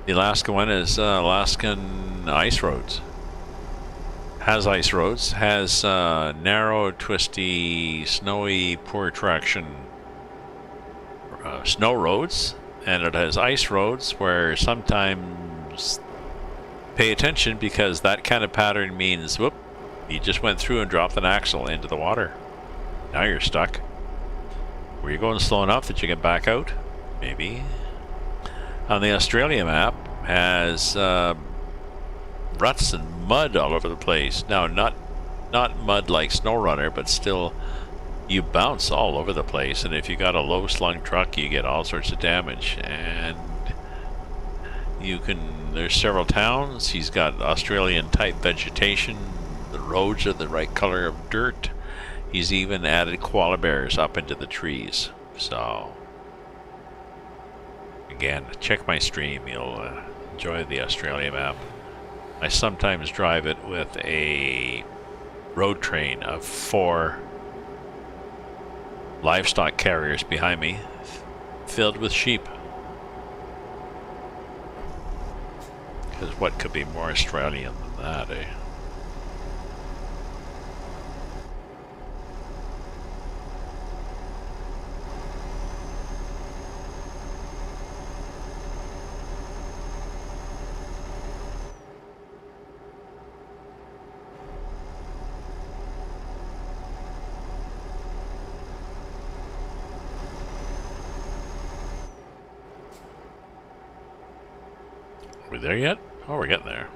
The Alaska one is Alaskan ice roads. Has ice roads, has narrow, twisty, snowy, poor traction snow roads, and it has ice roads where sometimes pay attention, because that kind of pattern means, whoop, you just went through and dropped an axle into the water. Now you're stuck. Were you going slow enough that you can back out? Maybe. On the Australia map has ruts and mud all over the place. Now, not mud like SnowRunner, but still, you bounce all over the place, and if you got a low slung truck, you get all sorts of damage. And there's several towns. He's got Australian type vegetation. The roads are the right color of dirt. He's even added koala bears up into the trees. So again, check my stream. You'll enjoy the Australia map. I sometimes drive it with a road train of 4 livestock carriers behind me, filled with sheep. Because what could be more Australian than that, eh? Are we there yet? Oh, we're getting there.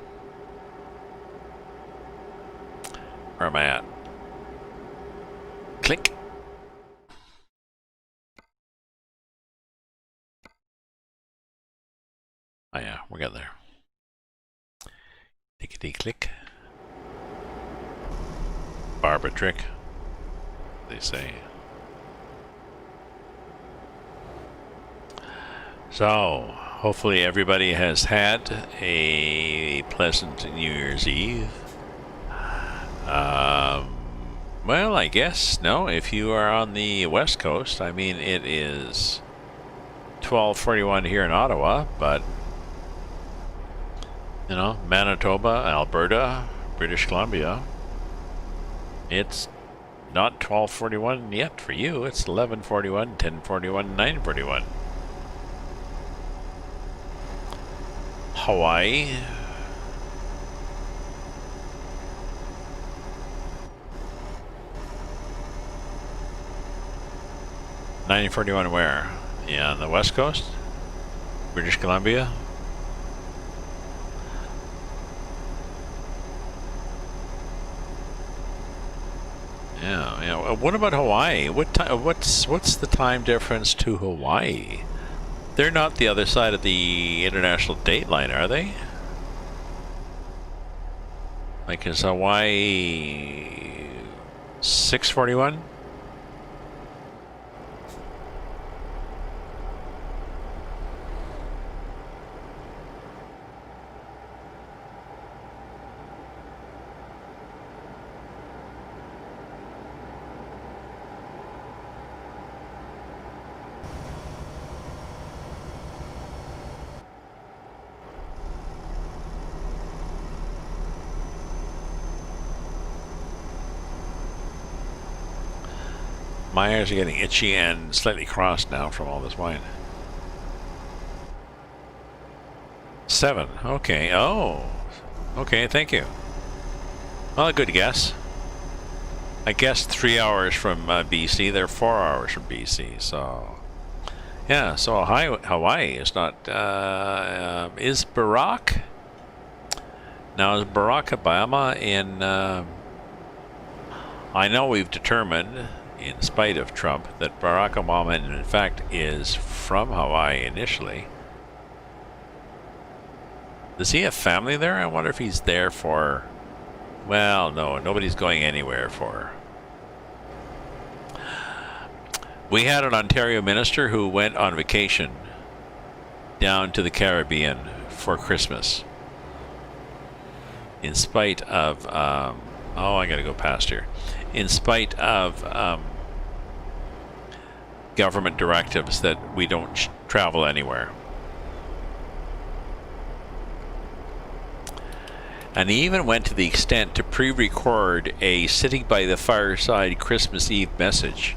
Where am I at? Click. Oh yeah, we're getting there. Tickety click. Barbara trick, they say. So, hopefully everybody has had a pleasant New Year's Eve. Well, I guess, no, if you are on the West Coast, I mean, it is 12:41 here in Ottawa, but, you know, Manitoba, Alberta, British Columbia, it's not 12:41 yet for you. It's 11:41, 10:41, 9:41. Hawaii. (9:41) where? Yeah, on the West Coast? British Columbia? Yeah. What about Hawaii? What's the time difference to Hawaii? They're not the other side of the international date line, are they? Like, is Hawaii 6:41? My ears are getting itchy and slightly crossed now from all this wine. 7. Okay. Oh. Okay, thank you. Well, a good guess. I guess 3 hours from BC. They're 4 hours from BC. So yeah. So Hawaii is not. Is Barack now? Is Barack Obama in? I know we've determined, in spite of Trump, that Barack Obama, in fact, is from Hawaii initially. Does he have family there? I wonder if he's there for... Well, no, nobody's going anywhere for... We had an Ontario minister who went on vacation down to the Caribbean for Christmas. In spite of... oh, I gotta go past here. In spite of government directives that we don't travel anywhere. And he even went to the extent to pre-record a sitting by the fireside Christmas Eve message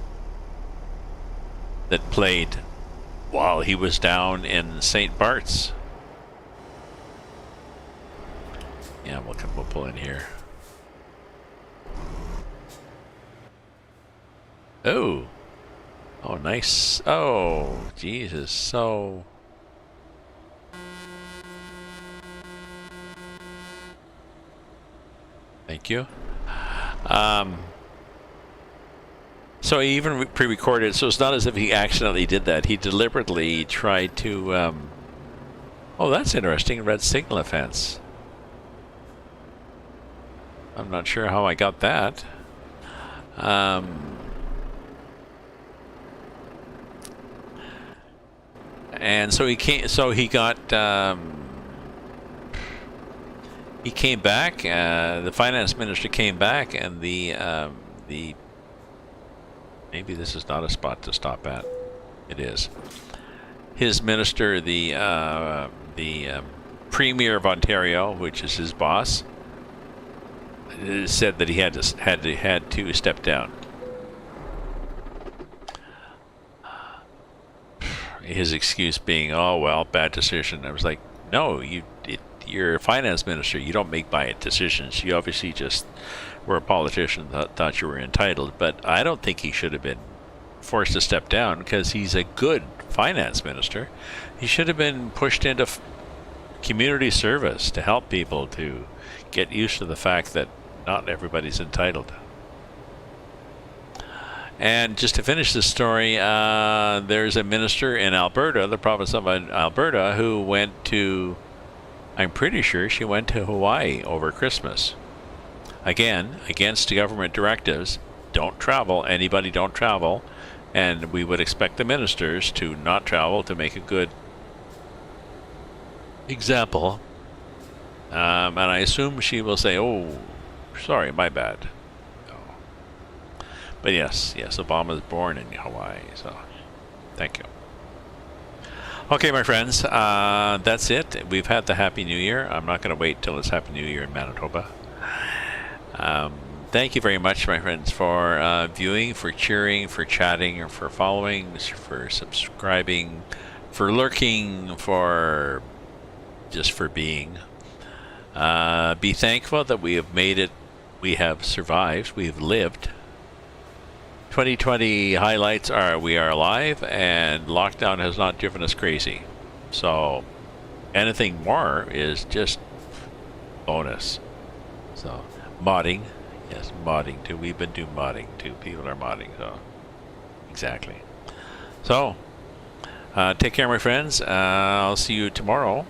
that played while he was down in St. Bart's. Yeah, we'll pull in here. Oh. Oh, nice. Oh, Jesus. So... Thank you. So he even pre-recorded, so it's not as if he accidentally did that. He deliberately tried to... oh, that's interesting. Red signal offense. I'm not sure how I got that. And so he came. So he got. He came back. The finance minister came back, and the maybe this is not a spot to stop at. It is. His minister, the premier of Ontario, which is his boss, said that he had to step down. His excuse being, "Oh well, bad decision." I was like, "No, you're a finance minister. You don't make bad decisions. You obviously just were a politician that thought you were entitled." But I don't think he should have been forced to step down because he's a good finance minister. He should have been pushed into community service to help people to get used to the fact that not everybody's entitled. And just to finish the story, there's a minister in Alberta, the province of Alberta, who went to, I'm pretty sure she went to Hawaii over Christmas. Again, against government directives, don't travel, anybody don't travel, and we would expect the ministers to not travel to make a good example. And I assume she will say, "Oh, sorry, my bad." But yes, Obama was born in Hawaii, so thank you. Okay, my friends, that's it. We've had the Happy New Year. I'm not going to wait till it's Happy New Year in Manitoba. Thank you very much, my friends, for viewing, for cheering, for chatting, for following, for subscribing, for lurking, for just for being. Be thankful that we have made it. We have survived. We have lived. 2020 highlights are we are alive and lockdown has not driven us crazy. So anything more is just bonus. So modding, yes, modding too. We've been doing modding too. People are modding, so exactly. So take care, my friends. I'll see you tomorrow,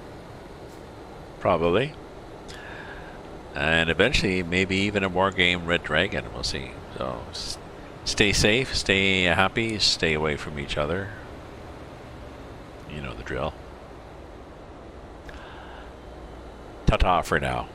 probably, and eventually maybe even a war game, Red Dragon. We'll see. So stay safe, stay happy, stay away from each other. You know the drill. Ta-ta for now.